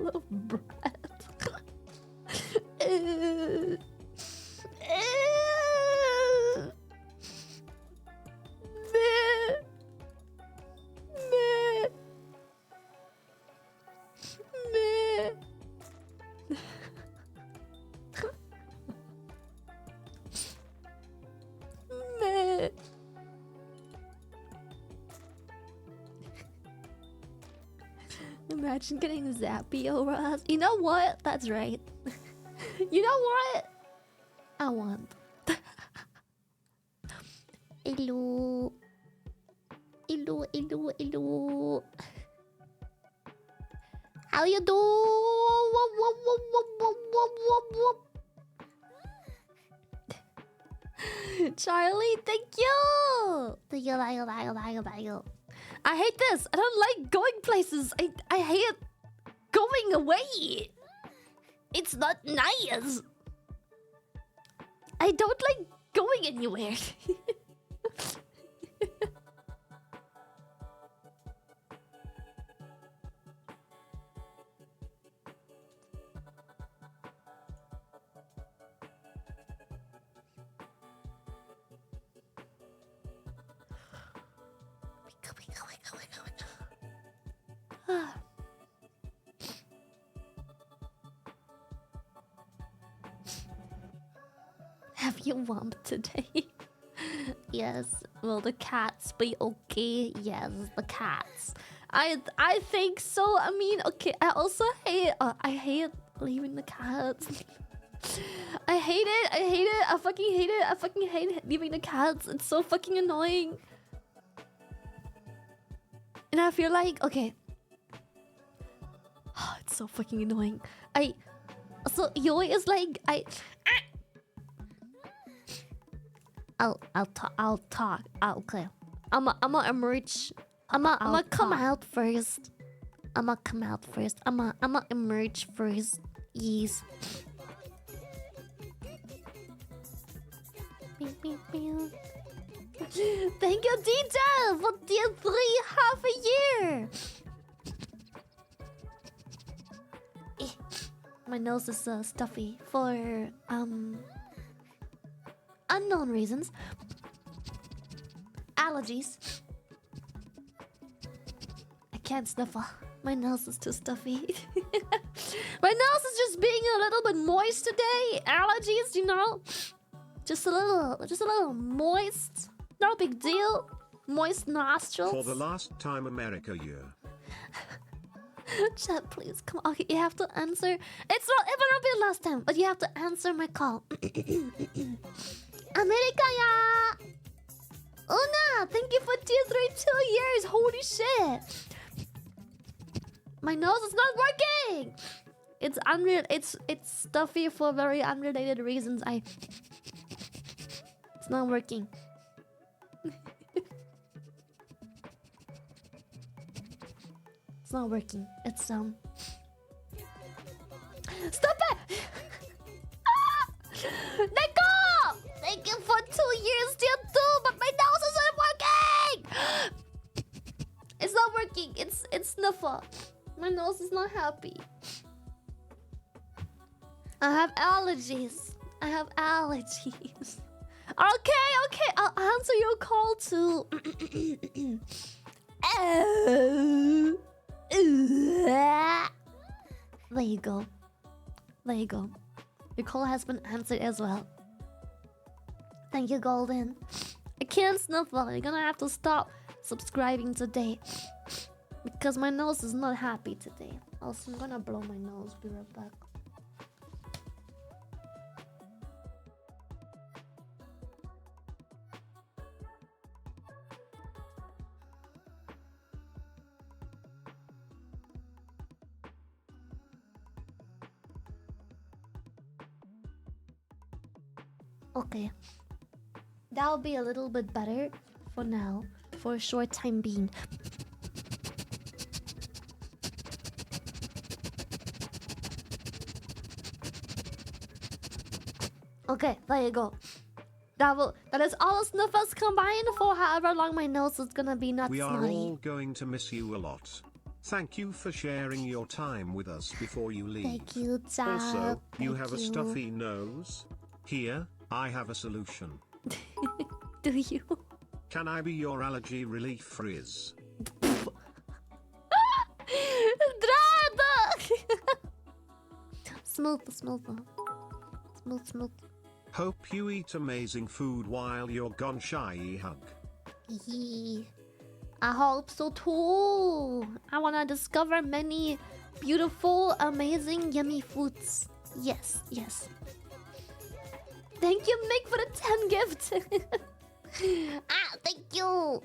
of breath. Imagine getting zappy over us. You know what? That's right. You know what? I want. Hello. Hello, hello, hello. How you do? Whoop, whoop, whoop, whoop, whoop, whoop, whoop. Charlie, thank you. Thank you, thank you, thank you, thank you, thank you. I hate this. I don't like going places. I hate going away. It's not nice. I don't like going anywhere. Have you whumped today? Yes. Will the cats be okay? Yes, the cats. I think so. I mean, okay. I also hate. I hate leaving the cats. I hate it. I hate it. I fucking hate it. I fucking hate leaving the cats. It's so fucking annoying. And I feel like, okay. Oh, it's so fucking annoying. So Yoi is like, I'll talk. Okay. I'ma emerge. I'ma come out first. I'ma emerge first. Yes. Thank you, DJ, for the 3.5 year. My nose is stuffy for unknown reasons. Allergies. I can't sniffle. My nose is too stuffy. My nose is just being a little bit moist today. Allergies, you know. Just a little moist. No big deal. Moist nostrils. For the last time, America year. Chat, please come on. Okay, you have to answer. It's not even gonna be the last time, but you have to answer my call. America ya. Una, thank you for tier 3 2 years. Holy shit. My nose is not working. It's unreal. It's stuffy for very unrelated reasons. It's not working. It's not working. It's Stop it! Let go! Thank you for 2 years still too, but my nose isn't working! It's not working. It's sniffle. My nose is not happy. I have allergies. Okay. I'll answer your call too. There you go. Your call has been answered as well. Thank you, Golden. I can't sniffle. You're gonna have to stop subscribing today. Because my nose is not happy today. Also, I'm gonna blow my nose. Be right back. Okay. That'll be a little bit better for now. For a short time being. Okay, there you go. That is all sniffers combined for however long my nose is gonna be not We are snotty. all going to miss you a lot. Thank you for sharing your time with us before you leave. Thank you, Zap. Also, you Thank have a stuffy nose. Here, I have a solution. Do you? Can I be your allergy relief frizz? Smooth. Hope you eat amazing food while you're gone, shy hug. Yeah. I hope so too. I wanna discover many beautiful, amazing, yummy foods. Yes. Thank you, Mick, for the 10 gift. Thank you.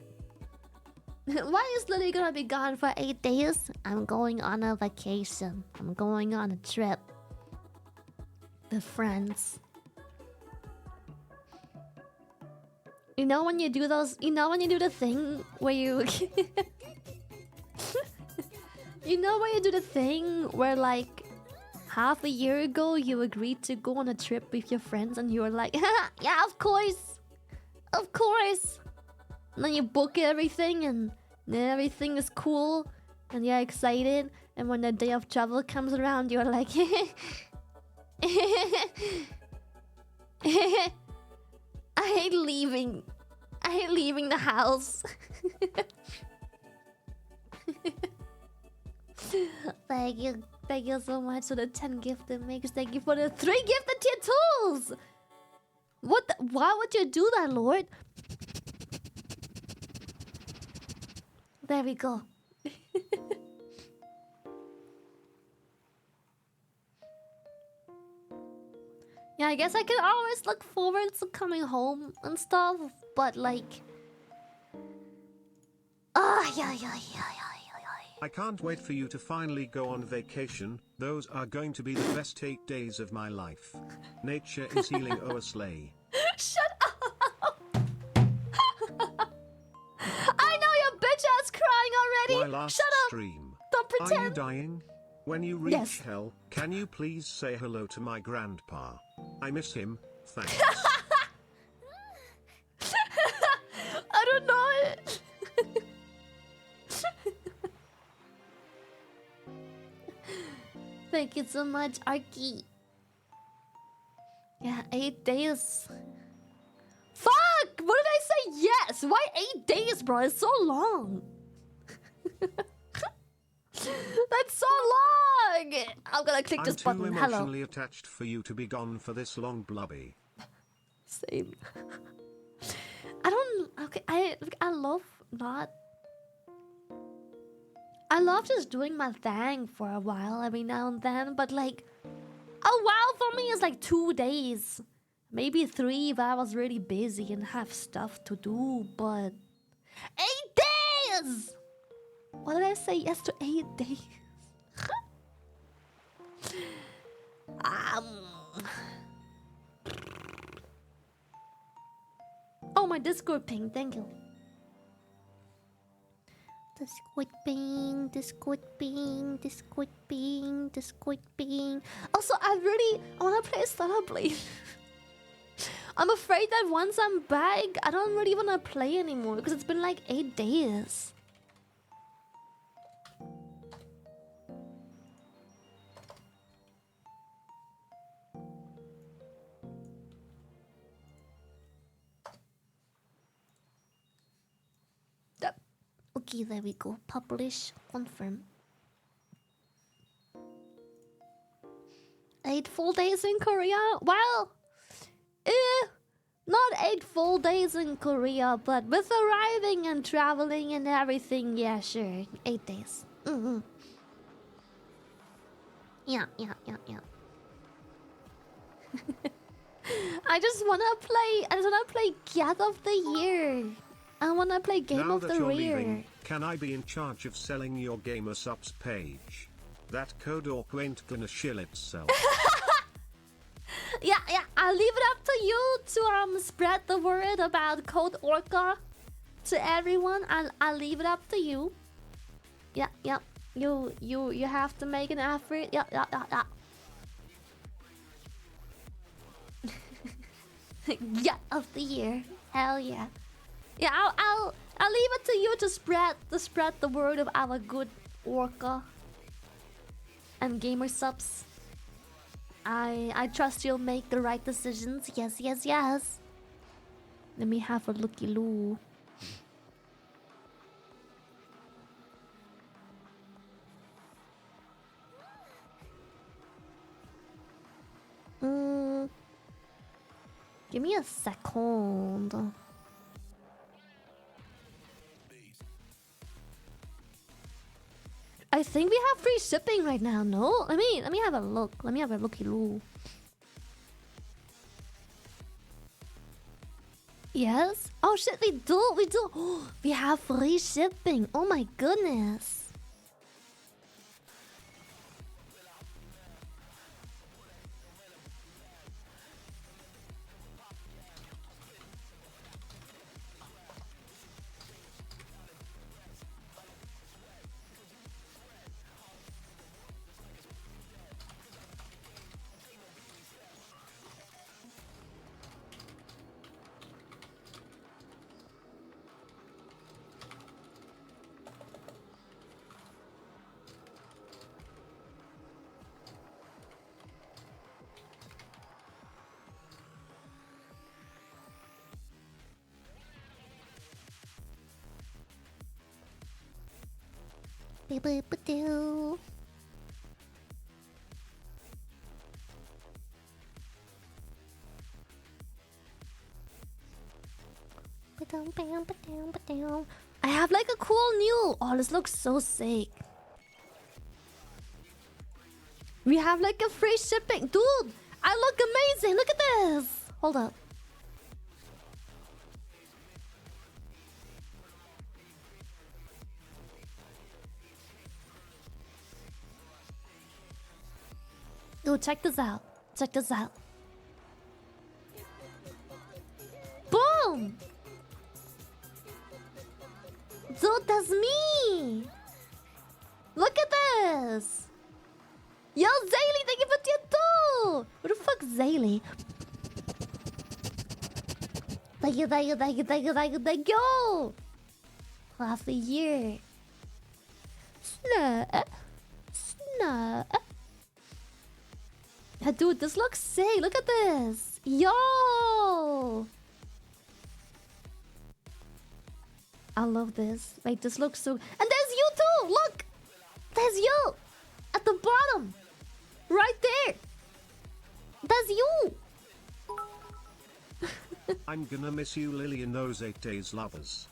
Why is Lily gonna be gone for 8 days? I'm going on a vacation. I'm going on a trip with friends. You know when you do those... You know when you do the thing where you... You know when you do the thing where like... Half a year ago you agreed to go on a trip with your friends and you were like... Yeah, of course! Of course! And then you book everything and then everything is cool and you're excited, and when the day of travel comes around you're like... I hate leaving. I hate leaving the house. Thank you. Thank you so much for the 10 gifted makes. Thank you for the 3 gifted tier tools. What the, why would you do that, Lord? There we go. Yeah, I guess I can always look forward to coming home and stuff, but like... yeah. I can't wait for you to finally go on vacation. Those are going to be the best 8 days of my life. Nature is healing our sleigh. Shut up! I know your bitch ass crying already! Why last Shut up! stream? Don't pretend! Are you dying? When you reach Yes. hell, can you please say hello to my grandpa? I miss him, thanks. I don't know it. Thank you so much, Arky. Yeah, 8 days. Fuck! What did I say? Yes! Why 8 days, bro? It's so long. That's so long! I'm gonna click this I'm too button. emotionally Hello. attached for you to be gone for this long, blubby. Same. I don't... Okay, I love not... I love just doing my thing for a while every now and then, but like... A while for me is like 2 days. Maybe 3 if I was really busy and have stuff to do, but... 8 days! What did I say? Yes to 8 days. Oh, my Discord ping. Thank you. Discord ping. Also, I want to play Starter Blade. I'm afraid that once I'm back, I don't really want to play anymore because it's been like 8 days. Okay, there we go. Publish, confirm. 8 full days in Korea? Well, not 8 full days in Korea, but with arriving and traveling and everything, yeah, sure. 8 days. Yeah. I just wanna play Cat of the Year. I wanna play Game Now of that the you're Year. leaving, can I be in charge of selling your Gamersupps page? That code Orca ain't gonna shill itself. Yeah, I'll leave it up to you to spread the word about Code Orca to everyone. I'll leave it up to you. Yeah. You have to make an effort. Yeah. Yeah, of the year. Hell yeah. Yeah, I'll leave it to you to spread the word of our good Orca, and Gamersupps. I trust you'll make the right decisions. Yes, yes, yes. Let me have a looky loo. Give me a second. I think we have free shipping right now, no? Let me have a look. Let me have a looky loo. Yes? Oh shit, we do, we do. We have free shipping. Oh my goodness. Boop-boop-a-doo. I have like a cool new. Oh, this looks so sick. We have like a free shipping. Dude, I look amazing. Look at this. Hold up. Dude, check this out. Check this out. Boom! Dude, that's me! Look at this! Yo, Zaylee, thank you for tier 2! Who the fuck's Zaylee? Thank you, thank you, thank you, thank you, thank you, thank you! Half a year. Snap. Snap. Yeah, dude, this looks sick. Look at this. Yo! I love this. Like, this looks so... And there's you too! Look! There's you! At the bottom! Right there! That's you! I'm gonna miss you, Lily, in those 8 days, lovers.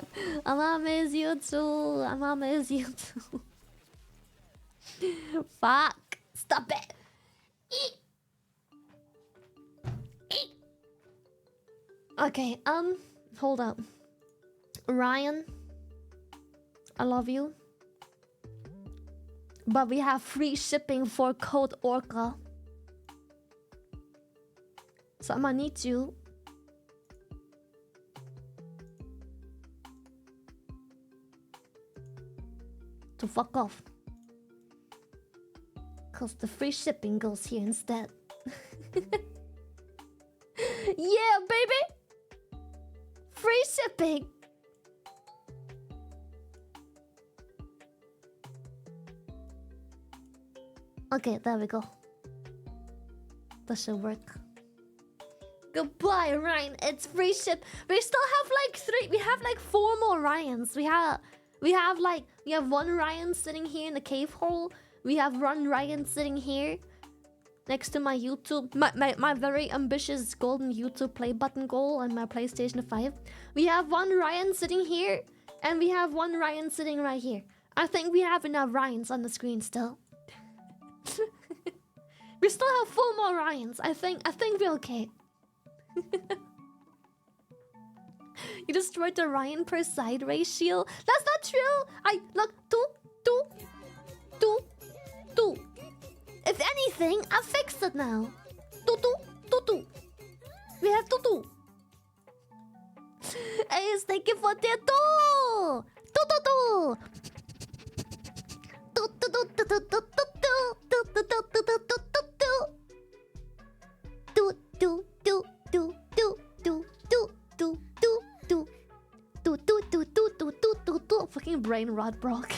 I'm gonna miss you too. I'm gonna miss you too. Fuck! Stop it! Eek. Eek. Okay, hold up. Ryan, I love you. But we have free shipping for code Orca. So I'm gonna need you to fuck off. Cause the free shipping goes here instead. Yeah, baby! Free shipping! Okay, there we go. That should work. Goodbye, Ryan. It's free ship. We still have like 3. We have like 4 more Ryans. We have one Ryan sitting here in the cave hole. We have one Ryan sitting here next to my YouTube, my very ambitious golden YouTube play button goal on my PlayStation 5. We have one Ryan sitting here, and we have one Ryan sitting right here. I think we have enough Ryans on the screen still. We still have 4 more Ryans. I think we're okay. You destroyed the Ryan per side ratio. That's not true. I look 2. If anything, I fixed it now. 2. We have 2. Ace, thank you for tier 2. 2. Fucking brain rot, Brock.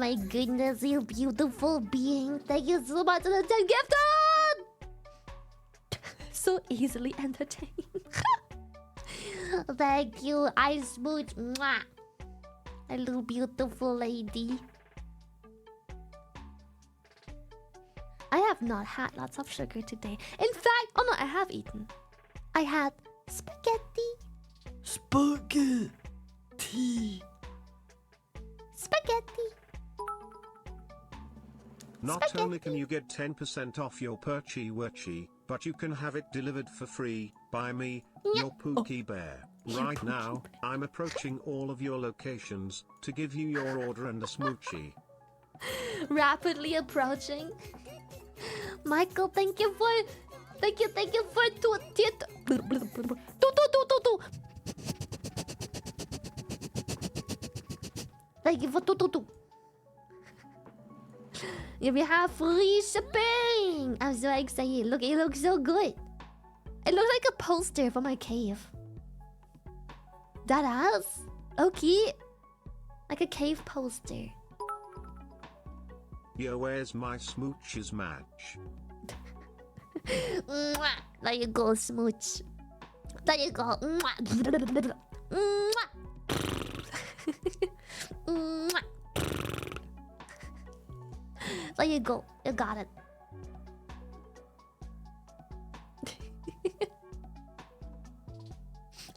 my goodness, you beautiful being. Thank you so much for the 10 gifted! So easily entertained. Thank you, I smooch. Mwah. A little beautiful lady. I have not had lots of sugar today. In fact, oh no, I have eaten. I had spaghetti. Spaghetti. Spaghetti. Not Spaghetti. only can you get 10% off your Perchy Werchy, but you can have it delivered for free by me, your Pookie Bear. Right now, I'm approaching all of your locations to give you your order and a smoochie. Rapidly approaching. Michael, thank you for two. Thank you for two. If you have free shipping, I'm so excited. Look, it looks so good. It looks like a poster for my cave. That ass? Okay. Like a cave poster. Yo, where's my smooches match? Mwah. There you go, smooch. There you go. Mwah. Mwah. Mwah. There you go. You got it.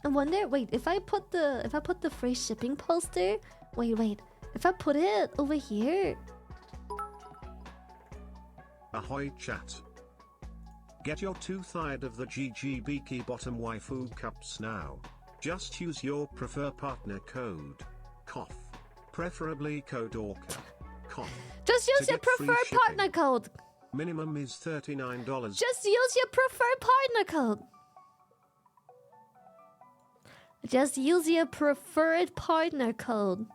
I wonder. Wait, if I put the free shipping poster. Wait. If I put it over here. Ahoy chat. Get your two-third of the GGBK bottom waifu cups now. Just use your prefer partner code. Cough. Preferably code Orca. Cough. Just use To your get free preferred shipping. partner code. Minimum is $39. Just use your preferred partner code. Just use your preferred partner code.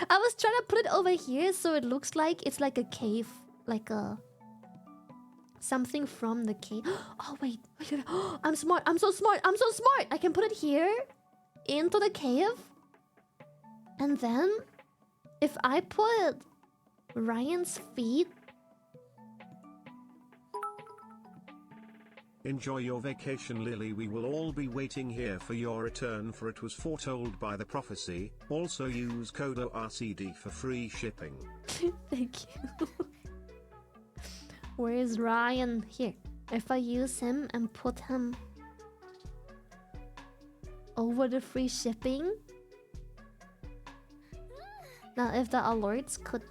I was trying to put it over here so it looks like it's like a cave, like a something from the cave. Oh wait, I'm smart. I'm so smart. I can put it here into the cave, and then if I put Ryan's feet. Enjoy your vacation, Lily. We will all be waiting here for your return, for it was foretold by the prophecy. Also use code ORCD for free shipping. Thank you. Where is Ryan? Here. If I use him and put him over the free shipping. Now if the alerts could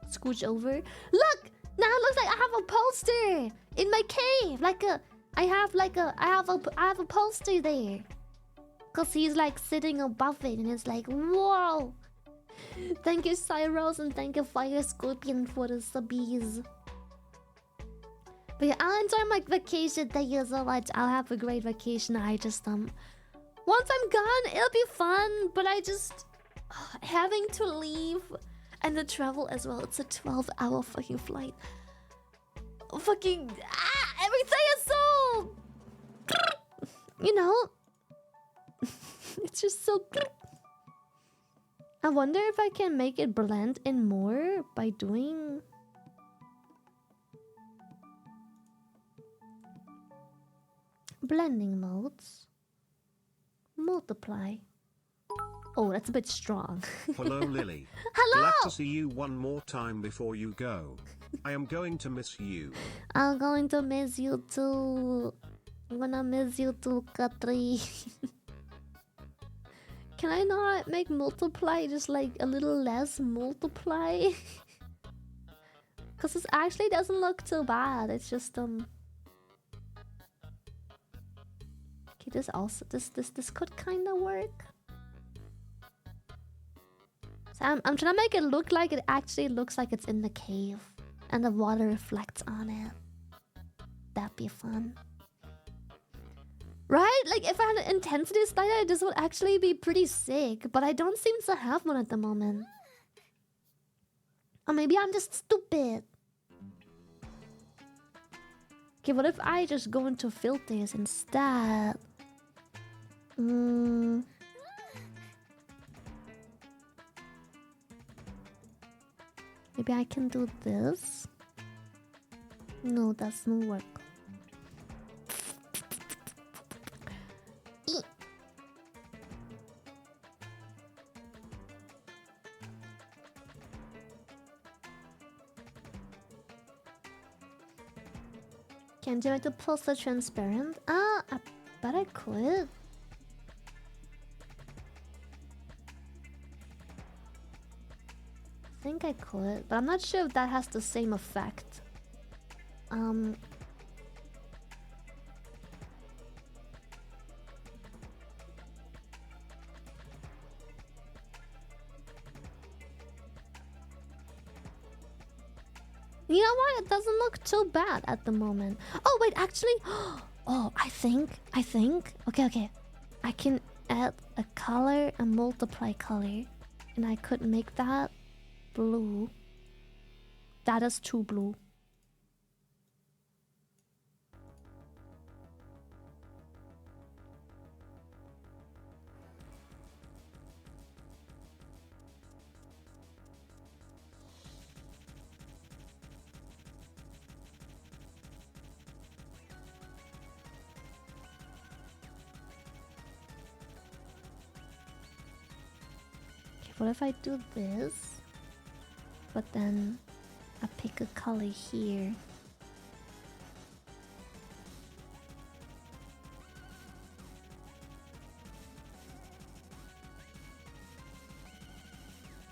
scooch over. Look! Now it looks like I have a poster in my cave. I have a poster there. Cause he's like sitting above it and it's like, whoa! Thank you, Cyrus, and thank you, Fire Scorpion, for the subbies. But yeah, I'll enjoy my vacation. Thank you so much. I'll have a great vacation. I just once I'm gone, it'll be fun. But I just having to leave and the travel as well. It's a 12-hour fucking flight. Fucking everything is so, you know. It's just so. I wonder if I can make it blend in more by doing. Blending modes. Multiply. Oh, that's a bit strong. Hello, Lily. Hello! Glad to see you one more time before you go. I am going to miss you. I'm going to miss you too. I'm gonna miss you too, Katri. Can I not make multiply just like a little less multiply? Cause it actually doesn't look too bad. It's just Okay, this also this could kinda work. So I'm trying to make it look like it actually looks like it's in the cave and the water reflects on it. That'd be fun. Right? Like if I had an intensity slider, this would actually be pretty sick, but I don't seem to have one at the moment. Or maybe I'm just stupid. Okay, what if I just go into filters instead? Maybe I can do this. No, doesn't work. Eat. Can't you make the poster transparent? I bet I could. I think I could, but I'm not sure if that has the same effect. You know what? It doesn't look too bad at the moment. Oh wait, actually, oh, I think. Okay. I can add a color and multiply color, and I could make that blue. That is too blue. What if I do this, but then I pick a color here?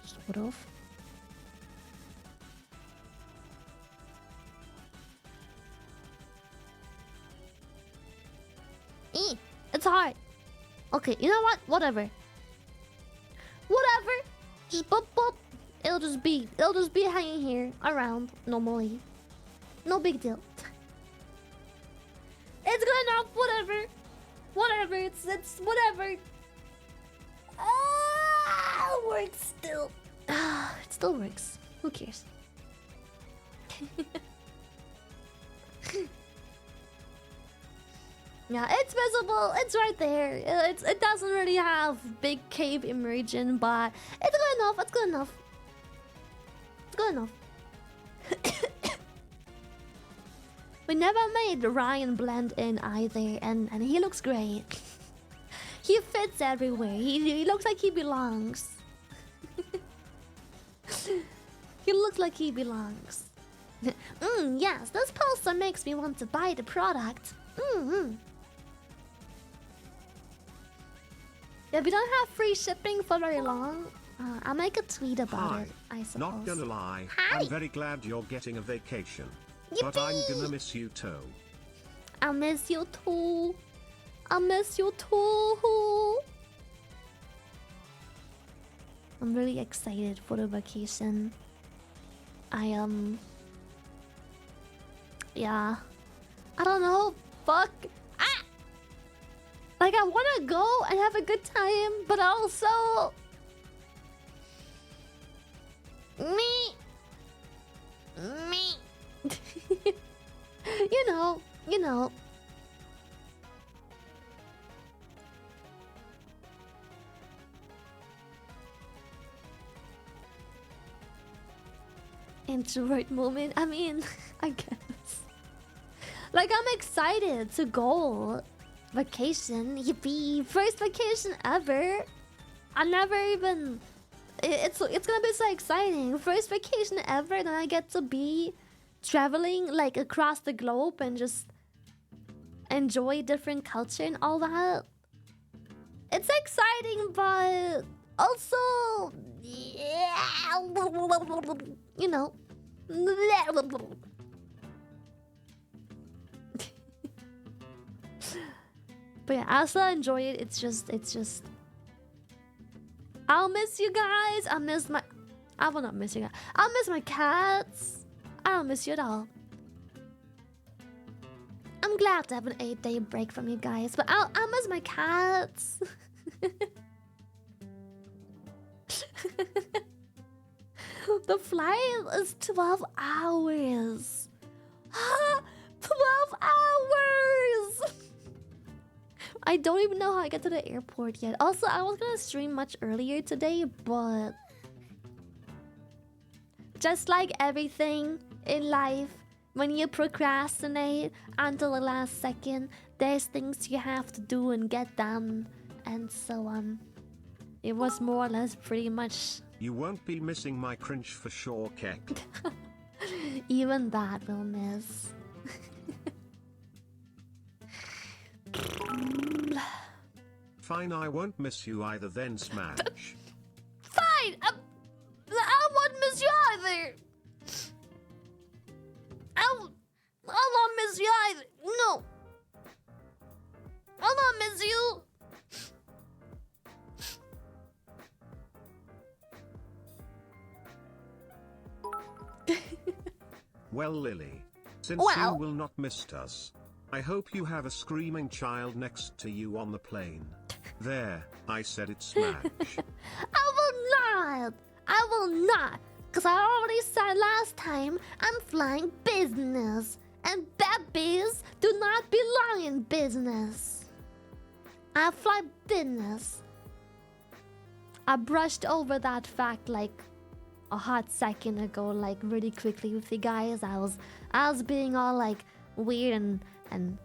Sort of. It's hard. Okay, you know what? Whatever. Just boop boop. It'll just be hanging here around normally. No big deal. It's good enough. Whatever. It's whatever. It works still. It still works. Who cares? Yeah, it's visible. It's right there. It doesn't really have big cave emerging, but it's good enough. It's good enough. It's good enough. We never made Ryan blend in either, and he looks great. He fits everywhere. He looks like he belongs. He looks like he belongs. Yes, this poster makes me want to buy the product. Yeah, we don't have free shipping for very long. I'll make a tweet about it, I suppose. Not gonna lie, Hi. I'm very glad you're getting a vacation. Yippee! But I'm gonna miss you too. I miss you too. I miss you too. I'm really excited for the vacation. Yeah. I don't know. Fuck. Like, I wanna go and have a good time, but also... Me. You know. Introvert moment. I mean, I guess. Like, I'm excited to go vacation. Yippee! First vacation ever. I never even. It's gonna be so exciting. First vacation ever, and I get to be traveling like across the globe and just enjoy different culture and all that. It's exciting, but also, yeah, you know. But yeah, I still enjoy it. It's just. I'll miss you guys. I will not miss you guys. I'll miss my cats. I don't miss you at all. I'm glad to have an 8-day break from you guys, but I'll miss my cats. The flight is 12 hours. 12 hours! I don't even know how I get to the airport yet. Also, I was gonna stream much earlier today, but just like everything in life, when you procrastinate until the last second, there's things you have to do and get done. And so, it was more or less pretty much... You won't be missing my cringe for sure, Keck. Even that will miss. Fine, I won't miss you either then, Smash. Fine! I won't miss you either! I won't miss you either! No! I'll not miss you! Well, Lily, since you will not miss us, I hope you have a screaming child next to you on the plane. There, I said it, Smash. I will not! I will not! Because I already said last time, I'm flying business. And babies do not belong in business. I fly business. I brushed over that fact like a hot second ago, like really quickly with you guys. I was being all like weird and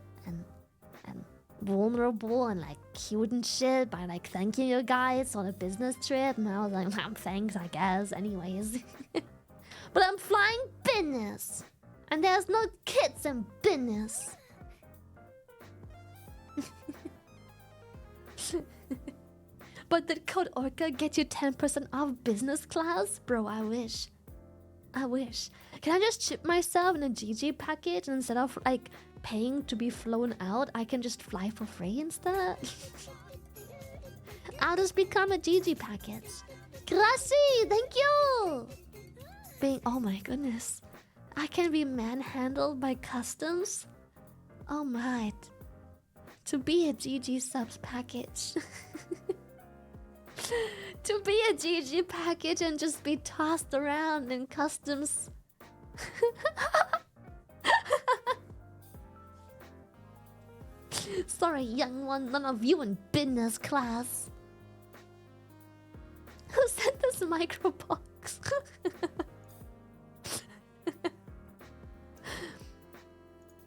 vulnerable and like cute and shit by like thanking you guys on a business trip, and I was like, thanks, I guess. Anyways, but I'm flying business, and there's no kids in business. But did code Orca get you 10% off business class? Bro, I wish. I wish. Can I just chip myself in a GG package, and instead of like paying to be flown out, I can just fly for free instead? I'll just become a GG package. Grassy, thank you! Oh my goodness. I can be manhandled by customs? Oh my. To be a Gamersupps package. To be a GG package and just be tossed around in customs. Sorry, young one, none of you in business class. Who sent this microbox?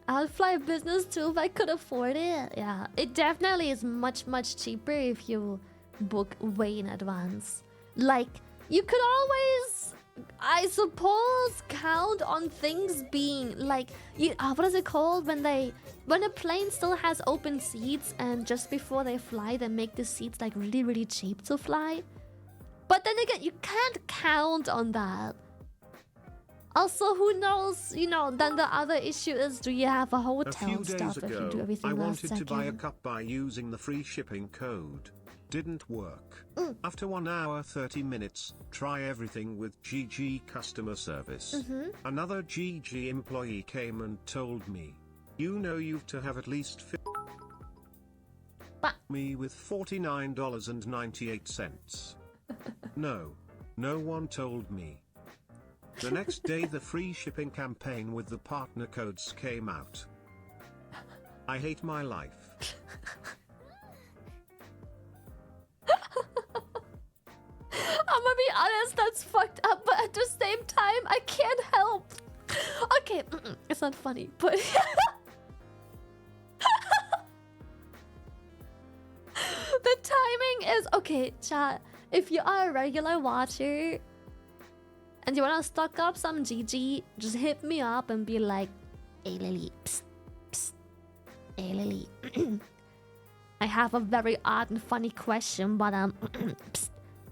I'll fly business too if I could afford it. Yeah, it definitely is much cheaper if you book way in advance. Like, you could always, I suppose, count on things being like, what is it called when a plane still has open seats and just before they fly they make the seats like really cheap to fly. But then again, you can't count on that. Also, who knows, then the other issue is, do you have a hotel stuff if you do everything last second? I wanted to buy a cup by using the free shipping code. Didn't work. After 1 hour 30 minutes, try everything with GG customer service. Another GG employee came and told me, you've to have at least me with $49.98. No one told me. The next day the free shipping campaign with the partner codes came out. I hate my life. I'm gonna be honest, that's fucked up, but at the same time, I can't help. Okay, it's not funny, but... The timing is... Okay, chat, if you are a regular watcher and you wanna stock up some GG, just hit me up and be like, hey Lily, psst, psst, hey Lily. I have a very odd and funny question, but psst.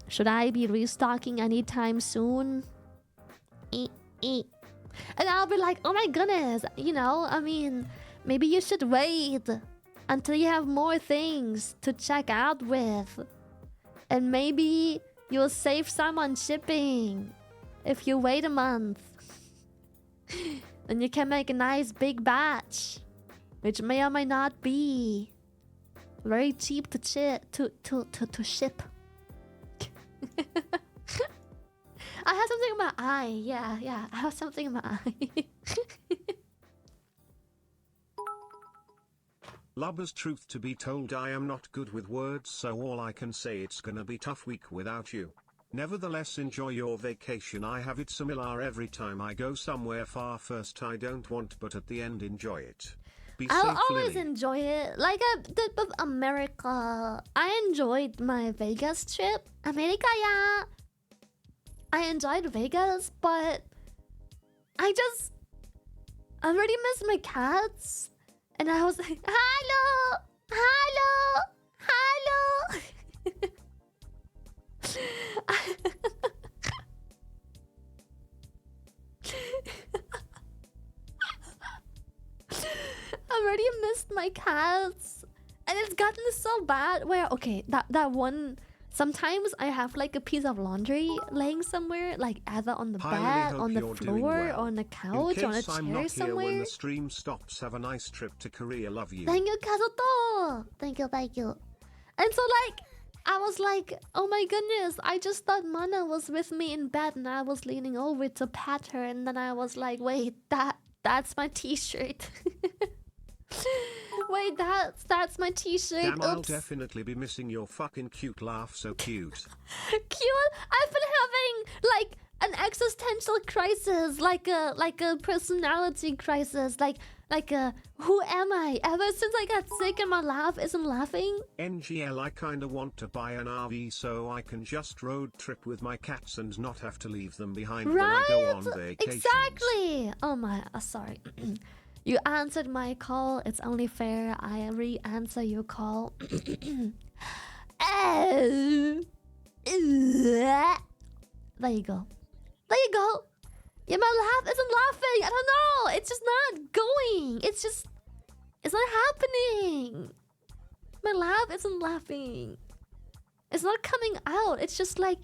Should I be restocking anytime soon? And I'll be like, oh my goodness, I mean, maybe you should wait until you have more things to check out with. And maybe you'll save some on shipping if you wait a month. Then you can make a nice big batch, which may or may not be very cheap to ship. I have something in my eye. Yeah, I have something in my eye. Lubbers, truth to be told, I am not good with words, so all I can say, it's gonna be tough week without you. Nevertheless, enjoy your vacation. I have it similar every time I go somewhere far. First I don't want, but at the end enjoy it. Be I'll safe, always Lily. enjoy it. Like I did with America. I enjoyed my Vegas trip. America, yeah. I enjoyed Vegas, but I already missed my cats. And I was like, hello, hello, hello. I already missed my cats. And it's gotten so bad where, okay, that one... Sometimes I have like a piece of laundry laying somewhere, like either on the bed, on the floor, or on the couch, or on a chair I'm not somewhere. here when the stream stops, have a nice trip to Korea. Love you. Thank you, Kazuto. Thank you, thank you. And so like, I was like, oh my goodness, I just thought Mana was with me in bed and I was leaning over to pat her, and then I was like, wait, that's my t-shirt. Wait, that's my t-shirt. Damn, I'll Oops. definitely be missing your fucking cute laugh, so cute. Cute. I've been having like an existential crisis, like a personality crisis, like who am I? Ever since I got sick and my laugh isn't laughing. NGL, I kinda want to buy an RV so I can just road trip with my cats and not have to leave them behind when I go on vacations. Exactly. Oh my, sorry. You answered my call. It's only fair I re-answer your call. Oh. There you go. There you go. Yeah, my laugh isn't laughing. I don't know. It's just not going. It's not happening. My laugh isn't laughing. It's not coming out. It's just like...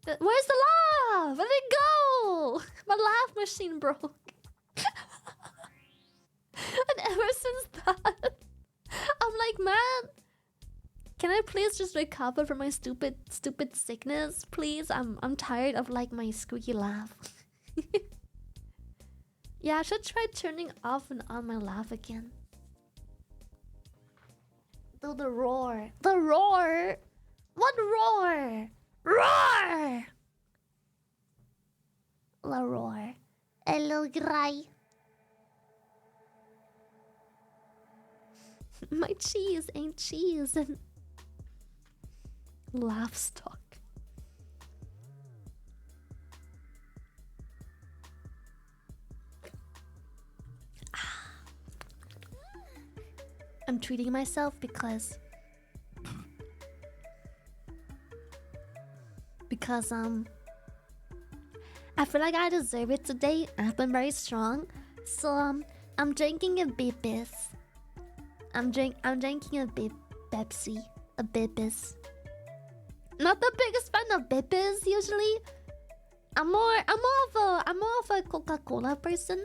Where's the laugh? Where'd it go? My laugh machine broke. And ever since that, I'm like, man, can I please just recover from my stupid sickness, please? I'm tired of like my squeaky laugh. Yeah, I should try turning off and on my laugh again. Do the roar. The roar. What roar? Roar. The roar. Hello, Gray. My cheese ain't cheese and laugh stock. I'm treating myself because I feel like I deserve it today. I've been very strong, so I'm drinking a Bibis. I'm drinking a Pepsi, a Bibis. Not the biggest fan of Bibis usually. I'm more of a Coca-Cola person.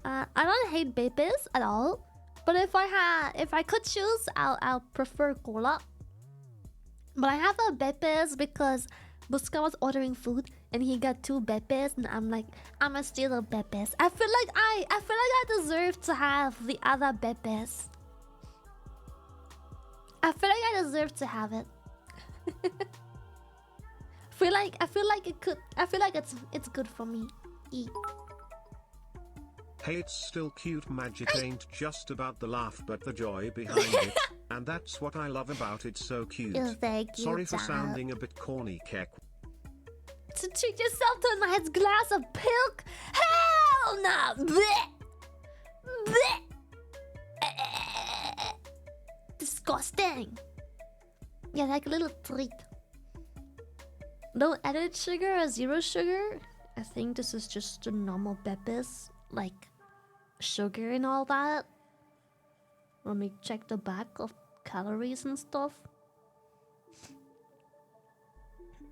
I don't hate Bibis at all, but if I could choose, I'll prefer cola. But I have a Bibis because Buska was ordering food and he got 2 Bibis, and I'm like, I'ma steal a Bibis. I feel like I deserve to have the other Bibis. I feel like I deserve to have it. I feel like it's good for me. Eat. Hey, it's still cute. Magic ain't just about the laugh but the joy behind it. And that's what I love about it, so cute. Sorry for sounding a bit corny, Kek. To treat yourself to a nice glass of milk? Hell no! Blech! Blech! Disgusting. Yeah, like a little treat. No added sugar or 0 sugar. I think this is just a normal Bepis, like sugar and all that. Let me check the back of calories and stuff.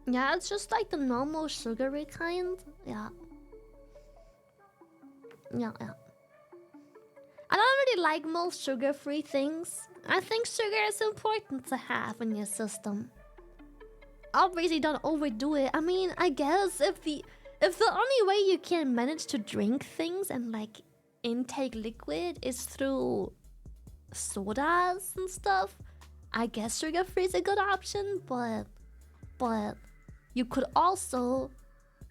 Yeah, it's just like the normal sugary kind. Yeah. Yeah. I don't really like most sugar-free things. I think sugar is important to have in your system. Obviously, don't overdo it. I mean, I guess if the only way you can manage to drink things and like intake liquid is through sodas and stuff, I guess sugar-free is a good option, but you could also,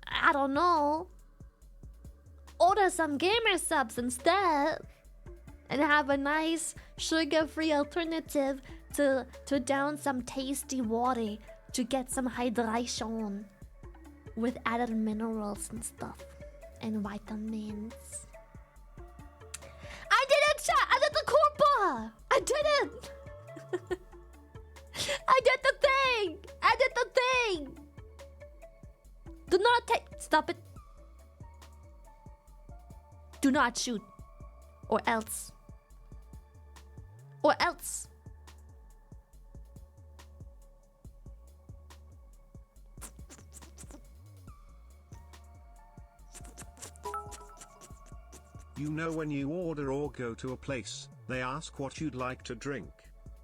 I don't know, order some Gamersupps instead and have a nice sugar-free alternative to down some tasty water to get some hydration with added minerals and stuff and vitamins. I did it, chat! I did the corpa! I did it! I did the thing! I did the thing! Do not take... Stop it. Do not shoot. Or else. Or else. You know, when you order or go to a place, they ask what you'd like to drink.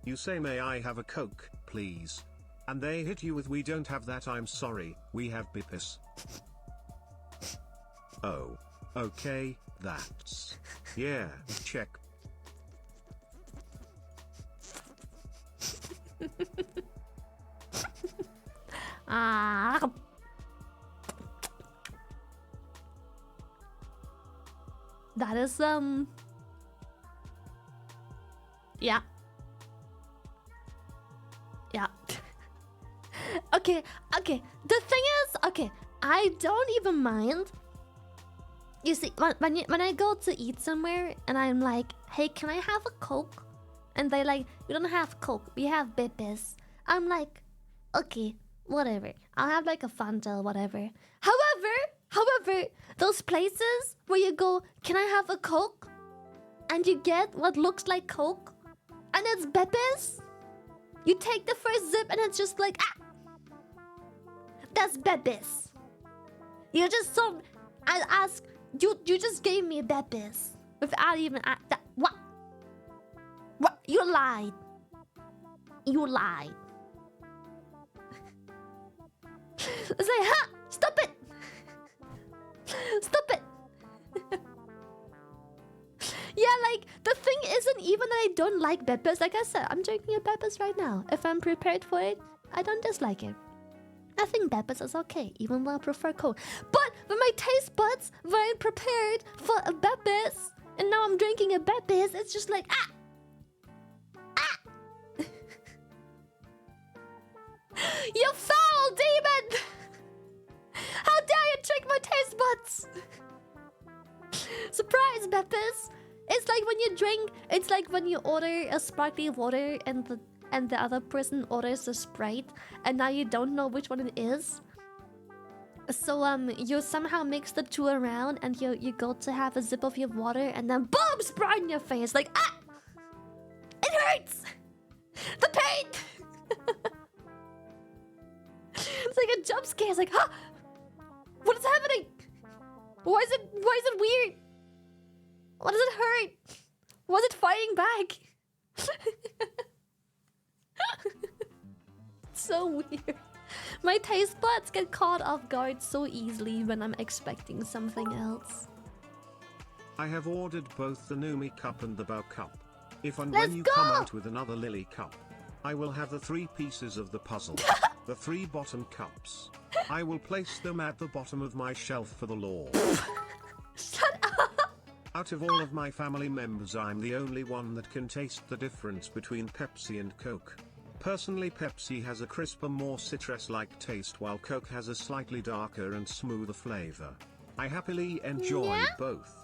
You say, may I have a Coke, please? And they hit you with, we don't have that, I'm sorry, we have Bipis. Oh. Okay, that's... Yeah, check. That is yeah. Yeah. Okay. The thing is, okay, I don't even mind. You see, when I go to eat somewhere and I'm like, hey, can I have a Coke? And they like, we don't have Coke, we have Bipis. I'm like, okay, whatever. I'll have like a Fanta or whatever. However, those places where you go, can I have a Coke? And you get what looks like Coke, and it's Bepis. You take the first sip and it's just like, that's Bepis. You just so, I ask, you just gave me Bepis without even what? You lied. You lied. It's like, ha! Stop it! Stop it! Yeah, like, the thing isn't even that I don't like Bepis. Like I said, I'm drinking a Bepis right now. If I'm prepared for it, I don't dislike it. I think Bepis is okay, even though I prefer Coke. But when my taste buds weren't prepared for a Bepis, and now I'm drinking a Bepis, it's just like, You foul demon! How dare you trick my taste buds! Surprise, Bepis! It's like when you drink. It's like when you order a sparkling water and the other person orders a Sprite, and now you don't know which one it is. So you somehow mix the two around, and you go to have a sip of your water, and then boom, Sprite in your face. Like, it hurts. The pain. It's like a jump scare. It's like, what is happening? Why is it weird? Why does it hurt? Was it fighting back? So weird. My taste buds get caught off guard so easily when I'm expecting something else. I have ordered both the Numi cup and the Bao cup. If and Let's when you go! come out with another Lily cup, I will have the 3 pieces of the puzzle. The 3 bottom cups. I will place them at the bottom of my shelf for the Lord. Shut up! Out of all of my family members, I'm the only one that can taste the difference between Pepsi and Coke. Personally, Pepsi has a crisper, more citrus-like taste, while Coke has a slightly darker and smoother flavor. I happily enjoy both.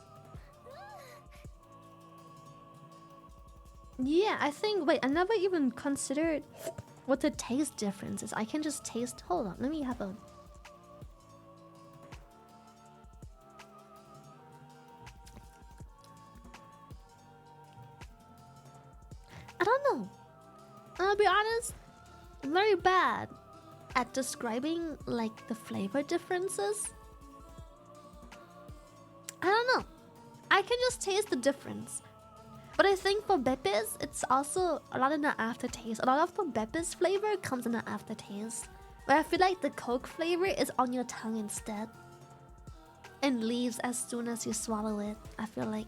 Yeah, I think... Wait, I never even considered what the taste difference is. I can just taste... Hold on, let me have a... I don't know. I'll be honest, I'm very bad at describing, like, the flavor differences. I don't know. I can just taste the difference. But I think for Bepis, it's also a lot in the aftertaste. A lot of the Bepis flavor comes in the aftertaste. Where I feel like the Coke flavor is on your tongue instead. And leaves as soon as you swallow it. I feel like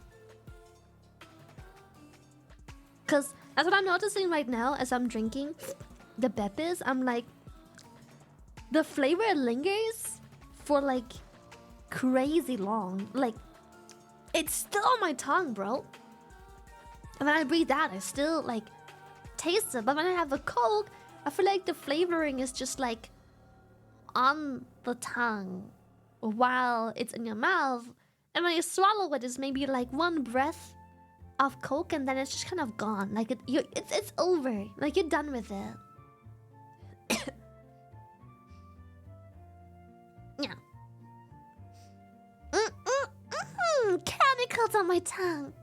Because that's what I'm noticing right now as I'm drinking the Beppis. I'm like, the flavor lingers for like crazy long. Like, it's still on my tongue, bro. And when I breathe out, I still like taste it. But when I have a Coke, I feel like the flavoring is just like on the tongue while it's in your mouth. And when you swallow it, it's maybe like one breath of Coke, and then it's just kind of gone. Like it's over. Like you're done with it. Yeah. Chemicals on my tongue.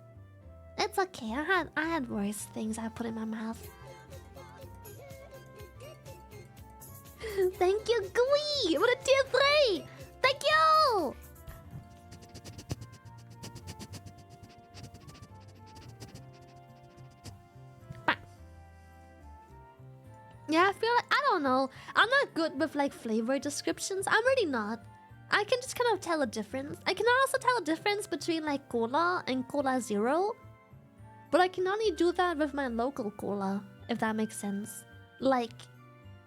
It's okay. I had worse things I put in my mouth. Thank you, Gui, for the tier 3. Thank you. Yeah, I feel like, I don't know. I'm not good with like flavor descriptions. I'm really not. I can just kind of tell a difference. I can also tell a difference between like cola and cola zero. But I can only do that with my local cola, if that makes sense. Like,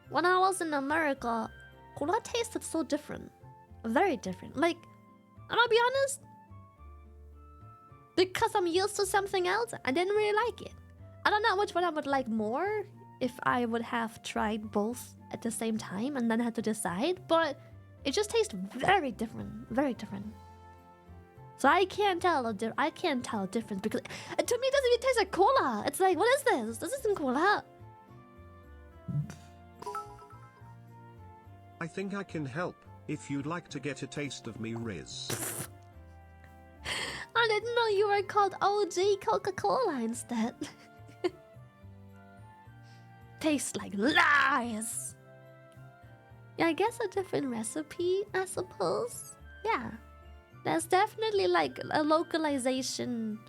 when I was in America, cola tasted so different. Very different. Like, I'm gonna be honest. Because I'm used to something else, I didn't really like it. I don't know which one I would like more if I would have tried both at the same time and then had to decide. But it just tastes very different. Very different. So I can't tell a difference because to me it doesn't even taste like cola. It's like, what is this? This isn't cola. I think I can help if you'd like to get a taste of me, Riz. I didn't know you were called OG Coca-Cola instead. Tastes like lies. Yeah, I guess a different recipe, I suppose. Yeah. There's definitely like a localization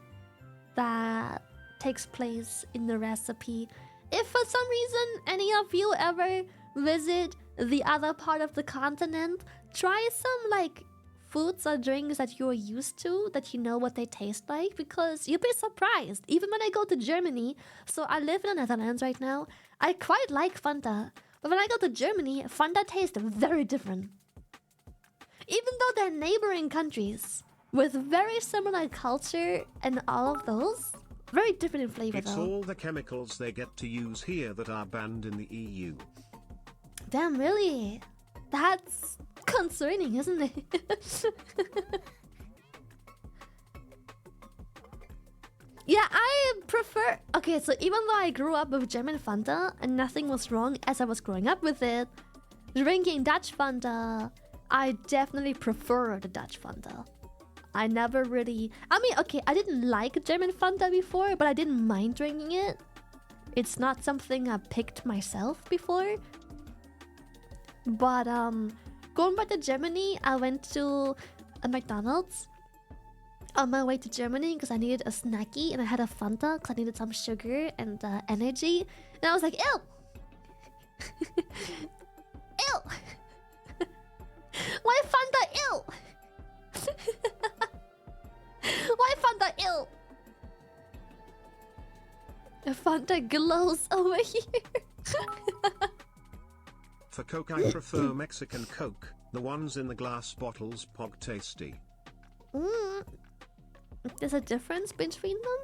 that takes place in the recipe. If for some reason any of you ever visit the other part of the continent, try some like foods or drinks that you're used to, that you know what they taste like, because you'll be surprised. Even when I go to Germany, so I live in the Netherlands right now, I quite like Fanta. But when I go to Germany, Fanta tastes very different. Even though they're neighboring countries with very similar culture and all of those, very different in flavor It's though. all the chemicals they get to use here that are banned in the EU. Damn, really? That's concerning, isn't it? Yeah, I prefer... Okay, so even though I grew up with German Fanta and nothing was wrong as I was growing up with it, drinking Dutch Fanta, I definitely prefer the Dutch Fanta. I never really... I mean, okay, I didn't like German Fanta before, but I didn't mind drinking it. It's not something I picked myself before. But, going back to Germany, I went to a McDonald's on my way to Germany because I needed a snacky, and I had a Fanta because I needed some sugar and energy. And I was like, ew! Ew! Why Fanta ill? Why Fanta ill? The Fanta glows over here. For Coke I prefer Mexican Coke, the ones in the glass bottles pog tasty. There's a difference between them?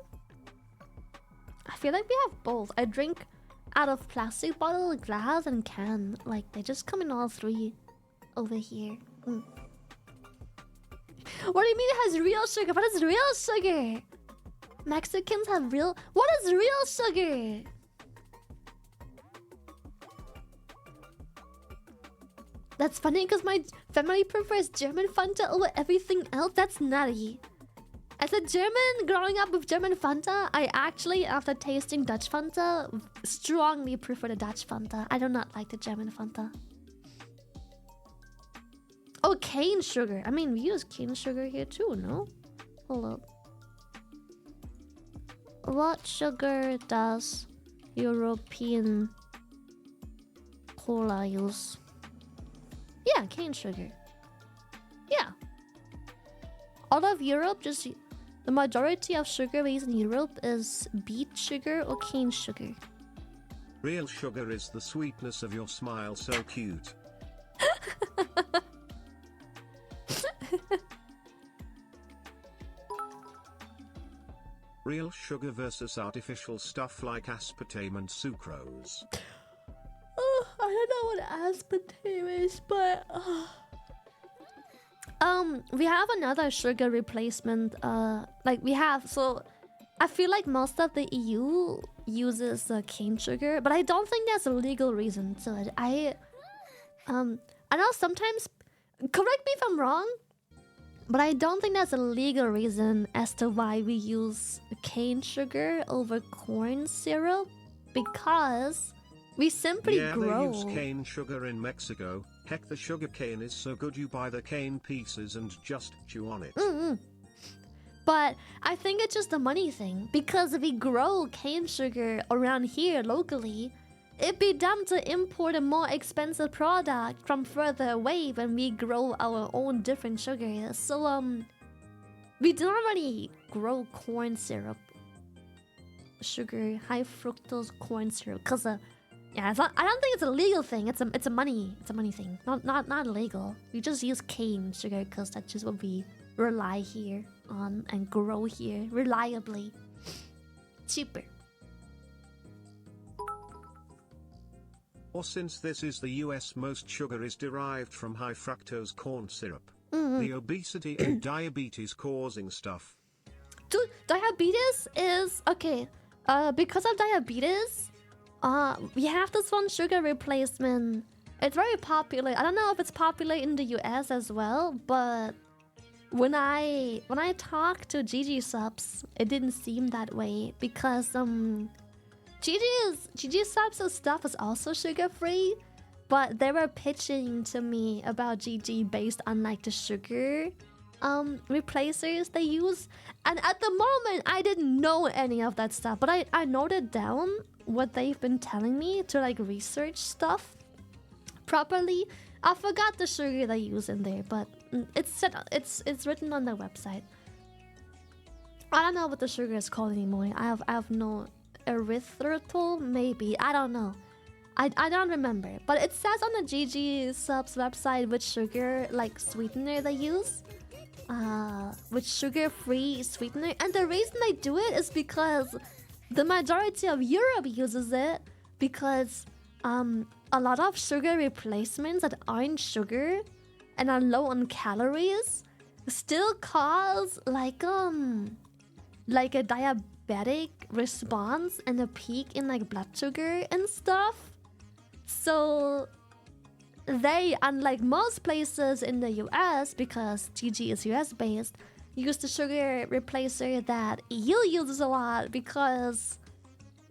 I feel like we have both. I drink out of plastic bottle, glass, and can. Like, they just come in all three over here. What do you mean it has real sugar? What is real sugar? Mexicans have real... What is real sugar? That's funny because my family prefers German Fanta over everything else. That's nutty. As a German growing up with German Fanta, I actually, after tasting Dutch Fanta, strongly prefer the Dutch Fanta. I do not like the German Fanta. Oh, cane sugar. I mean, we use cane sugar here too, no? Hold up. What sugar does European cola use? Yeah, cane sugar. Yeah. All of Europe just The majority of sugar raised in Europe is beet sugar or cane sugar. Real sugar is the sweetness of your smile, so cute. Real sugar versus artificial stuff like aspartame and sucrose. Oh, I don't know what aspartame is, but we have another sugar replacement. So I feel like most of the EU uses cane sugar, but I don't think there's a legal reason to it. I know sometimes, correct me if I'm wrong, but I don't think there's a legal reason as to why we use cane sugar over corn syrup, because we simply grow. They use cane sugar in Mexico. Heck, the sugar cane is so good you buy the cane pieces and just chew on it. But I think it's just a money thing, because if we grow cane sugar around here locally, it'd be dumb to import a more expensive product from further away when we grow our own different sugars. So we don't really grow corn syrup, sugar, high fructose corn syrup, cause yeah, it's not, I don't think it's a legal thing. It's a money thing, not illegal. We just use cane sugar because that's just what we rely here on and grow here reliably. Cheaper. Or since this is the US, most sugar is derived from high fructose corn syrup. The obesity and diabetes causing stuff. Dude, diabetes is okay. Because of diabetes, we have this one sugar replacement. It's very popular. I don't know if it's popular in the US as well, but when I talked to Gamersupps, it didn't seem that way, because Gamersupps' stuff is also sugar free, but they were pitching to me about GG based on like the sugar replacers they use, and at the moment I didn't know any of that stuff, but I noted down what they've been telling me to like research stuff properly. I forgot the sugar they use in there, but it's written on their website. I don't know what the sugar is called anymore. I have no erythritol, maybe. I don't know. I don't remember. But it says on the Gamersupps website which sugar like sweetener they use. Which sugar-free sweetener. And the reason they do it is because the majority of Europe uses it, because a lot of sugar replacements that aren't sugar and are low on calories still cause like a diabetic response and a peak in like blood sugar and stuff. So they, unlike most places in the US, because GG is US based, use the sugar replacer that EU uses a lot, because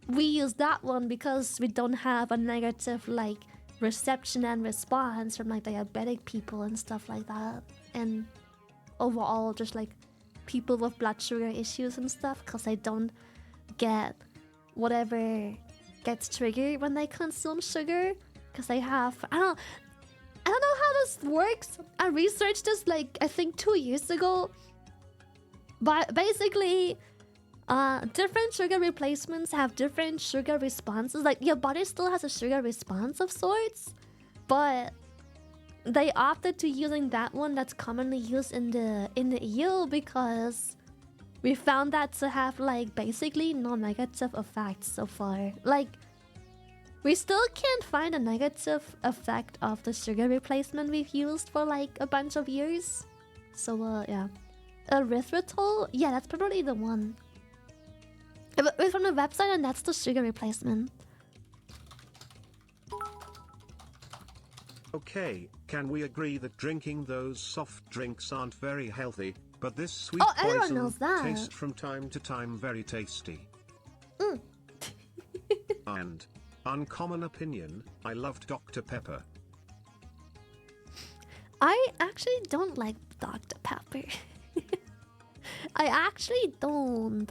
we use that one because we don't have a negative like reception and response from like diabetic people and stuff like that, and overall just like people with blood sugar issues and stuff, because they don't get whatever gets triggered when they consume sugar, because they have I don't know how this works. I researched this like I think 2 years ago, but basically different sugar replacements have different sugar responses. Like your body still has a sugar response of sorts, but they opted to using that one that's commonly used in the EU, because we found that to have like basically no negative effects so far. Like we still can't find a negative effect of the sugar replacement we've used for like a bunch of years. So yeah, erythritol, yeah, that's probably the one. It's from the website, and that's the sugar replacement. Okay, can we agree that drinking those soft drinks aren't very healthy, but this sweet everyone poison knows that. tastes from time to time very tasty? And uncommon opinion, I loved Dr. Pepper. I actually don't like Dr. Pepper. I actually don't.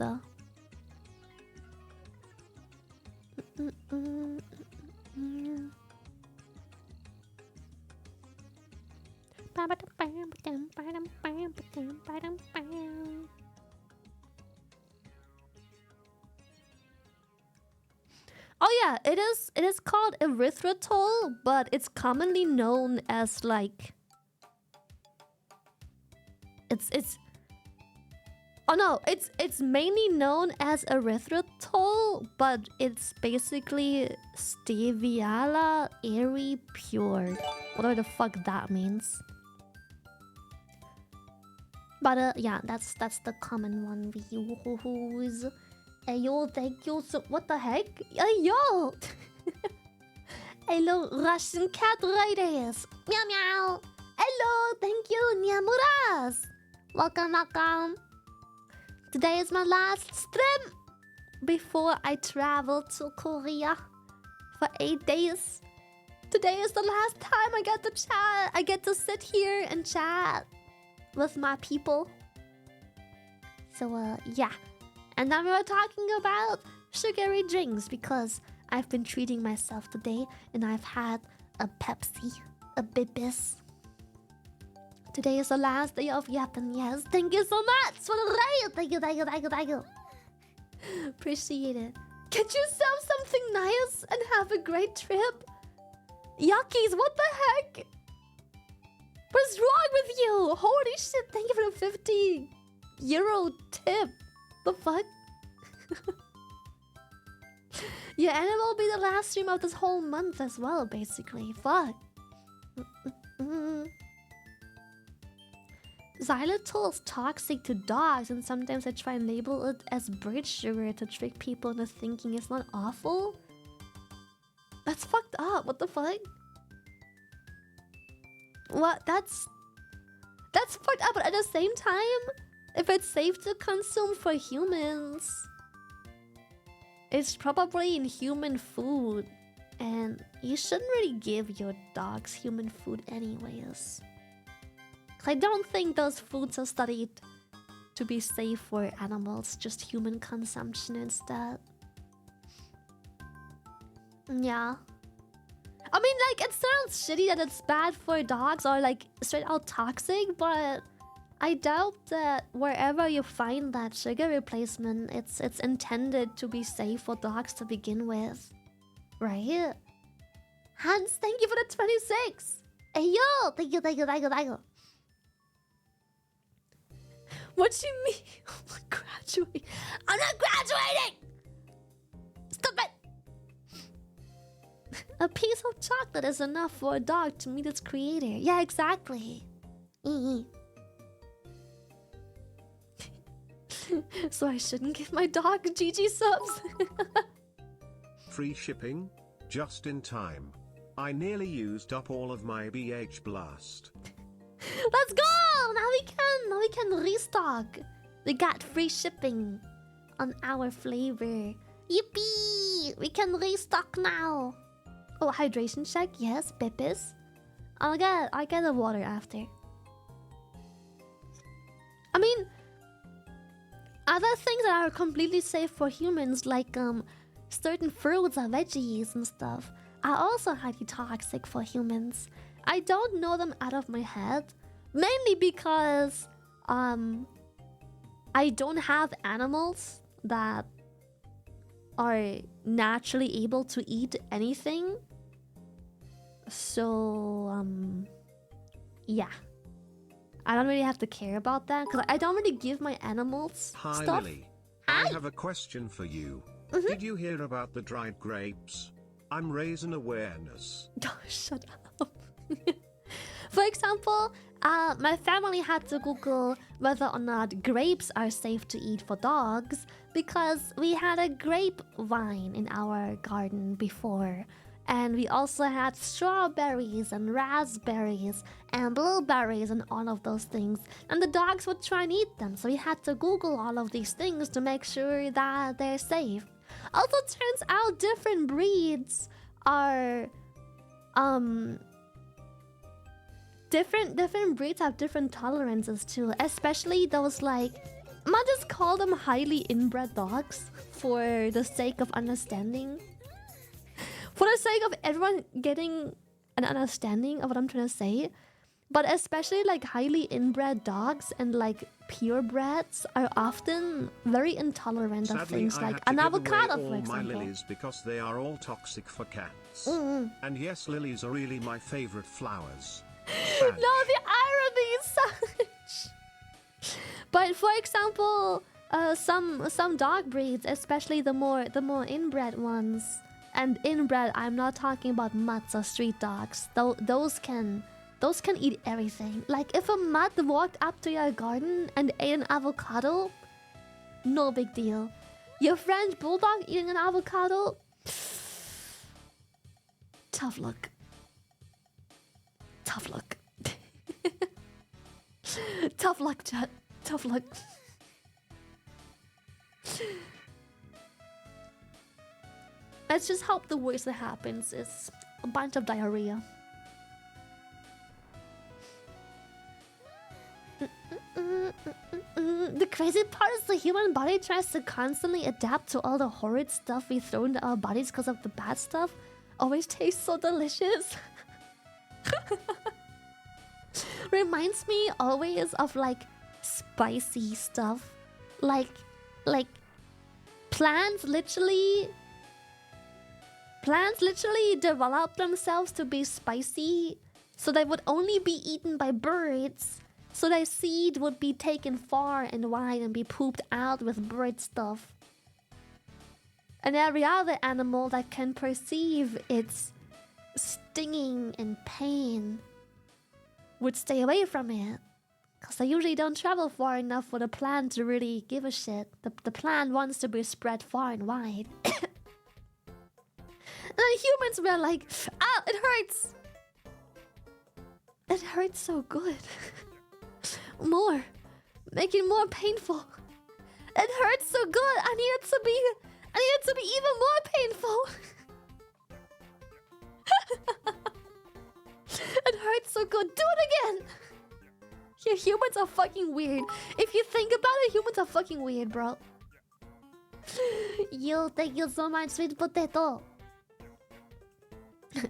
yeah, it is called erythritol, but it's commonly known as like it's oh no, it's mainly known as erythritol, but it's basically Steviala Airy Pure. Whatever the fuck that means. But yeah, that's the common one we use. Hey yo, thank you so what the heck? Hey yo! Hello, Russian cat riders! Meow meow! Hello, thank you, Nyamuras! Welcome, welcome! Today is my last stream before I travel to Korea for 8 days. Today is the last time I get to chat. I get to sit here and chat with my people. So, yeah. And then we were talking about sugary drinks because I've been treating myself today and I've had a Pepsi, a Bibis. Today is the last day of yapping, yes. Thank you so much for the raid. Thank you, thank you, thank you, thank you. Appreciate it. Get yourself something nice and have a great trip. Yuckies, what the heck? What's wrong with you? Holy shit, thank you for the 50 euro tip. The fuck? Yeah, and it will be the last stream of this whole month as well, basically. Fuck. Xylitol is toxic to dogs, and sometimes I try and label it as bird sugar to trick people into thinking it's not awful. That's fucked up. What the fuck? What? That's fucked up, but at the same time, if it's safe to consume for humans, it's probably in human food, and you shouldn't really give your dogs human food anyways. I don't think those foods are studied to be safe for animals, just human consumption instead. Yeah. I mean, like, it sounds shitty that it's bad for dogs or, like, straight out toxic, but I doubt that wherever you find that sugar replacement, it's intended to be safe for dogs to begin with. Right? Hans, thank you for the 26! Hey, yo! Thank you, thank you, thank you, thank you. What you mean? I'm not graduating. I'm not graduating! Stop it! A piece of chocolate is enough for a dog to meet its creator. Yeah, exactly. So I shouldn't give my dog GG subs. Free shipping, just in time. I nearly used up all of my BH Blast. Let's go! Now we can restock. We got free shipping on our flavor. Yippee! We can restock now. Oh, hydration check, yes, Pepis. I'll get the water after. I mean, other things that are completely safe for humans, like certain fruits or veggies and stuff, are also highly toxic for humans. I don't know them out of my head, mainly because I don't have animals that are naturally able to eat anything. So yeah, I don't really have to care about that because I don't really give my animals Hi, stuff. Lily. Hi. I have a question for you. Did you hear about the dried grapes? I'm raising awareness. Oh, shut up. For example, my family had to Google whether or not grapes are safe to eat for dogs because we had a grapevine in our garden before. And we also had strawberries and raspberries and blueberries and all of those things. And the dogs would try and eat them. So we had to Google all of these things to make sure that they're safe. Also, turns out different breeds are... Different breeds have different tolerances too. Especially those like... I might just call them highly inbred dogs for the sake of understanding. For the sake of everyone getting an understanding of what I'm trying to say. But especially like highly inbred dogs and like purebreds are often very intolerant of Sadly, things I like had to an give away avocado, all for my example. lilies because they are all toxic for cats. Mm-hmm. And yes, lilies are really my favorite flowers. No, the irony is such. But for example, some dog breeds, especially the more inbred ones, and inbred, I'm not talking about mutts or street dogs. Those can eat everything. Like if a mutt walked up to your garden and ate an avocado, no big deal. Your French bulldog eating an avocado, tough luck. Tough luck. Tough luck, chat. Tough luck. Let's just hope the worst that happens is a bunch of diarrhea. The crazy part is the human body tries to constantly adapt to all the horrid stuff we throw into our bodies because of the bad stuff. Always tastes so delicious. Reminds me always of like spicy stuff. Like plants literally develop themselves to be spicy, so they would only be eaten by birds, so their seed would be taken far and wide and be pooped out with bird stuff. And every other animal that can perceive its stinging and pain would stay away from it, because they usually don't travel far enough for the plant to really give a shit. The plant wants to be spread far and wide. And then humans were like, ah, it hurts. It hurts so good. More. Make it more painful. It hurts so good. I need it to be even more painful. It hurts so good. Do it again. Yeah, humans are fucking weird. If you think about it, humans are fucking weird, bro. Yo, thank you so much, sweet potato.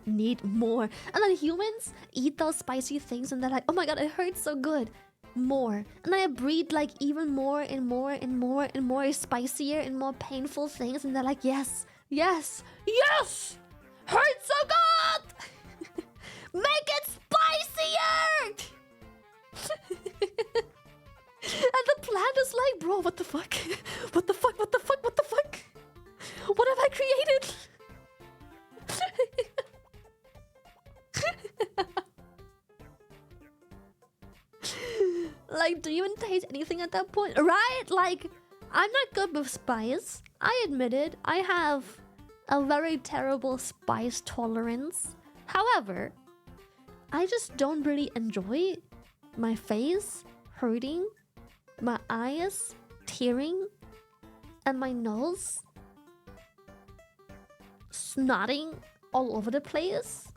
Need more. And then humans eat those spicy things and they're like, oh my god, it hurts so good. More. And then I breed like even more and more and more and more spicier and more painful things, and they're like, yes, yes, yes! Hurts so good! Make it spicier! And the plant is like, bro, what the fuck? What the fuck? What the fuck? What the fuck? What have I created? Like, do you even taste anything at that point? Right? Like, I'm not good with spice. I admit it. I have a very terrible spice tolerance. However, I just don't really enjoy my face hurting, my eyes tearing, and my nose snotting all over the place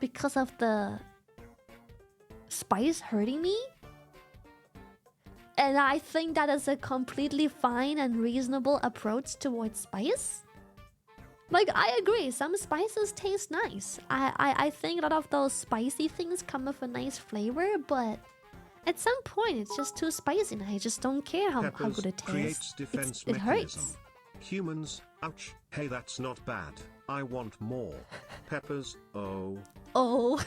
because of the spice hurting me. And I think that is a completely fine and reasonable approach towards spice. Like, I agree, some spices taste nice. I think a lot of those spicy things come with a nice flavor, but at some point it's just too spicy and I just don't care how good it tastes. Defense it mechanism. hurts. Humans, ouch, hey, that's not bad. I want more. Peppers, oh. Oh.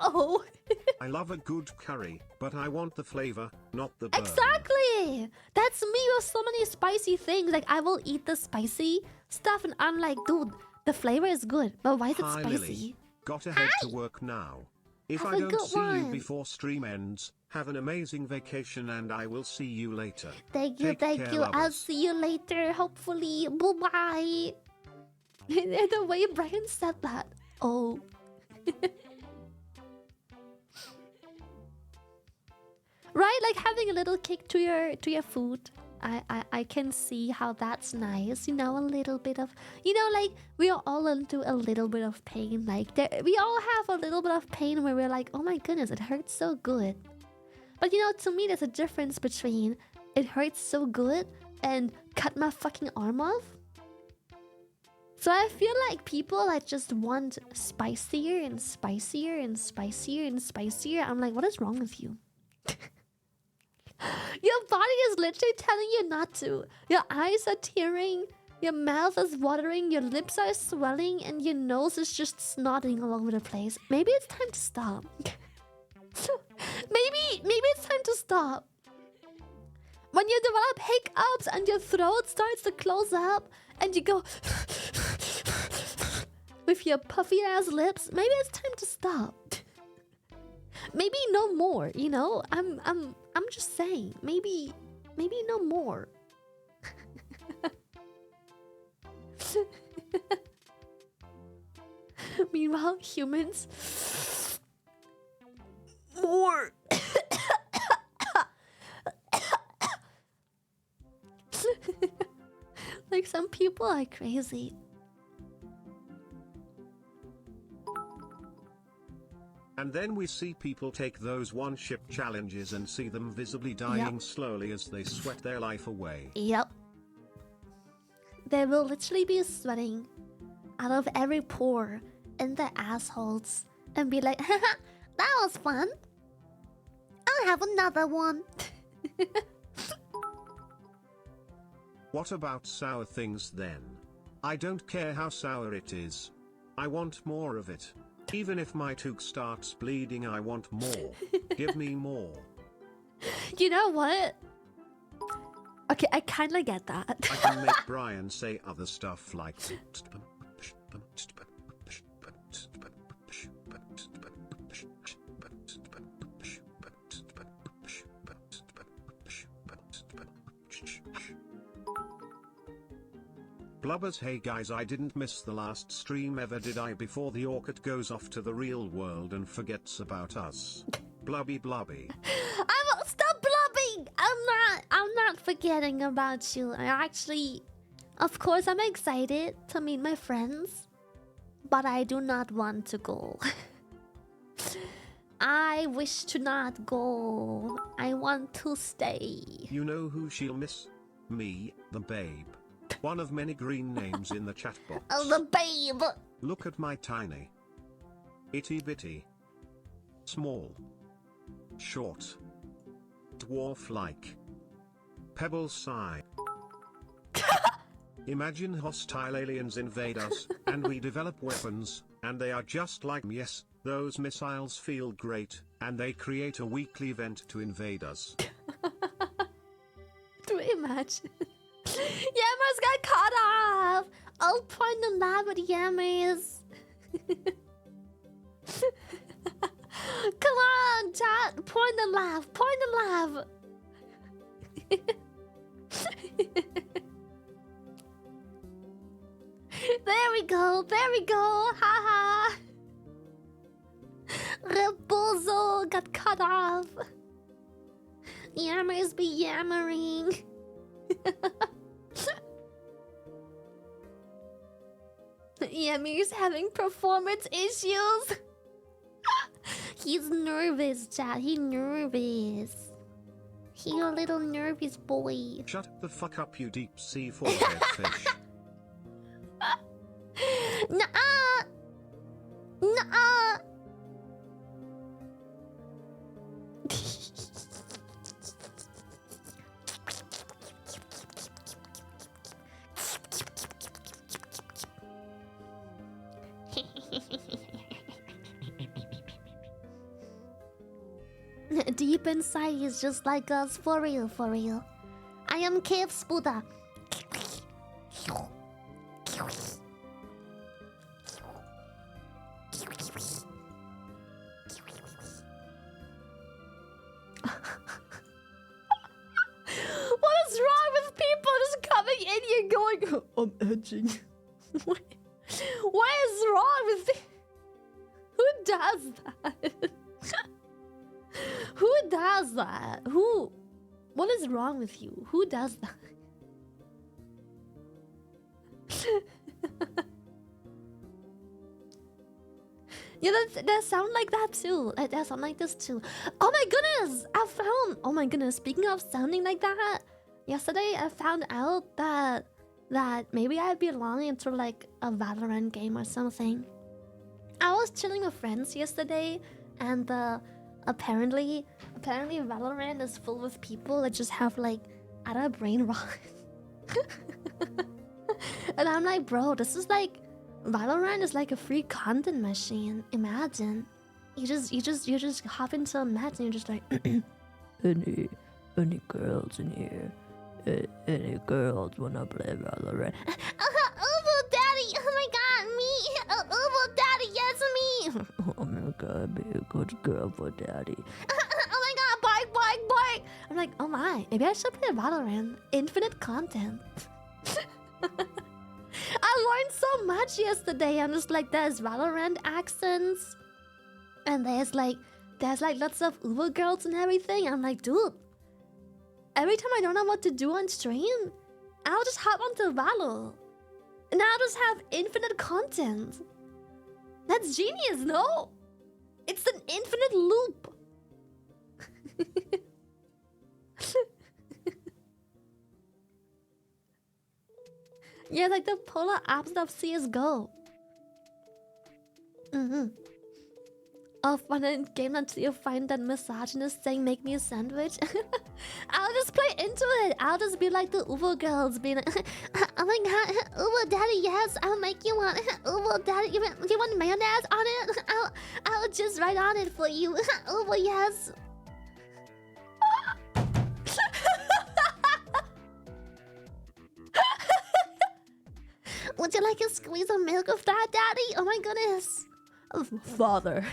Oh. I love a good curry, but I want the flavor, not the burn. Exactly! That's me with so many spicy things. Like, I will eat the spicy stuff and I'm like, dude, the flavor is good, but why is it Hi, spicy? Lily. Gotta head to work now. If Have I a don't good see you one. before stream ends, have an amazing vacation and I will see you later. Thank you, Take thank care, you. I'll lovers. see you later, hopefully. Bye-bye. The way Brian said that. Oh. Right, like having a little kick to your food. I can see how that's nice. You know, a little bit of, you know, like we are all into a little bit of pain. Like we all have a little bit of pain where we're like, oh my goodness, it hurts so good. But you know, to me, there's a difference between it hurts so good and cut my fucking arm off. So I feel like people that just want spicier and spicier and spicier and spicier. I'm like, what is wrong with you? Your body is literally telling you not to. Your eyes are tearing, your mouth is watering, your lips are swelling, and your nose is just snotting all over the place. Maybe it's time to stop. maybe it's time to stop. When you develop hiccups and your throat starts to close up and you go with your puffy ass lips, maybe it's time to stop. Maybe no more, you know? I'm just saying, maybe no more. Meanwhile, humans more. Like some people are crazy. And then we see people take those one-ship challenges and see them visibly dying slowly as they sweat their life away. Yep. They will literally be sweating out of every pore in their assholes and be like, haha, that was fun. I'll have another one. What about sour things then? I don't care how sour it is. I want more of it. Even if my tooth starts bleeding, I want more. Give me more. You know what? Okay, I kinda get that. I can make Brian say other stuff like... Blubbers. Hey guys, I didn't miss the last stream ever, did I? Before the Orca goes off to the real world and forgets about us. Blubby blubby. Stop blubbing! I'm not forgetting about you. I actually, of course, I'm excited to meet my friends, but I do not want to go. I wish to not go. I want to stay. You know who she'll miss? Me, the babe. One of many green names in the chat box. Oh, the babe! Look at my tiny, itty bitty, small, short, dwarf-like, pebble size. Imagine hostile aliens invade us, and we develop weapons, and they are just like yes, those missiles feel great, and they create a weekly event to invade us. Do imagine. Yammers got caught off! I'll point the lab at Yammers. Come on, chat! Point the lab! Point the lab! There we go! There we go! Haha! Rebozo got cut off! Yammers be yammering! Yammy's having performance issues. He's nervous, chat. He's nervous. He a little nervous boy. Shut the fuck up, you deep sea forehead fish. Nuh-uh. Nuh-uh. Deep inside, he's just like us, for real, for real. I am Cave Spuda. What is wrong with people just coming in here going, I'm edging? What is wrong with me? Who does that? Who does that? Who? What is wrong with you? Who does that? Yeah, that sound like that too. That sound like this too. Oh my goodness! I found. Oh my goodness! Speaking of sounding like that, yesterday I found out that maybe I belong into like a Valorant game or something. I was chilling with friends yesterday, and Apparently Valorant is full with people that just have like utter brain rot. And I'm like, bro, this is like Valorant is like a free content machine. Imagine. You just hop into a match and you're just like Any girls in here? Any girls wanna play Valorant? Ubu Daddy! Oh my god, me! Ubu Daddy, yes, me! I'm gonna be a good girl for daddy. Oh my god, bark! I'm like, oh my, maybe I should play Valorant. Infinite content. I learned so much yesterday. I'm just like, there's Valorant accents. And there's like lots of Uber girls and everything. I'm like, dude, every time I don't know what to do on stream, I'll just hop onto Valo. And I'll just have infinite content. That's genius, no? It's an infinite loop. Yeah, like the polar opposite of CSGO. Of when in game until you find that misogynist saying make me a sandwich. I'll just play into it. I'll just be like the Uber girls being like, oh my god, Uber daddy, yes, I'll make you one. Uber daddy, you want mayonnaise on it? I'll just write on it for you. Uber, yes. Would you like a squeeze of milk with that, daddy? Oh my goodness. Father.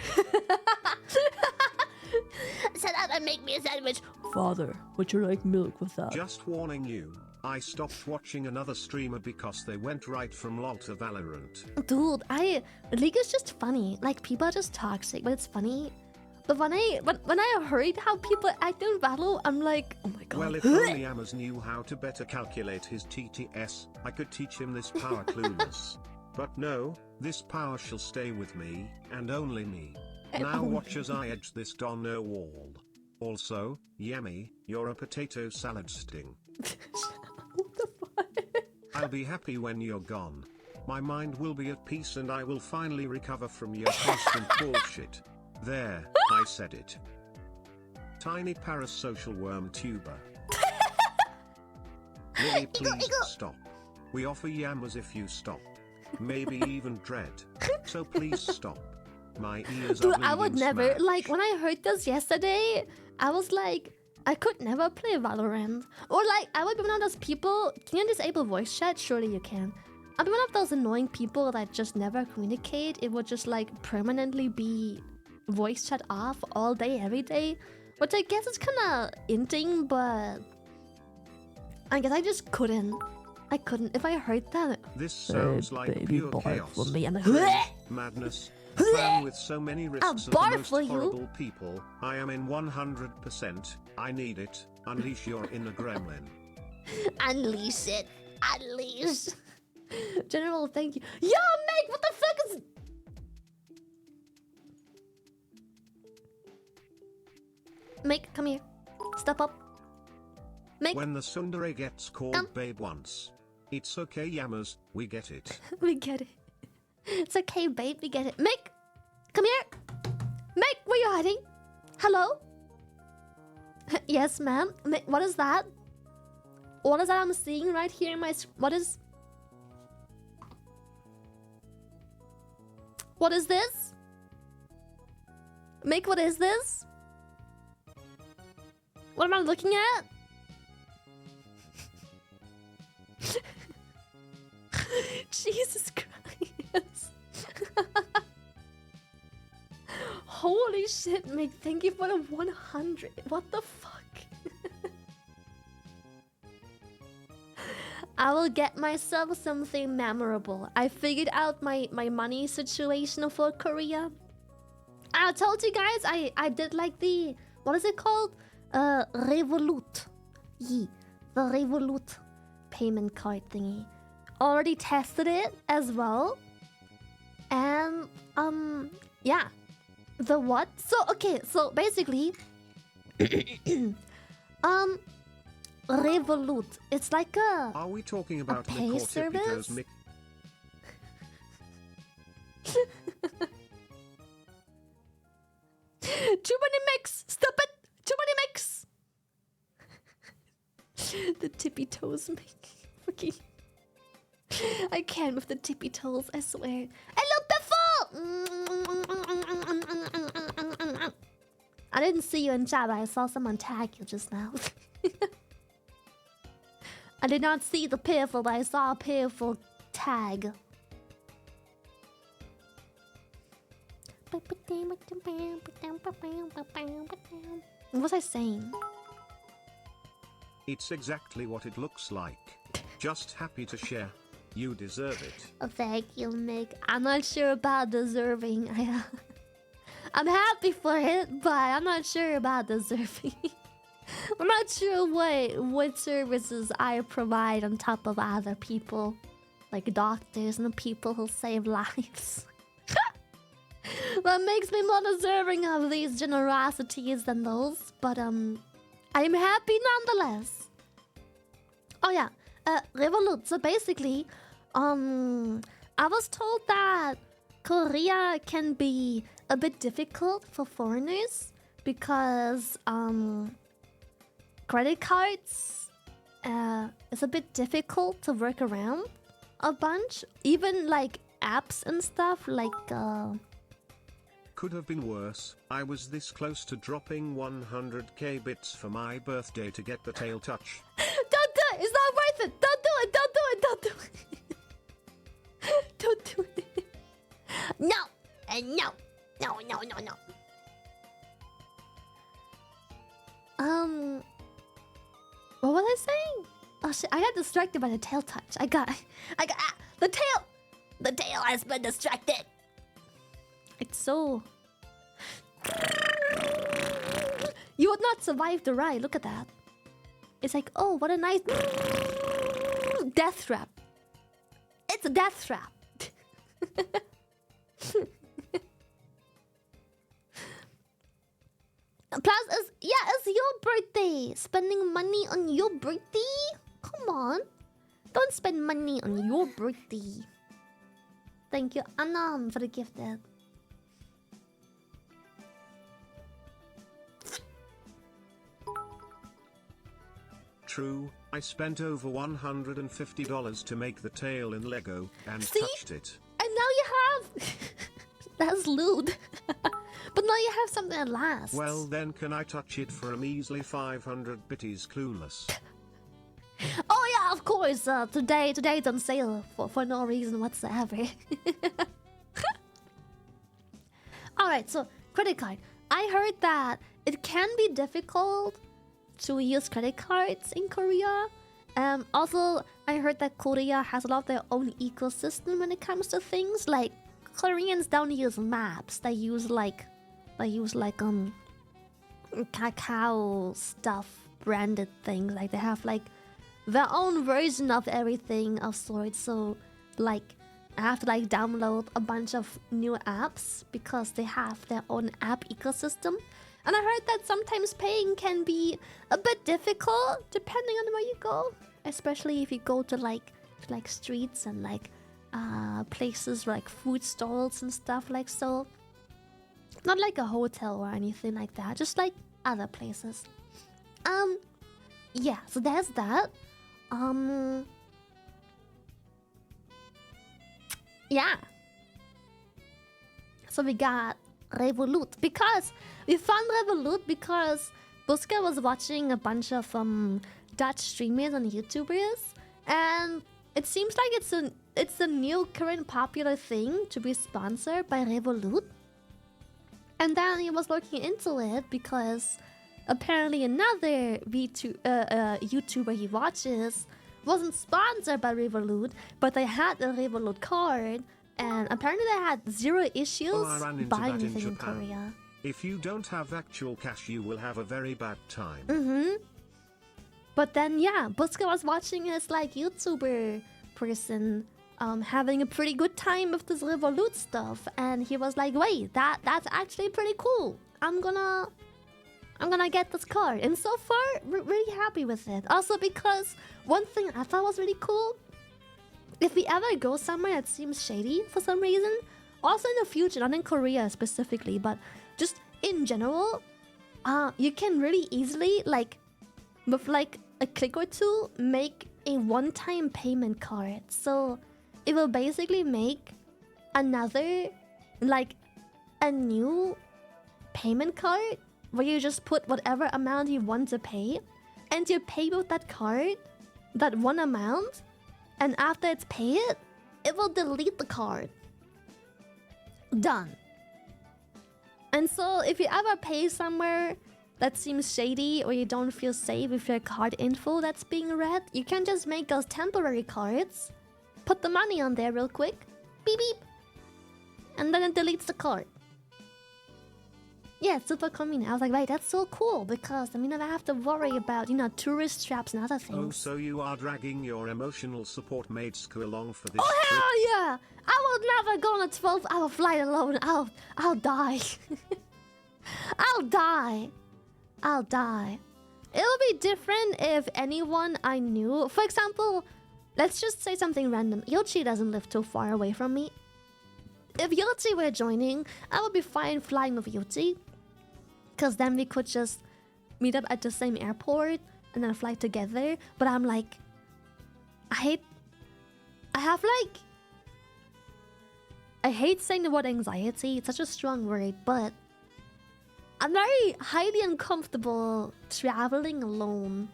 Shut up and make me a sandwich. Father, would you like milk with that? Just warning you, I stopped watching another streamer because they went right from LOL to Valorant. Dude, League is just funny. Like, people are just toxic, but it's funny. But when I heard how people act in battle, I'm like, oh my god. Well, if only Amaz knew how to better calculate his TTS, I could teach him this power clueless. But no, this power shall stay with me, and only me. And now only watch as I edge this Donner wall. Also, Yummy, you're a potato salad sting. What the fuck? I'll be happy when you're gone. My mind will be at peace and I will finally recover from your constant bullshit. There, I said it. Tiny parasocial worm tuber. Lily, please stop. We offer yammers if you stop. Maybe even dread. So please stop. My ears Dude, are bleeding. I would never. Smash. Like, when I heard this yesterday, I was like, I could never play Valorant. Or like, I would be one of those people. Can you disable voice chat? Surely you can. I'd be one of those annoying people that just never communicate. It would just like permanently be voice chat off all day, every day. Which I guess is kind of inting, but I guess I just couldn't. I couldn't. If I heard that, This sounds like baby pure boy chaos. for me. I'm like, Madness. Plan with so many risks of the barf most for you. horrible people. I am in 100%. I need it. Unleash your inner gremlin. unleash it. Unleash. General, thank you. Yo, Meg, what the fuck is... Meg, come here. Step up. Meg, When the tsundere gets called babe once. It's okay, Yammers, we get it. we get it. It's okay, babe, we get it. Meg, come here. Meg, where you hiding? Hello? Yes, ma'am. Meg, what is that? What is that I'm seeing right here in my... What is... What is this? Meg, what is this? What am I looking at? Jesus Christ. Holy shit, Meg. Thank you for the 100. What the fuck? I will get myself something memorable. I figured out my money situation for Korea. I told you guys I did like the... What is it called? Revolut. The Revolut payment card thingy. Already tested it as well. And yeah. The what? So okay, so basically Revolut. It's like a... Are we talking about pay Nicole service? Tipico's Mick? Too many mix! Stop it! Too many mix! The tippy toes make fucking. I can't with the tippy toes, I swear. Hello, Biffle! I didn't see you in chat, but I saw someone tag you just now. I did not see the piffle, but I saw a piffle tag. What was I saying? It's exactly what it looks like. Just happy to share. You deserve it. Oh, thank you, Mick. I'm not sure about deserving. I'm happy for it, but I'm not sure about deserving. I'm not sure what services I provide on top of other people, like doctors and people who save lives. That makes me more deserving of these generosities than those, but I'm happy nonetheless. Oh yeah, Revolut. So basically, I was told that Korea can be a bit difficult for foreigners because credit cards is a bit difficult to work around a bunch. Even like apps and stuff like Could have been worse. I was this close to dropping 100k bits for my birthday to get the tail touch. Don't do it! It's not worth it! Don't do it! Don't do it! Don't do it! Don't do it! No! And no! No, no, no, no. What was I saying? Oh shit, I got distracted by the tail touch. I got the tail! The tail has been distracted! It's so... You would not survive the ride, look at that. It's like, oh, what a nice... Death trap. It's a death trap. Plus, it's your birthday. Spending money on your birthday? Come on. Don't spend money on your birthday. Thank you, Anam, for the gifted. True, I spent over $150 to make the tail in Lego and See? touched it. And now you have... That's lewd. But now you have something that lasts. Well then can I touch it for a measly 500 bitties clueless? Oh yeah, of course. Today it's on sale for no reason whatsoever. Alright, so credit card. I heard that it can be difficult to use credit cards in Korea. Also, I heard that Korea has a lot of their own ecosystem when it comes to things. Like, Koreans don't use maps. They use like cacao stuff, branded things. Like, they have like their own version of everything of sorts. So, like, I have to like download a bunch of new apps because they have their own app ecosystem. And I heard that sometimes paying can be a bit difficult depending on where you go, especially if you go to like streets and like places like food stalls and stuff like so. Not like a hotel or anything like that, just like other places. Yeah, so there's that. Yeah. So we got Revolut because we found Revolut because Buska was watching a bunch of Dutch streamers and YouTubers, and it seems like it's a new current popular thing to be sponsored by Revolut. And then he was looking into it because apparently another YouTuber he watches wasn't sponsored by Revolut, but they had a Revolut card. And apparently they had zero issues buying anything in Korea. If you don't have actual cash, you will have a very bad time. But then, yeah, Buska was watching his like YouTuber person having a pretty good time with this Revolut stuff, and he was like, "Wait, that's actually pretty cool. I'm gonna get this card." And so far, we're really happy with it. Also, because one thing I thought was really cool. If we ever go somewhere that seems shady for some reason, also in the future, not in Korea specifically, but just in general, you can really easily, like, with like a click or two, make a one-time payment card. So it will basically make another, like, a new payment card where you just put whatever amount you want to pay, and you pay with that card, that one amount, and after it's paid, it will delete the card. Done. And so if you ever pay somewhere that seems shady, or you don't feel safe with your card info that's being read, you can just make those temporary cards, put the money on there real quick, beep beep, and then it deletes the card. Yeah, it's super convenient. I was like, right, that's so cool, because I mean, I have to worry about, you know, tourist traps and other things. Oh, so you are dragging your emotional support mates along for this Oh, trip? hell yeah! I will never go on a 12-hour flight alone. I'll die. I'll die. I'll die. It'll be different if anyone I knew... For example, let's just say something random. Yoshi doesn't live too far away from me. If Yoshi were joining, I would be fine flying with Yoshi. Because then we could just meet up at the same airport and then fly together. But I'm like... I hate saying the word anxiety. It's such a strong word, but... I'm very highly uncomfortable traveling alone.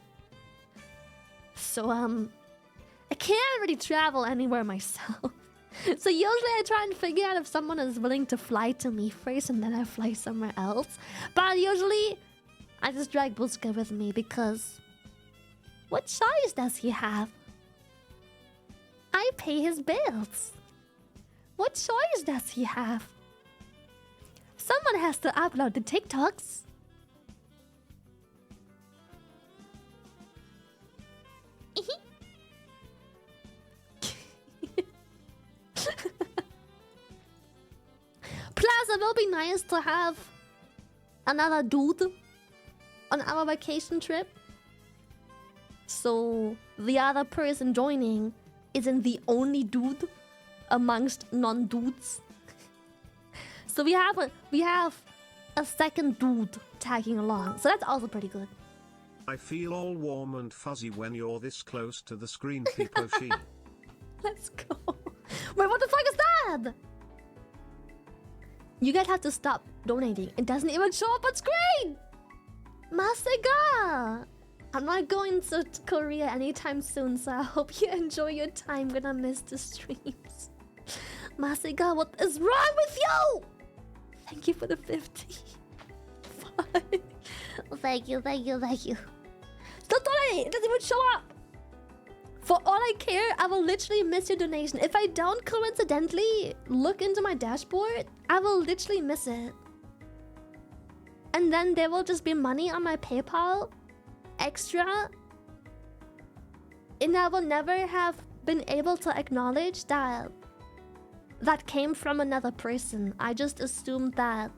So, I can't really travel anywhere myself. So usually I try and figure out if someone is willing to fly to me first, and then I fly somewhere else. But usually, I just drag Buska with me because... What choice does he have? I pay his bills. What choice does he have? Someone has to upload the TikToks. Plus, it will be nice to have another dude on our vacation trip. So the other person joining isn't the only dude amongst non-dudes. So we have a second dude tagging along. So that's also pretty good. I feel all warm and fuzzy when you're this close to the screen, Piposhi. Let's go. Wait, what the fuck is that? You guys have to stop donating. It doesn't even show up on screen. Masega. I'm not going to Korea anytime soon, so I hope you enjoy your time. I'm gonna miss the streams. Masega, what is wrong with you? Thank you for the 50. Fine. Thank you. Stop donating! It doesn't even show up! For all I care, I will literally miss your donation. If I don't coincidentally look into my dashboard, I will literally miss it. And then there will just be money on my PayPal extra. And I will never have been able to acknowledge that that came from another person. I just assumed that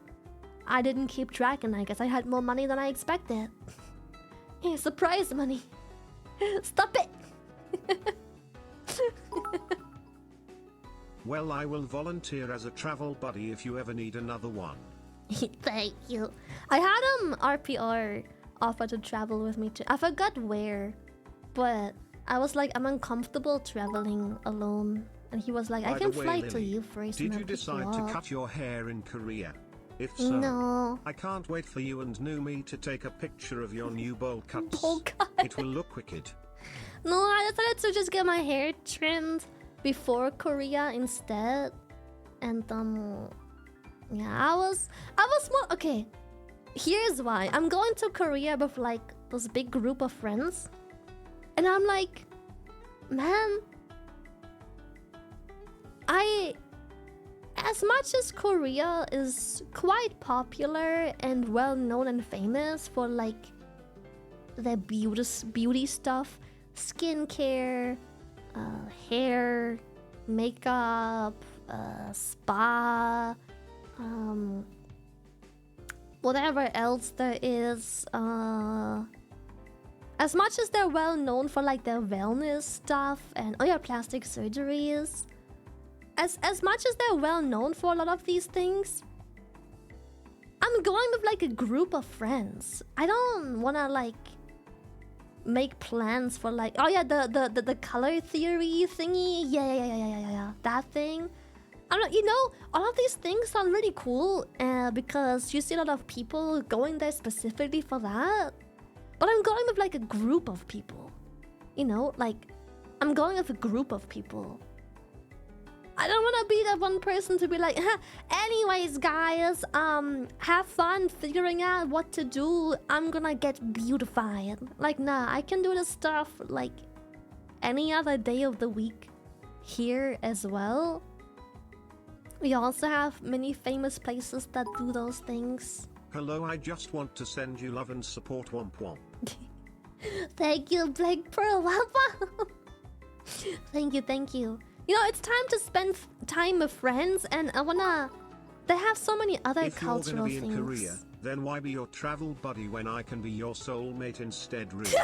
I didn't keep track, and I guess I had more money than I expected. Hey, surprise money. Stop it. Well, I will volunteer as a travel buddy if you ever need another one. Thank you. I had RPR offer to travel with me too. I forgot where, but I was like, I'm uncomfortable traveling alone. And he was like, I can fly to you first. Did you decide to cut your hair in Korea? If so, no. I can't wait for you and Numi to take a picture of your new bowl cuts. Bowl cut. It will look wicked. No, I decided to just get my hair trimmed before Korea instead. And yeah, I was more okay. Here's why. I'm going to Korea with like this big group of friends. And I'm like, man, as much as Korea is quite popular and well known and famous for like their beauty stuff, skincare, hair, makeup, spa, whatever else there is, as much as they're well known for like their wellness stuff and plastic surgeries, as much as they're well known for a lot of these things, I'm I'm going with like a group of friends. I don't wanna like make plans for like, oh yeah, the color theory thingy. Yeah. That thing. I don't, all of these things sound really cool because you see a lot of people going there specifically for that. But I'm going with like a group of people. Like I'm going with a group of people. I don't want to be that one person to be like, anyways, guys, have fun figuring out what to do. I'm gonna get beautified. Like, nah, I can do this stuff like any other day of the week here as well. We also have many famous places that do those things. Hello, I just want to send you love and support. Womp womp. Thank you, Black Pearl Wampa. Thank you. It's time to spend time with friends, and I wanna. They have so many other cultural things. If you're gonna be in Korea, then why be your travel buddy when I can be your soulmate instead, Riz?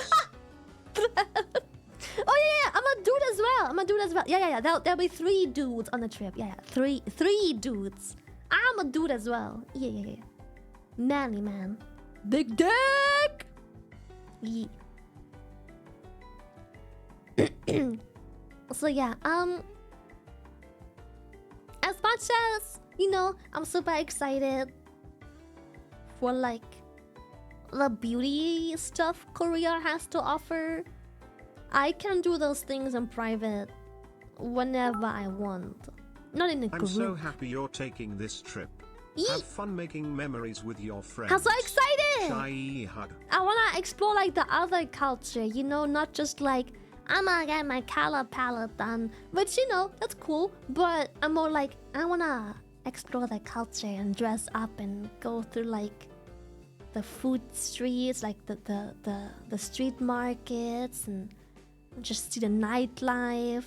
Oh yeah, I'm a dude as well. Yeah. There'll be 3 dudes on the trip. Yeah. Three dudes. I'm a dude as well. Yeah. Manly man. Big dick. Yeah. So yeah, as much as, I'm super excited for like the beauty stuff Korea has to offer, I can do those things in private whenever I want. Not in a group. I'm so happy you're taking this trip. Have fun making memories with your friends. I'm so excited! Shy hug. I wanna explore like the other culture, not just like I'm gonna get my color palette done, which that's cool, but I'm more like I wanna explore the culture and dress up and go through like the food streets, like the street markets, and just see the nightlife,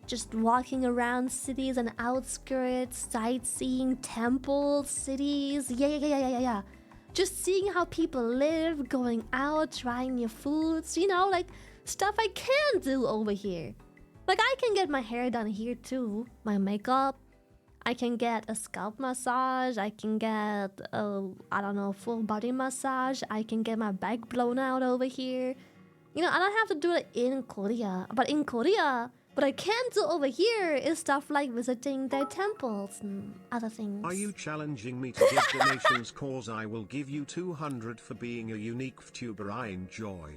just walking around cities and outskirts, sightseeing temples, cities. Yeah. Just seeing how people live, going out, trying new foods, like stuff I can't do over here. Like I can get my hair done here too, my makeup. I can get a scalp massage. I can get a, full body massage. I can get my back blown out over here. I don't have to do it in Korea. But in Korea, what I can do over here is stuff like visiting their temples and other things. Are you challenging me to give donations? Cause I will give you 200 for being a unique VTuber I enjoy.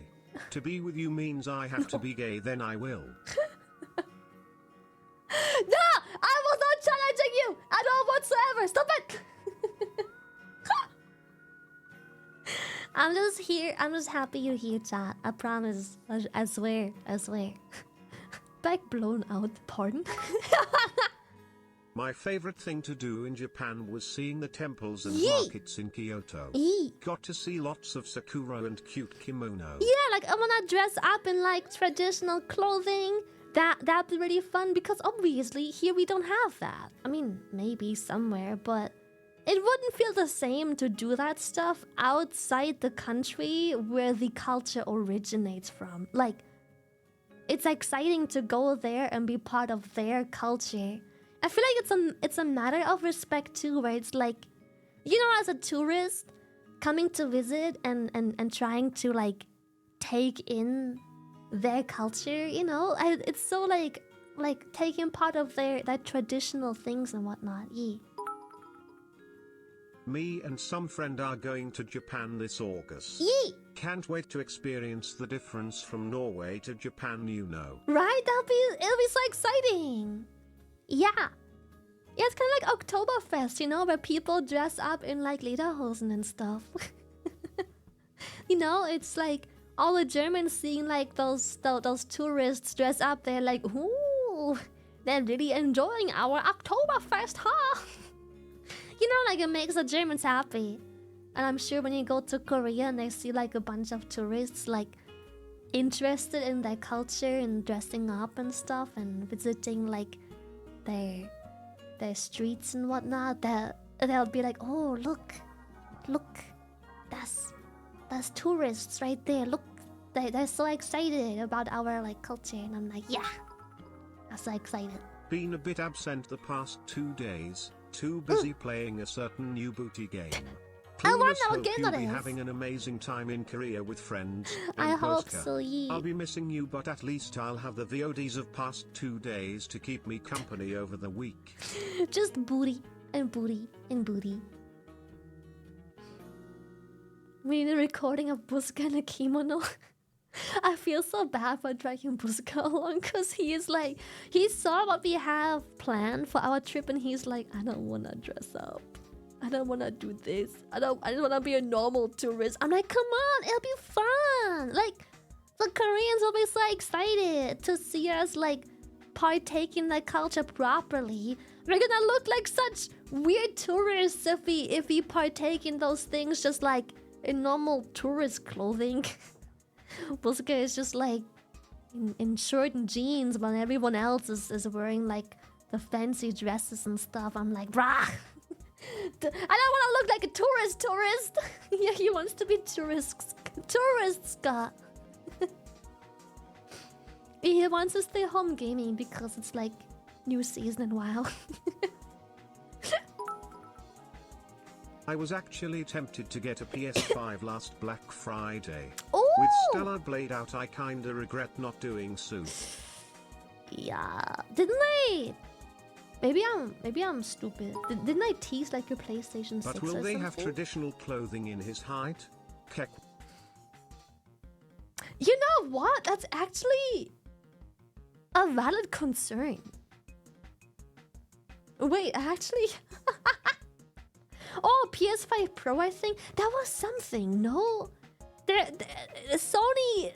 To be with you means I have to be gay, then I will. No! I was not challenging you at all whatsoever! Stop it! I'm just happy you're here, chat. I promise. I swear. Back blown out, pardon? My favorite thing to do in Japan was seeing the temples and markets in Kyoto. Got to see lots of sakura and cute kimono. Yeah, like I wanna dress up in like traditional clothing. That'd be really fun because obviously here we don't have that. I mean, maybe somewhere, but it wouldn't feel the same to do that stuff outside the country where the culture originates from. Like, it's exciting to go there and be part of their culture. I feel like it's a matter of respect too, where it's like, as a tourist coming to visit and trying to like take in their culture, it's so like taking part of their traditional things and whatnot. Yeah. Me and some friend are going to Japan this August. Yee! Can't wait to experience the difference from Norway to Japan, Right? It'll be so exciting. Yeah. Yeah, it's kind of like Oktoberfest, where people dress up in like lederhosen and stuff. It's like all the Germans seeing like those tourists dress up, they're like, ooh, they're really enjoying our Oktoberfest, huh? Like it makes the Germans happy. And I'm sure when you go to Korea and they see like a bunch of tourists like interested in their culture and dressing up and stuff and visiting like their streets and whatnot, they'll be like, oh look, that's tourists right there. Look, they're so excited about our like culture, and I'm like, yeah, I'm so excited. Been a bit absent the past 2 days. too busy playing a certain new booty game. I want Clueless to hope get you'll that be is. having an amazing time in Korea with friends. I and hope Boska. so, yeah. I'll be missing you, but at least I'll have the VODs of past 2 days to keep me company over the week. Just booty and booty and booty. We need a recording of Buska in a kimono. I feel so bad for dragging Buska along because he saw what we have planned for our trip and he's like, I don't want to dress up. I don't want to do this. I just want to be a normal tourist. I'm like, come on, it'll be fun. Like, the Koreans will be so excited to see us like partake in the culture properly. We're gonna look like such weird tourists if we partake in those things just like in normal tourist clothing. Buska is just like in shirt and jeans while everyone else is wearing like the fancy dresses and stuff. I'm like, brah! I don't want to look like a tourist. Yeah, he wants to be tourist Scott. He wants to stay home gaming because it's like new season and WoW. I was actually tempted to get a PS5 last Black Friday. Ooh! With Stellar Blade out, I kinda regret not doing so. Yeah, didn't I? Maybe I'm stupid. Didn't I tease like your PlayStation 6 But will or they have something? traditional clothing in his height? Kek. You know what? That's actually a valid concern. Wait, actually... Oh, PS5 Pro, I think? That was something, no? Sony...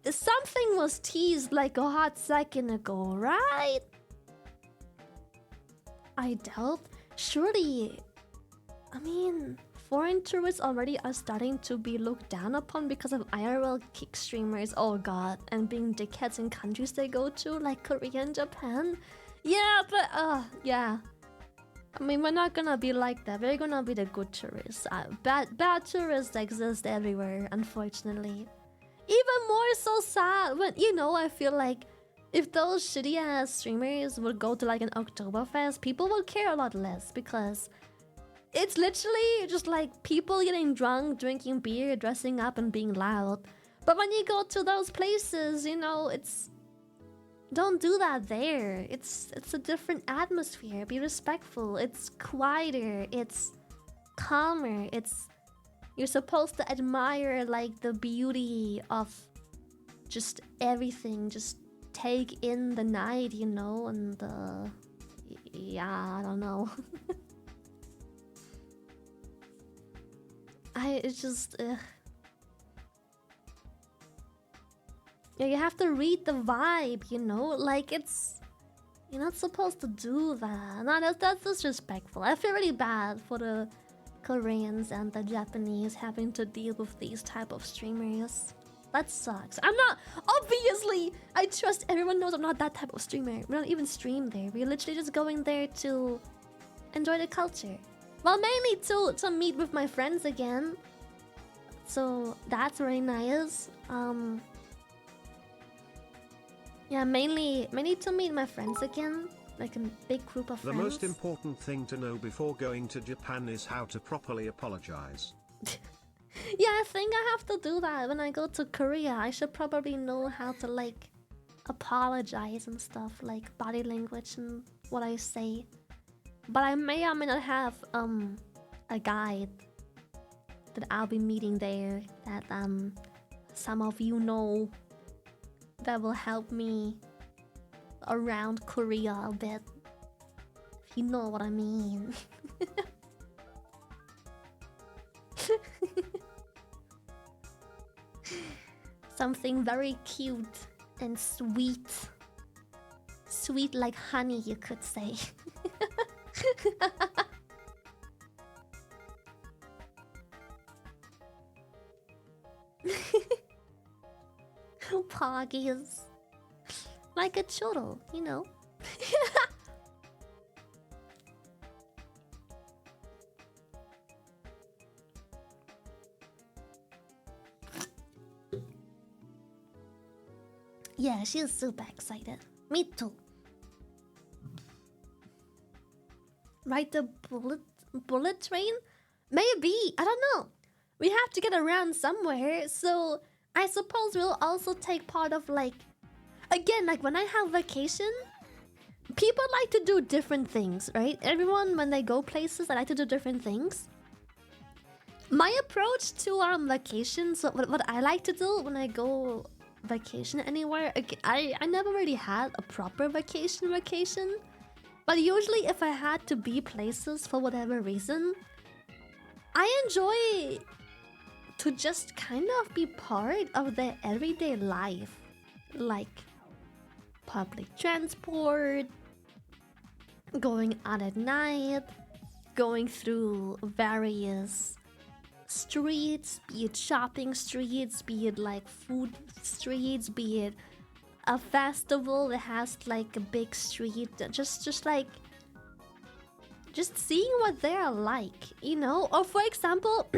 Something was teased like a hot second ago, right? I doubt. Surely... I mean... Foreign tourists already are starting to be looked down upon because of IRL kick streamers, oh god, and being dickheads in countries they go to, like Korea and Japan. Yeah, but, yeah. I mean, we're not gonna be like that. We're gonna be the good tourists. Bad tourists exist everywhere, unfortunately. Even more so sad when, you know, I feel like if those shitty ass streamers would go to like an Oktoberfest, people would care a lot less because it's literally just like people getting drunk, drinking beer, dressing up and being loud. But when you go to those places, you know, it's... Don't do that there. It's a different atmosphere. Be respectful. It's quieter. It's calmer. It's... You're supposed to admire like the beauty of just everything. Just take in the night, you know, and yeah, I don't know. It's just... Yeah, you have to read the vibe, you know? Like, it's... You're not supposed to do that. No, that's disrespectful. I feel really bad for the Koreans and the Japanese having to deal with these type of streamers. That sucks. I'm not... Obviously, I trust everyone knows I'm not that type of streamer. We don't even stream there. We're literally just going there to enjoy the culture. Well, mainly to meet with my friends again. So, that's very nice. Yeah, mainly to meet my friends again. Like a big group of friends. The most important thing to know before going to Japan is how to properly apologize. Yeah, I think I have to do that when I go to Korea. I should probably know how to like apologize and stuff, like body language and what I say. But I may or may not have a guide that I'll be meeting there that some of you know that will help me around Korea a bit. If you know what I mean. Something very cute and sweet. Sweet like honey, you could say. Poggies. Like a churro, you know. Yeah, she's super excited. Me too. Ride the bullet train? Maybe. I don't know. We have to get around somewhere, so I suppose we'll also take part of like again, like when I have vacation, people like to do different things, right? Everyone when they go places, they like to do different things. My approach to vacations, what I like to do when I go vacation anywhere, I never really had a proper vacation. But usually if I had to be places for whatever reason, I enjoy to just kind of be part of their everyday life. Like public transport, going out at night, going through various streets, be it shopping streets, be it like food streets, be it a festival that has like a big street, just like just seeing what they're like, you know? Or for example,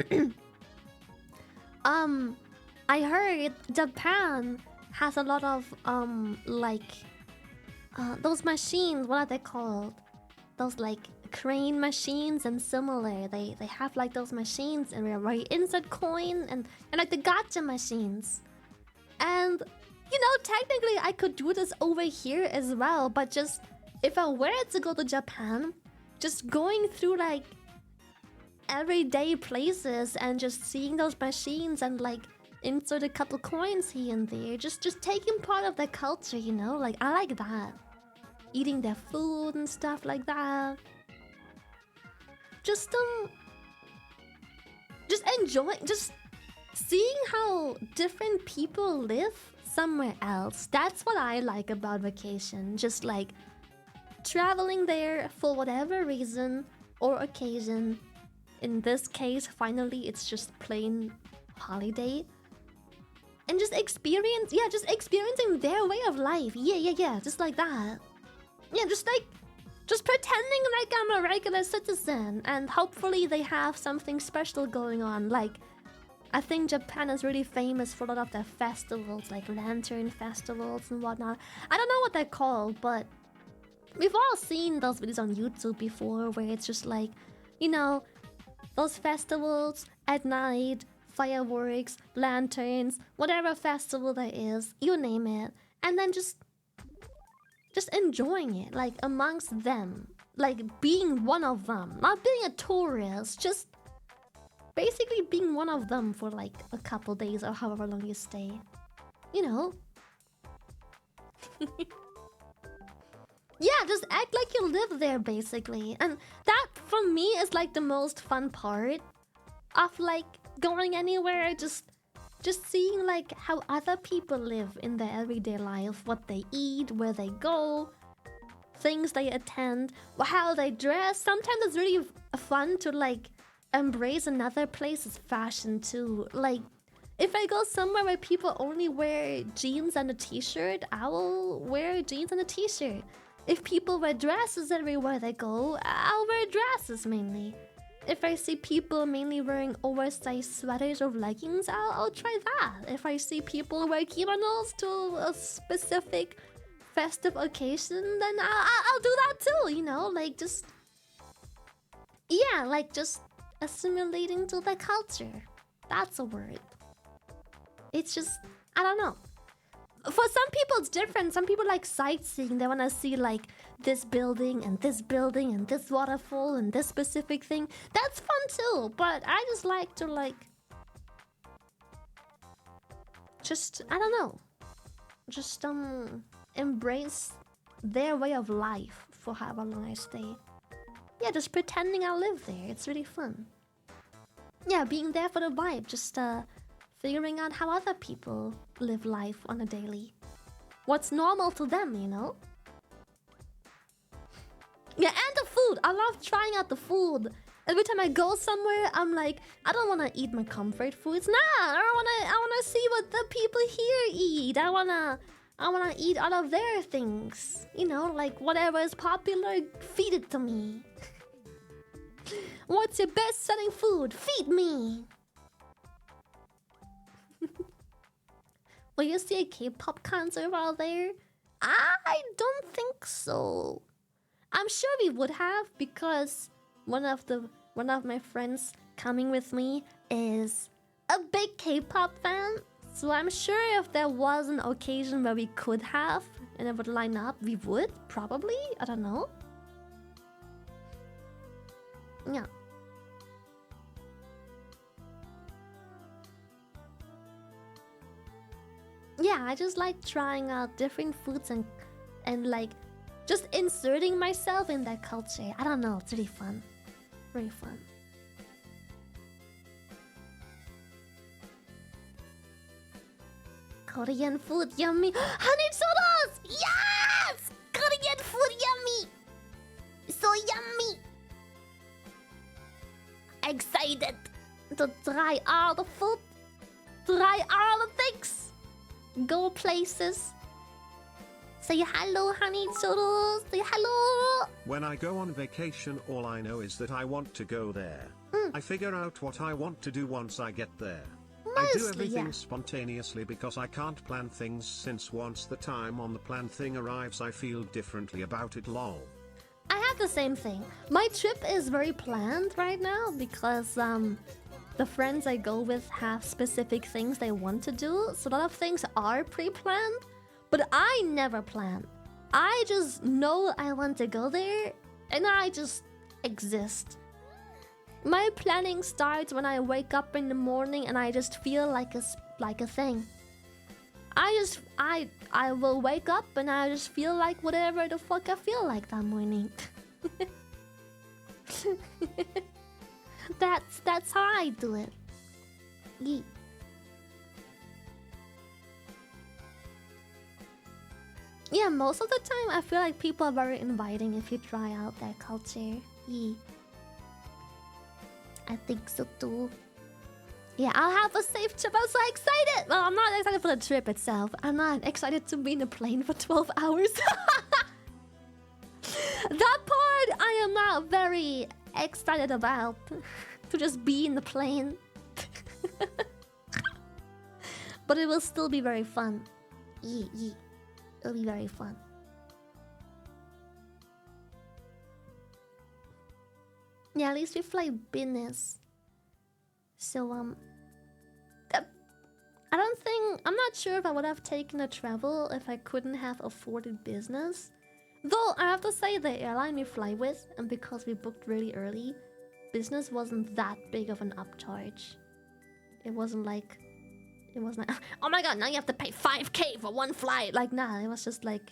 I heard Japan has a lot of those machines, what are they called? Those like crane machines and similar. They have like those machines and where you insert coin and like the gacha machines. And you know, technically I could do this over here as well, but just if I were to go to Japan, just going through like everyday places and just seeing those machines and like insert a couple coins here and there, just taking part of their culture, you know? Like I like that. Eating their food and stuff like that. Just enjoy, just seeing how different people live somewhere else. That's what I like about vacation. Just like traveling there for whatever reason or occasion. In this case, finally, it's just plain holiday. And just experiencing their way of life. Yeah, just like that. Yeah, just pretending like I'm a regular citizen. And hopefully they have something special going on. Like, I think Japan is really famous for a lot of their festivals, like lantern festivals and whatnot. I don't know what they're called, but we've all seen those videos on YouTube before where it's just like, you know, those festivals at night, fireworks, lanterns, whatever festival there is, you name it. And then just enjoying it, like amongst them. Like being one of them. Not being a tourist, just basically being one of them for like a couple days or however long you stay. You know? Yeah, just act like you live there basically. And that for me is like the most fun part of like going anywhere, just seeing like how other people live in their everyday life, what they eat, where they go, things they attend, how they dress. Sometimes it's really fun to like embrace another place's fashion too. Like if I go somewhere where people only wear jeans and a t-shirt, I will wear jeans and a t-shirt. If people wear dresses everywhere they go, I'll wear dresses mainly. If I see people mainly wearing oversized sweaters or leggings, I'll try that. If I see people wear kimonos to a specific festive occasion, then I'll do that too, you know? Like just... Yeah, like just assimilating to the culture. That's a word. It's just... I don't know. For some people it's different. Some people like sightseeing. They want to see like this building and this building and this waterfall and this specific thing. That's fun too. But I just like to like... Just, I don't know. Just embrace their way of life for however long I stay. Yeah, just pretending I live there. It's really fun. Yeah, being there for the vibe. Just figuring out how other people live life on a daily. What's normal to them, you know? Yeah, and the food. I love trying out the food. Every time I go somewhere, I'm like, I don't want to eat my comfort foods. Nah, I wanna see what the people here eat. I wanna eat all of their things. You know, like whatever is popular, feed it to me. What's your best-selling food? Feed me. Will you see a K-pop concert while there? I don't think so. I'm sure we would have, because one of my friends coming with me is a big K-pop fan. So I'm sure if there was an occasion where we could have and it would line up, we would probably. I don't know. Yeah. Yeah, I just like trying out different foods and like just inserting myself in that culture. I don't know, it's really fun. Very fun. Korean food, yummy. Honey sodas! Yes! Korean food, yummy! So yummy! Excited to try all the food. Try all the things. Go places. Say hello, honey sodas. Say hello. When I go on vacation, all I know is that I want to go there. I figure out what I want to do once I get there. I do everything spontaneously because I can't plan things, since once the time on the planned thing arrives I feel differently about it, lol. I have the same thing. My trip is very planned right now because the friends I go with have specific things they want to do. So a lot of things are pre-planned, but I never plan. I just know I want to go there and I just exist. My planning starts when I wake up in the morning and I just feel like a thing. I will wake up and I just feel like whatever the fuck I feel like that morning. That's how I do it. Yeet. Yeah, most of the time I feel like people are very inviting if you try out their culture. Yeet. I think so too. Yeah, I'll have a safe trip. I'm so excited. Well, I'm not excited for the trip itself. I'm not excited to be in a plane for 12 hours. That part I am not very excited about. To just be in the plane. But it will still be very fun. Yeah. It'll be very fun. Yeah, at least we fly business. So, I'm not sure if I would have taken a travel if I couldn't have afforded business. Though, I have to say the airline we fly with, and because we booked really early, business wasn't that big of an upcharge. It wasn't like, oh my god, now you have to pay 5k for one flight. Like, nah, it was just like,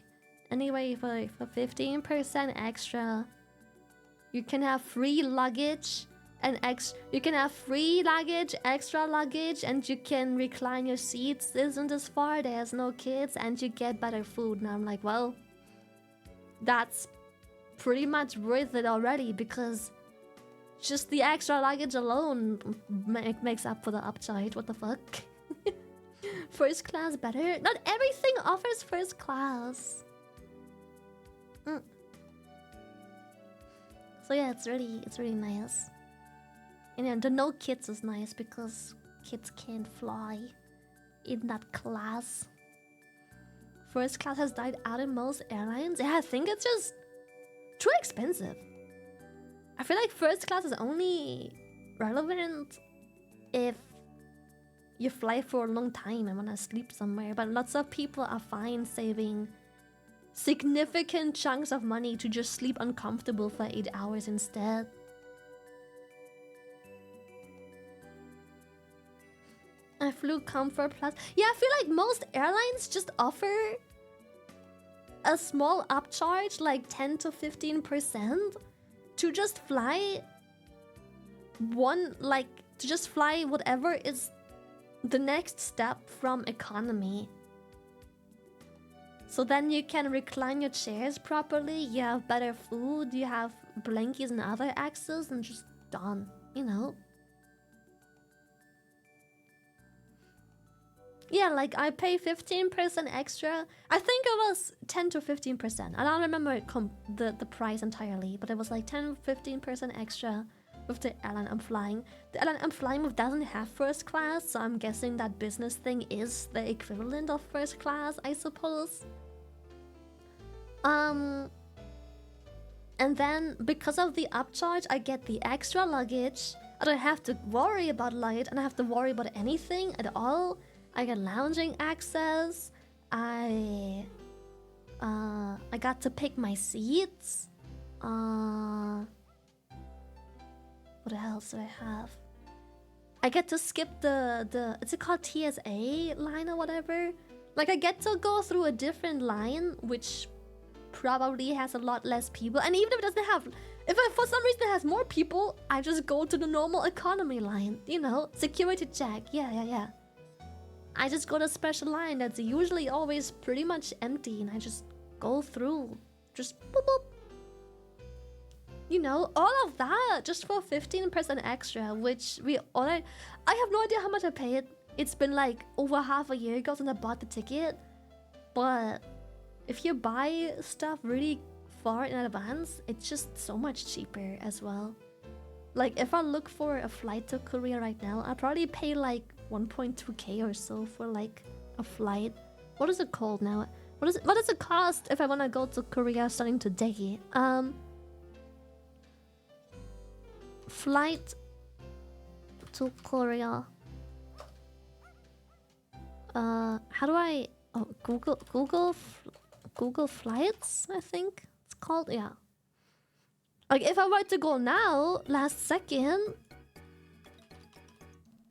anyway, for 15% extra, you can have free luggage and you can have free luggage, extra luggage, and you can recline your seats. Isn't as far, there's no kids, and you get better food. And I'm like, well, that's pretty much worth it already, because just the extra luggage alone makes up for the upside. What the fuck? First class better? Not everything offers first class. So yeah, it's really nice. And yeah, the no kids is nice because kids can't fly in that class. First class has died out in most airlines. Yeah, I think it's just too expensive. I feel like first class is only relevant if you fly for a long time and want to sleep somewhere. But lots of people are fine saving significant chunks of money to just sleep uncomfortable for 8 hours instead. I flew Comfort Plus. Yeah, I feel like most airlines just offer a small upcharge, like 10 to 15%, to just fly whatever is the next step from economy. So then you can recline your chairs properly, you have better food, you have blankies and other access, and just done, you know? Yeah, like I pay 15% extra. I think it was 10 to 15%. I don't remember the price entirely, but it was like 10-15% extra with the airline I'm flying. The airline I'm flying with doesn't have first class, so I'm guessing that business thing is the equivalent of first class, I suppose. And And then because of the upcharge, I get the extra luggage. I don't have to worry about luggage. I don't have to worry about anything at all. I get lounging access. I got to pick my seats. What else do I have? I get to skip the is it called TSA line or whatever? Like I get to go through a different line, which probably has a lot less people. And even if it doesn't have, if for some reason it has more people, I just go to the normal economy line. You know, security check. Yeah. I just go to a special line that's usually always pretty much empty, and I just go through. Just boop boop. You know, all of that just for 15% extra, which I have no idea how much I paid. It's been like over half a year ago since I bought the ticket. But if you buy stuff really far in advance, it's just so much cheaper as well. Like if I look for a flight to Korea right now, I'll probably pay like 1.2k or so for like a flight. What is it called now? What does it cost if I want to go to Korea starting today? Flight to Korea. How do I? Oh, Google Flights, I think it's called. Yeah. Like if I were to go now, last second,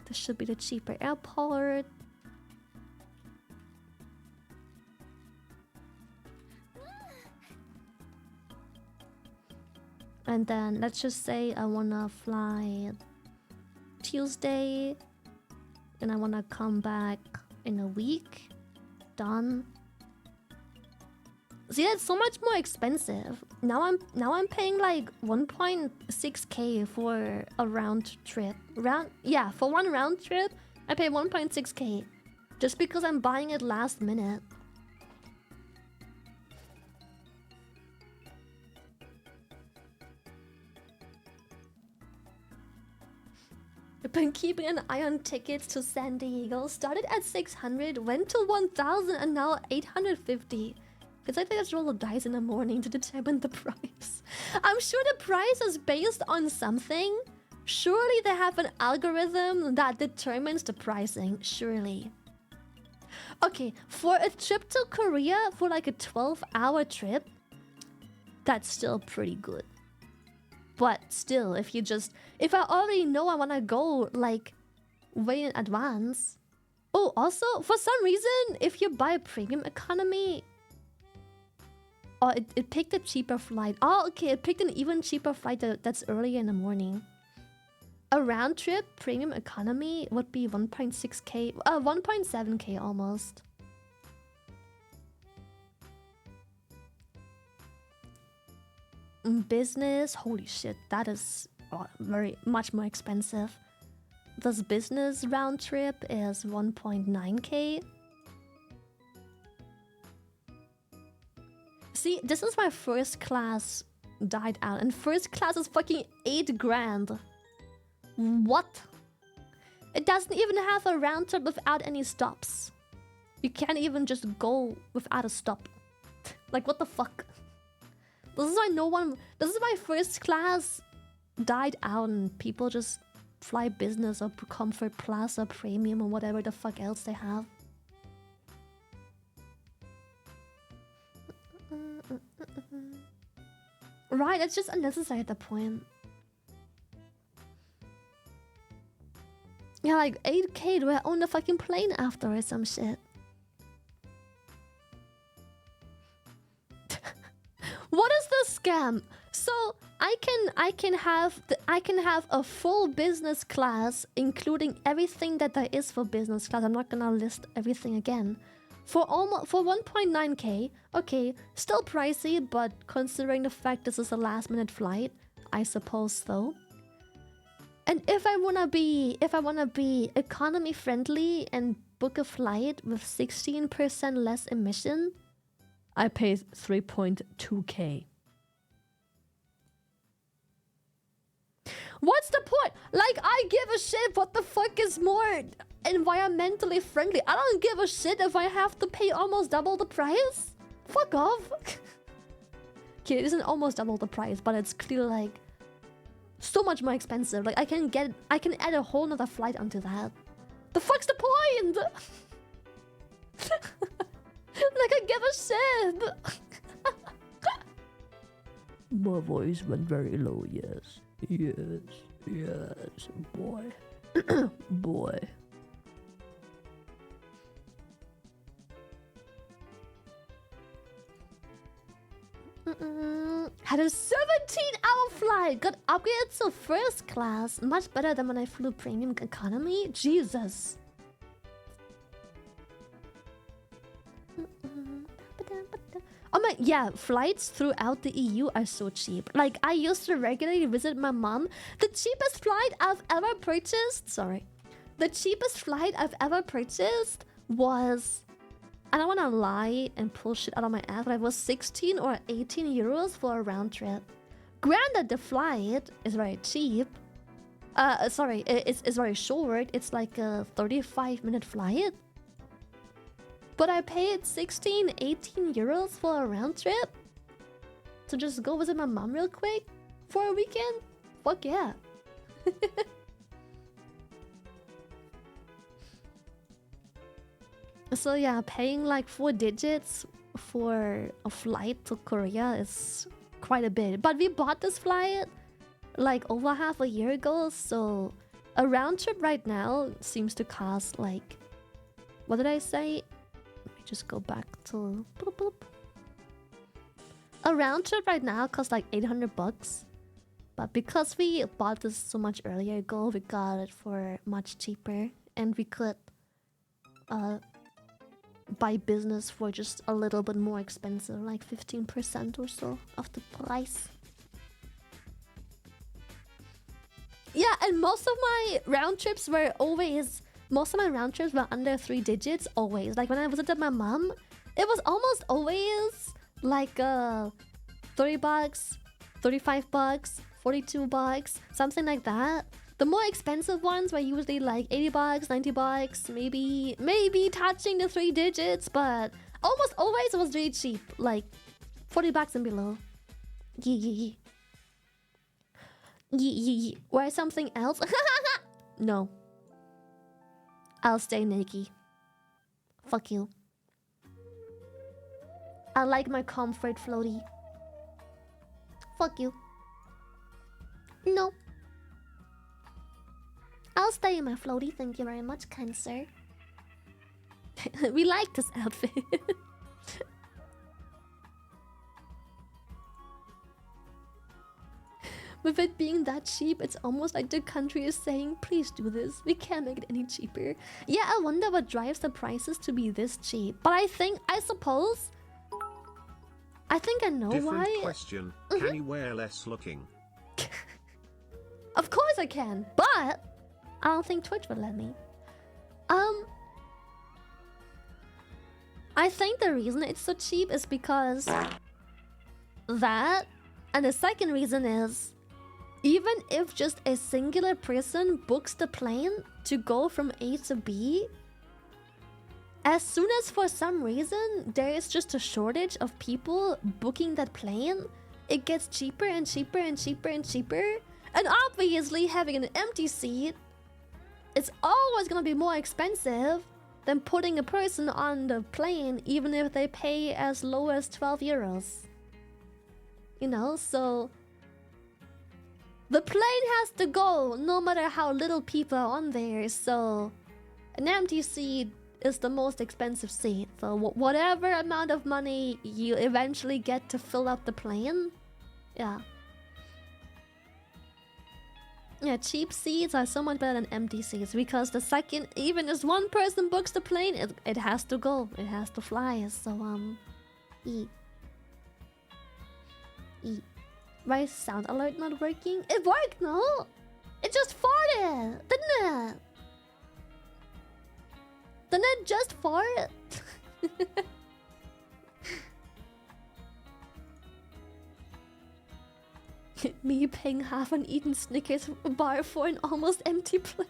this should be the cheaper airport. And then let's just say I wanna fly Tuesday and I wanna come back in a week. Done. See, that's so much more expensive. Now I'm paying like 1.6k for a round trip. For one round trip, I pay 1.6k just because I'm buying it last minute. I've been keeping an eye on tickets to San Diego. Started at 600, went to 1,000, and now 850. Because I think I just roll the dice in the morning to determine the price. I'm sure the price is based on something. Surely they have an algorithm that determines the pricing. Surely. Okay, for a trip to Korea, for like a 12-hour trip, that's still pretty good. But still, if I already know I want to go like way in advance. Oh, also, for some reason, if you buy premium economy, oh, it picked a cheaper flight. Oh, okay, it picked an even cheaper flight that's earlier in the morning. A round trip premium economy would be 1.6k, 1.7k almost. Business, holy shit, that is very much more expensive. This business round trip is 1.9k. See, this is my first class died out, and first class is fucking 8 grand. What? It doesn't even have a round trip without any stops. You can't even just go without a stop. Like, what the fuck? This is why this is why first class died out and people just fly business or comfort plus or premium or whatever the fuck else they have. Right, it's just unnecessary at the point. Yeah, like 8k, do I own the fucking plane after or some shit? What is this scam? So I can have a full business class, including everything that there is for business class. I'm not gonna list everything again. For 1.9k, okay, still pricey, but considering the fact this is a last minute flight, I suppose so. And if I wanna be economy friendly and book a flight with 16% less emission, I pay 3.2k. What's the point? Like, I give a shit what the fuck is more environmentally friendly. I don't give a shit if I have to pay almost double the price. Fuck off. okay, it isn't almost double the price, but it's clearly like so much more expensive. Like I can add a whole nother flight onto that. The fuck's the point? Like I give a shit. My voice went very low, yes. Yes, yes, boy. Boy. Had a 17-hour flight. Got upgraded to first class. Much better than when I flew premium economy. Jesus. Oh my, yeah, flights throughout the EU are so cheap. Like, I used to regularly visit my mom. The cheapest flight I've ever purchased... Sorry. The cheapest flight I've ever purchased was... I don't want to lie and pull shit out of my ass, but it was 16 or 18 euros for a round trip. Granted, the flight is very cheap. Sorry, it's very short. It's like a 35-minute flight. But I paid 16, 18 euros for a round trip to just go visit my mom real quick for a weekend? Fuck yeah. So yeah, paying like 4 digits for a flight to Korea is quite a bit. But we bought this flight like over half a year ago, so a round trip right now seems to cost like... What did I say? Let me just go back to... Boop, boop. A round trip right now costs like 800 bucks. But because we bought this so much earlier ago, we got it for much cheaper. And we could buy business for just a little bit more expensive, like 15% or so of the price. Yeah, and most of my round trips were always... Most of my round trips were under 3 digits, always. Like when I visited my mom, it was almost always like 30 bucks, 35 bucks, 42 bucks, something like that. The more expensive ones were usually like 80 bucks, 90 bucks, maybe touching the 3 digits, but almost always it was really cheap, like 40 bucks and below. Yeah. Wear something else? No. I'll stay naked. Fuck you. I like my comfort floaty. Fuck you. No. I'll stay in my floaty, thank you very much, kind sir. We like this outfit. With it being that cheap, it's almost like the country is saying, please do this. We can't make it any cheaper. Yeah, I wonder what drives the prices to be this cheap. But I suppose... I think I know why. Different question. Can you wear less looking? Of course I can, but... I don't think Twitch would let me. I think the reason it's so cheap is because... that... And the second reason is... Even if just a singular person books the plane to go from A to B, as soon as for some reason there is just a shortage of people booking that plane, it gets cheaper and cheaper and cheaper and cheaper. And obviously having an empty seat, it's always gonna be more expensive than putting a person on the plane even if they pay as low as 12 euros. You know, so... The plane has to go, no matter how little people are on there, so... An empty seat is the most expensive seat, so whatever amount of money you eventually get to fill up the plane... Yeah. Yeah, cheap seats are so much better than empty seats, because the second even just one person books the plane, it has to go, it has to fly, so eat. Why is sound alert not working? It worked, no? It just farted, didn't it? Didn't it just fart? Me paying half an eaten Snickers bar for an almost empty plane.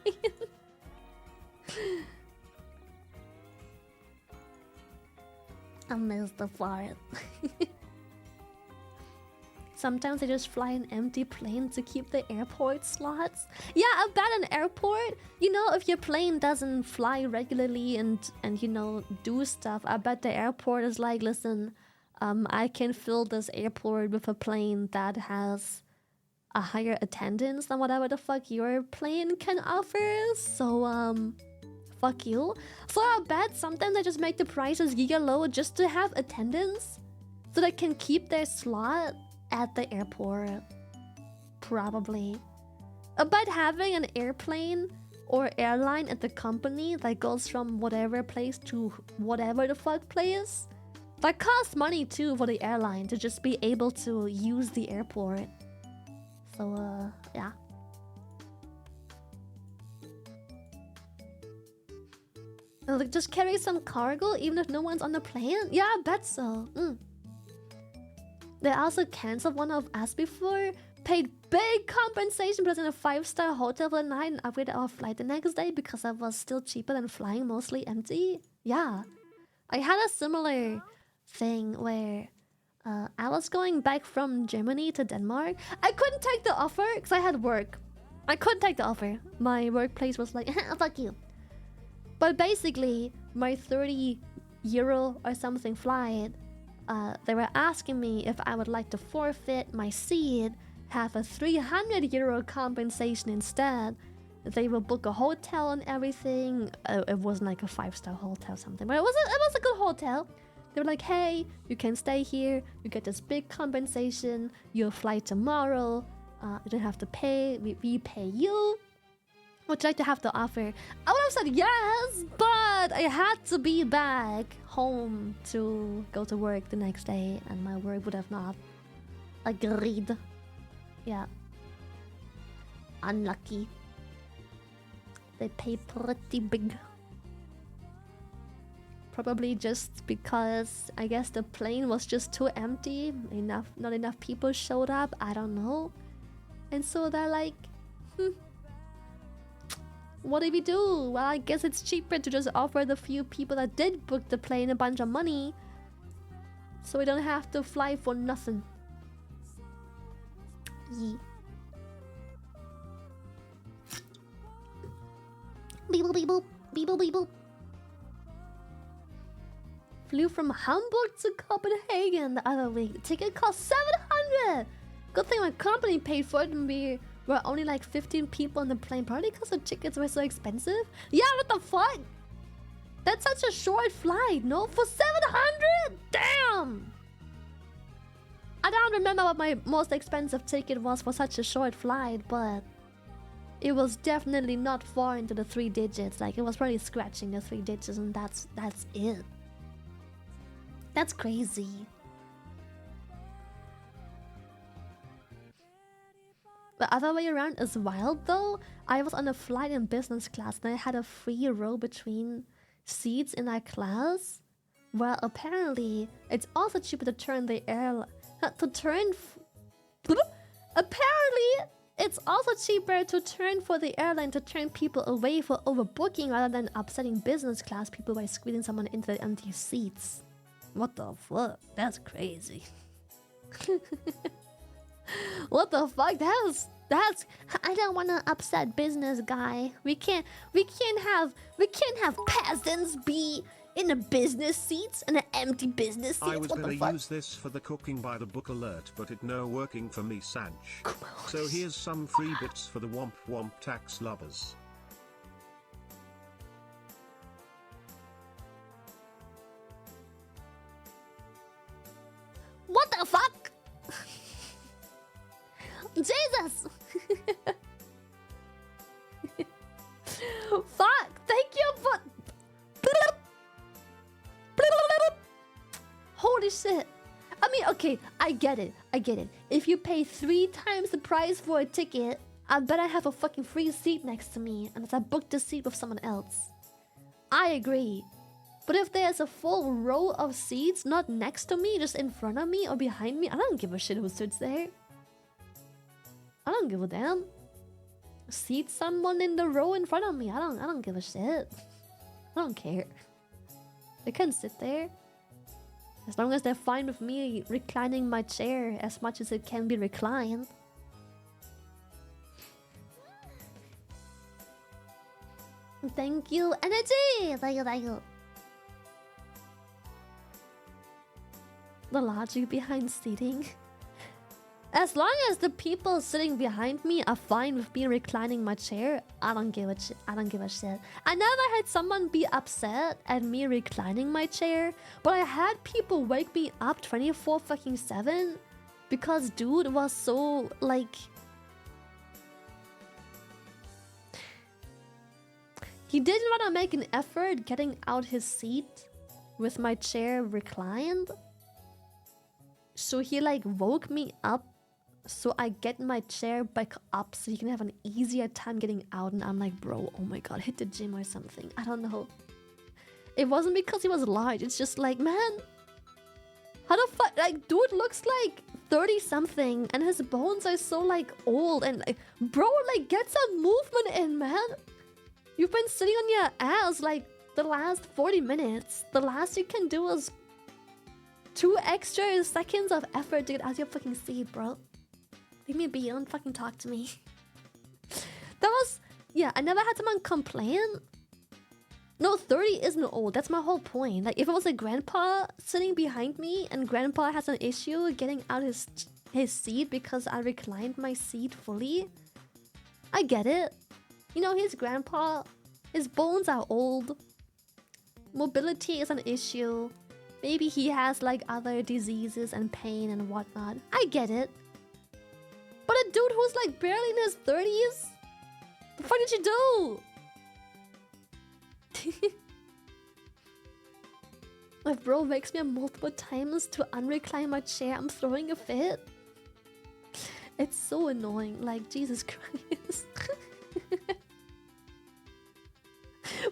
I missed the fart. Sometimes they just fly an empty plane to keep the airport slots. Yeah, I bet an airport, you know, if your plane doesn't fly regularly and you know, do stuff, I bet the airport is like, listen, I can fill this airport with a plane that has a higher attendance than whatever the fuck your plane can offer. So, fuck you. So I bet sometimes they just make the prices giga low just to have attendance, so they can keep their slot at the airport. Probably. But having an airplane or airline at the company that goes from whatever place to whatever the fuck place, that costs money too for the airline to just be able to use the airport. So, yeah. Like, just carry some cargo even if no one's on the plane? Yeah, I bet so. They also cancelled one of us before, paid big compensation, but was in a 5-star hotel for the night and upgraded our flight the next day because it was still cheaper than flying mostly empty. Yeah. I had a similar thing where I was going back from Germany to Denmark. I couldn't take the offer because I had work. I couldn't take the offer. My workplace was like, fuck you. But basically, my 30 euro or something flight, they were asking me if I would like to forfeit my seat, have a 300 euro compensation instead. They will book a hotel and everything. It wasn't like a 5-star hotel or something, but it was a good hotel. They were like, hey, you can stay here, you get this big compensation, you'll fly tomorrow, you don't have to pay, we pay you. Would you like to have the offer? I would have said yes, but I had to be back home to go to work the next day, and my work would have not agreed. Yeah. Unlucky. They pay pretty big. Probably just because I guess the plane was just too empty. Not enough people showed up. I don't know. And so they're like, what do we do? Well, I guess it's cheaper to just offer the few people that did book the plane a bunch of money, so we don't have to fly for nothing. Yeah. Beep boop beep boop. Beep boop beep boop. Flew from Hamburg to Copenhagen the other week. The ticket cost 700. Good thing my company paid for it, and we were only like 15 people on the plane, probably because the tickets were so expensive. Yeah, what the fuck? That's such a short flight, no? For 700? Damn! I don't remember what my most expensive ticket was for such a short flight, but it was definitely not far into the 3 digits. Like, it was probably scratching the 3 digits, and that's it. That's crazy. The other way around is wild though. I was on a flight in business class and I had a free row between seats in our class. Well, apparently it's also cheaper to turn the airline apparently it's also cheaper to turn for the airline to turn people away for overbooking rather than upsetting business class people by squeezing someone into the empty seats. What the fuck? That's crazy. What the fuck? That's I don't want to upset business guy. We can't have peasants be in the business seats and the empty business seats. I was gonna use this for the cooking by the book alert, but it no working for me, Sanj. So here's some free bits for the womp womp tax lovers. What the fuck? Jesus! Fuck! Thank you for... Holy shit! I mean, okay, I get it. If you pay 3 times the price for a ticket, I bet I have a fucking free seat next to me, unless I booked a seat with someone else. I agree. But if there's a full row of seats, not next to me, just in front of me or behind me, I don't give a shit who sits there. I don't give a damn. Seat someone in the row in front of me. I don't give a shit. I don't care. They can sit there. As long as they're fine with me reclining my chair as much as it can be reclined. Thank you, energy! Thank you, thank you. The logic behind seating. As long as the people sitting behind me are fine with me reclining my chair, I don't give a shit. I don't give a shit. I never had someone be upset at me reclining my chair, but I had people wake me up 24/7 because dude was so like... He didn't want to make an effort getting out his seat with my chair reclined. So he like woke me up so I get my chair back up so he can have an easier time getting out. And I'm like, bro, oh my god, hit the gym or something. I don't know. It wasn't because he was large. It's just like, man, how the fuck? Like, dude looks like 30 something and his bones are so like old. And like, bro, like get some movement in, man. You've been sitting on your ass like the last 40 minutes. The last you can do is 2 extra seconds of effort to get out of your fucking seat, bro. Leave me be, don't fucking talk to me. That was... Yeah, I never had someone complain. No, 30 isn't old, that's my whole point. Like, if it was a grandpa sitting behind me and grandpa has an issue getting out his seat because I reclined my seat fully, I get it. You know, his grandpa, his bones are old. Mobility is an issue. Maybe he has like other diseases and pain and whatnot. I get it. But a dude who's like barely in his 30s? The fuck did you do? My bro wakes me up multiple times to unrecline my chair. I'm throwing a fit. It's so annoying. Like, Jesus Christ.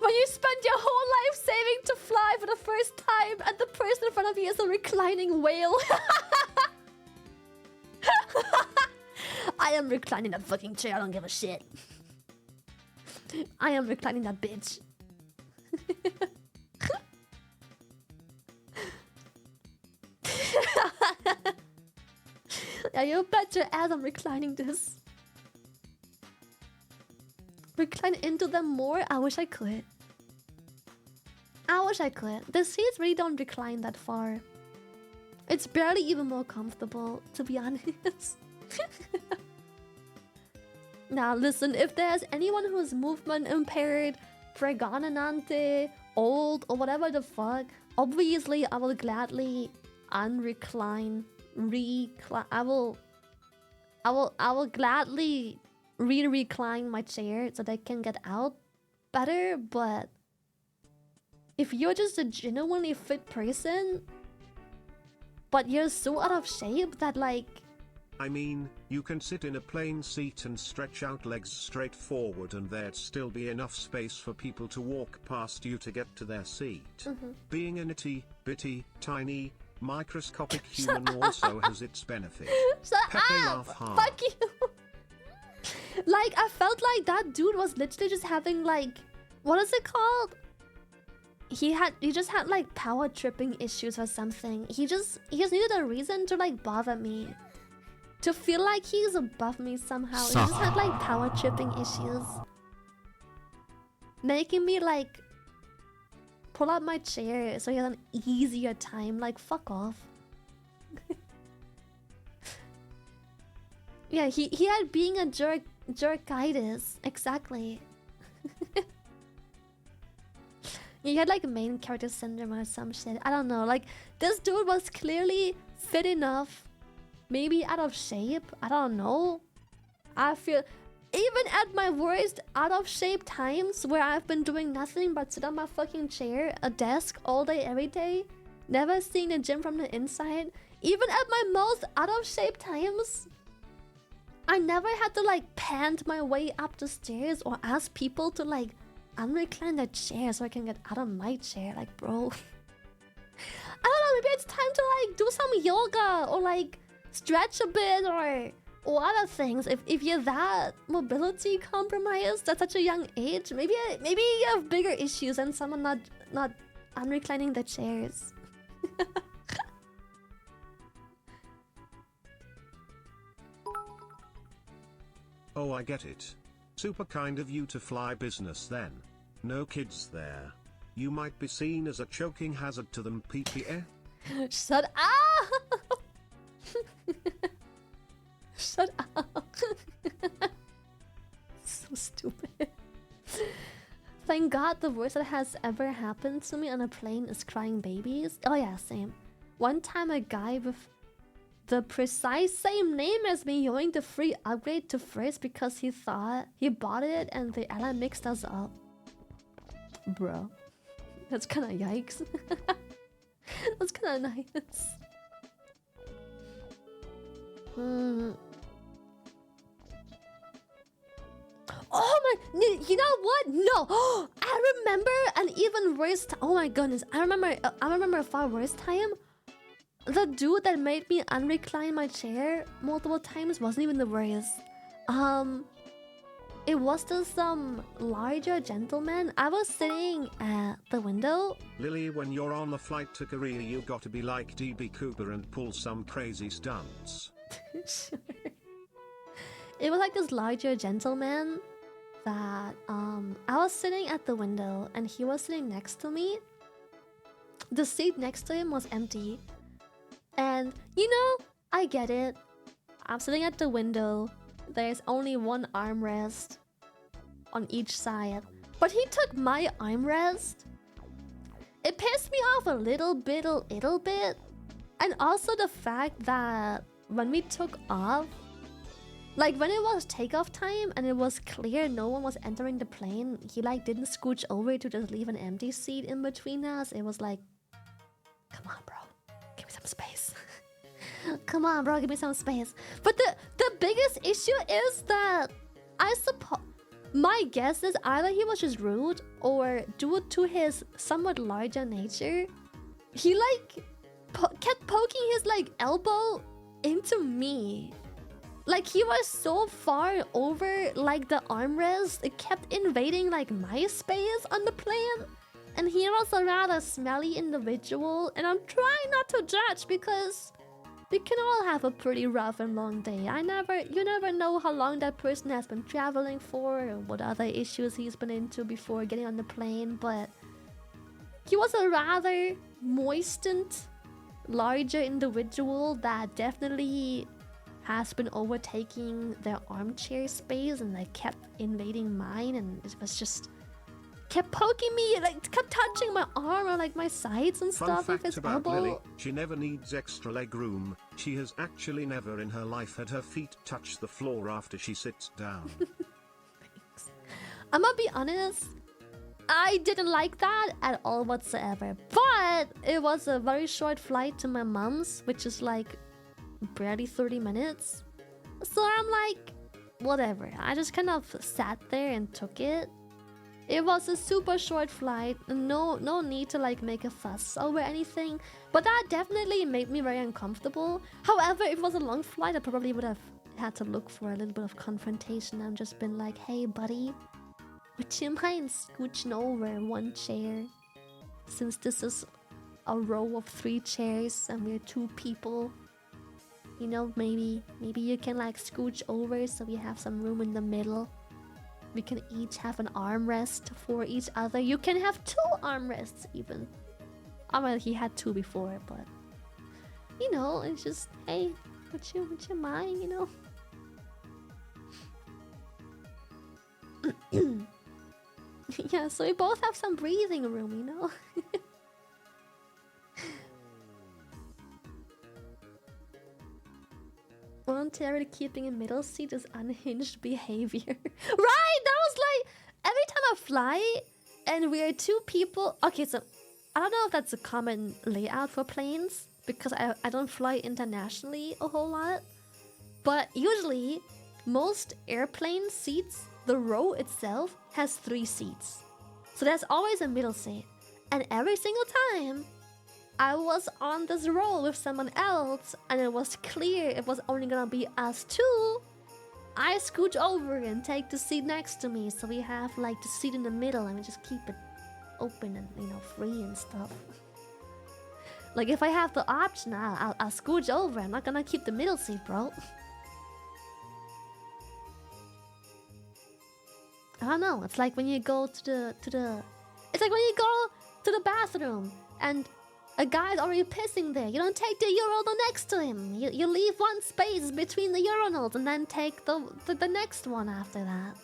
When you spend your whole life saving to fly for the first time and the person in front of you is a reclining whale. I am reclining that fucking chair, I don't give a shit. I am reclining that bitch. Yeah, you bet your ass I'm reclining this. Recline into them more? I wish I could. I wish I could. The seats really don't recline that far. It's barely even more comfortable, to be honest. Now listen, if there's anyone who's movement impaired, pregonanante, old, or whatever the fuck, obviously I will gladly unrecline, recline. I will gladly recline my chair so they can get out better. But if you're just a genuinely fit person, but you're so out of shape that like... I mean, you can sit in a plain seat and stretch out legs straight forward and there'd still be enough space for people to walk past you to get to their seat. Being an itty, bitty, tiny, microscopic human also has its benefits. Shut Pepe up! laugh hard. Fuck you! Like, I felt like that dude was literally just having like... What is it called? He just had like power tripping issues or something. He just needed a reason to like bother me. To feel like he's above me somehow. He just had like power tripping issues. Making me like pull out my chair so he has an easier time. Like, fuck off. Yeah, he had being a jerkitis. Exactly. He had like main character syndrome or some shit. I don't know. Like, this dude was clearly fit enough. Maybe out of shape. I don't know. I feel... Even at my worst out of shape times where I've been doing nothing but sit on my fucking chair, a desk all day, every day, never seeing the gym from the inside, even at my most out of shape times, I never had to like pant my way up the stairs or ask people to like unrecline their chair so I can get out of my chair. Like, bro. I don't know, maybe it's time to like do some yoga or like stretch a bit or other things. If you're that mobility compromised at such a young age, maybe you have bigger issues than someone not unreclining the chairs. Oh, I get it. Super kind of you to fly business then. No kids there. You might be seen as a choking hazard to them, PPA. Shut up! Shut up. So stupid. Thank God the worst that has ever happened to me on a plane is crying babies. Oh yeah, same. One time a guy with the precise same name as me yoinked the free upgrade to first because he thought he bought it and the airline mixed us up. Bro. That's kinda yikes. That's kinda nice. Oh my, you know what? No, I remember an even worse. Oh my goodness, I remember a far worse time. The dude that made me unrecline my chair multiple times wasn't even the worst. It was just some larger gentleman. I was sitting at the window. Lily, when you're on the flight to Korea, you gotta be like DB Cooper and pull some crazy stunts. Sure. It was like this larger gentleman that I was sitting at the window and he was sitting next to me. The seat next to him was empty. And you know, I get it. I'm sitting at the window. There's only one armrest on each side. But he took my armrest. It pissed me off a little bit. And also the fact that when we took off, like when it was takeoff time and it was clear no one was entering the plane, he like didn't scooch over to just leave an empty seat in between us. It was like, come on, bro, give me some space. Come on, bro, give me some space. But the biggest issue is that I suppose my guess is either he was just rude or due to his somewhat larger nature, he like kept poking his like elbow into me. Like he was so far over like the armrest, it kept invading like my space on the plane. And he was a rather smelly individual, and I'm trying not to judge because we can all have a pretty rough and long day. You never know how long that person has been traveling for or what other issues he's been into before getting on the plane, but he was a rather moistened, larger individual that definitely has been overtaking their armchair space and like kept invading mine, and it was just kept poking me, like kept touching my arm or like my sides and Fun stuff fact with his about elbow. Lily, she never needs extra leg room. She has actually never in her life had her feet touch the floor after she sits down. Thanks. I'm gonna be honest, I didn't like that at all whatsoever. But it was a very short flight to my mom's, which is like barely 30 minutes. So I'm like, whatever. I just kind of sat there and took it. It was a super short flight, no need to like make a fuss over anything, but that definitely made me very uncomfortable. However, if it was a long flight, I probably would have had to look for a little bit of confrontation and just been like, hey buddy, would you mind scooching over one chair? Since this is a row of 3 chairs and we're 2 people, you know, maybe you can like scooch over so we have some room in the middle. We can each have an armrest for each other. You can have 2 armrests even. I mean, he had 2 before, but you know, it's just, hey, would you mind, you know? Yeah, so we both have some breathing room, you know? Voluntarily keeping a middle seat is unhinged behavior. Right? That was like, every time I fly and we are 2 people. Okay, so I don't know if that's a common layout for planes because I don't fly internationally a whole lot. But usually, most airplane seats, the row itself has 3 seats. So there's always a middle seat. And every single time I was on this row with someone else and it was clear it was only gonna be us 2, I scooch over and take the seat next to me so we have like the seat in the middle and we just keep it open and, you know, free and stuff. Like if I have the option, I'll scooch over. I'm not gonna keep the middle seat, bro. don't know. It's like when you go to the it's like when you go to the bathroom and a guy's already pissing there. You don't take the urinal next to him. You leave one space between the urinals and then take the next one after that.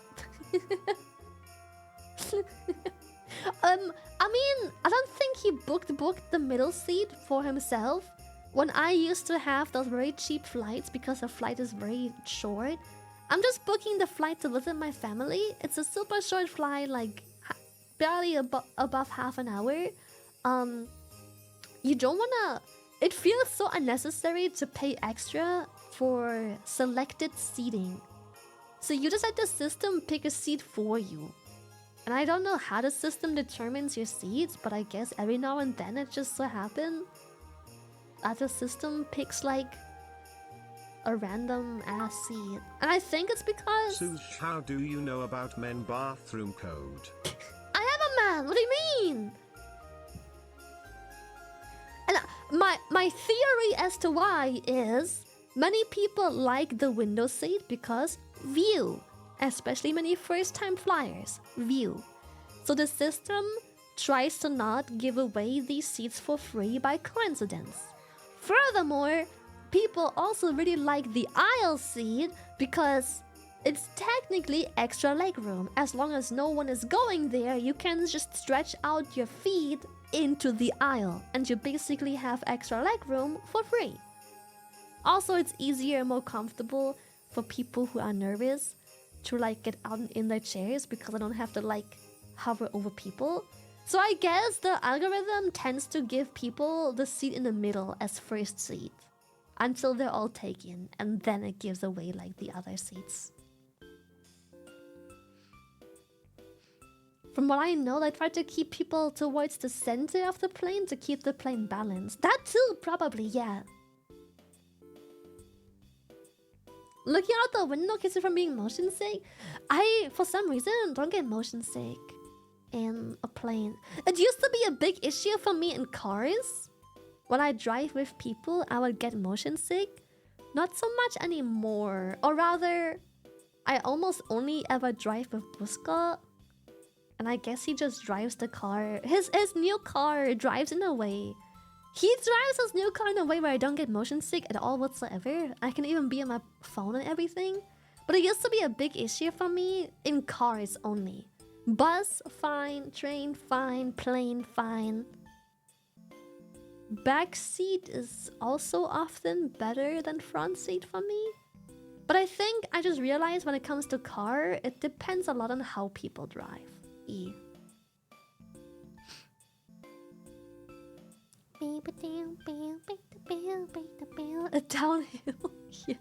I mean, I don't think he booked the middle seat for himself. When I used to have those very cheap flights because the flight is very short, I'm just booking the flight to visit my family. It's a super short flight, like barely above half an hour. You don't wanna... It feels so unnecessary to pay extra for selected seating. So you just let the system pick a seat for you. And I don't know how the system determines your seats, but I guess every now and then it just so happens that the system picks like a random ass seat. And I think it's because... Suze, how do you know about men bathroom code? I am a man! What do you mean? And my theory as to why is many people like the window seat because view. Especially many first-time flyers. View. So the system tries to not give away these seats for free by coincidence. Furthermore, people also really like the aisle seat because it's technically extra legroom. As long as no one is going there, you can just stretch out your feet into the aisle and you basically have extra legroom for free. Also, it's easier and more comfortable for people who are nervous to like get out in their chairs because I don't have to like hover over people. So I guess the algorithm tends to give people the seat in the middle as first seat until they're all taken, and then it gives away like the other seats. From what I know, they try to keep people towards the center of the plane to keep the plane balanced. That too, probably, yeah. Looking out the window keeps me from being motion sick. I, for some reason, don't get motion sick in a plane. It used to be a big issue for me in cars. When I drive with people, I would get motion sick. Not so much anymore. Or rather, I almost only ever drive with Buska. And I guess he just drives the car. His new car drives in a way. He drives his new car in a way where I don't get motion sick at all whatsoever. I can even be on my phone and everything. But it used to be a big issue for me in cars only. Bus, fine. Train, fine. Plane, fine. Back seat is also often better than front seat for me. But I think I just realized when it comes to car, it depends a lot on how people drive. Downhill, yeah.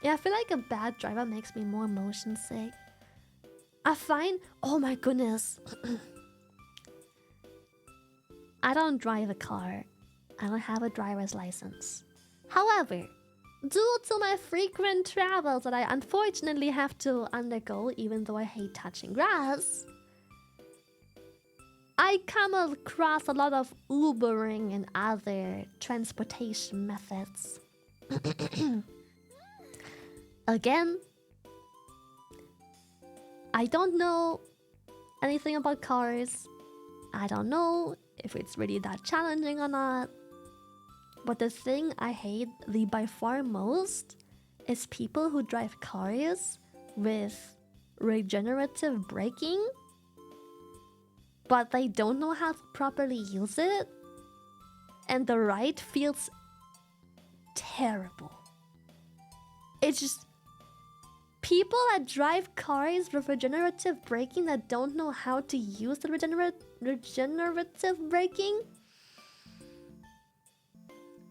Yeah, I feel like a bad driver makes me more motion sick. I find... Oh my goodness. I don't drive a car. I don't have a driver's license. However, due to my frequent travels that I unfortunately have to undergo, even though I hate touching grass, I come across a lot of Ubering and other transportation methods. Again, I don't know anything about cars. I don't know if it's really that challenging or not. But the thing I hate by far most is people who drive cars with regenerative braking, but they don't know how to properly use it, and the ride feels terrible. It's just... People that drive cars with regenerative braking that don't know how to use the regenerative braking.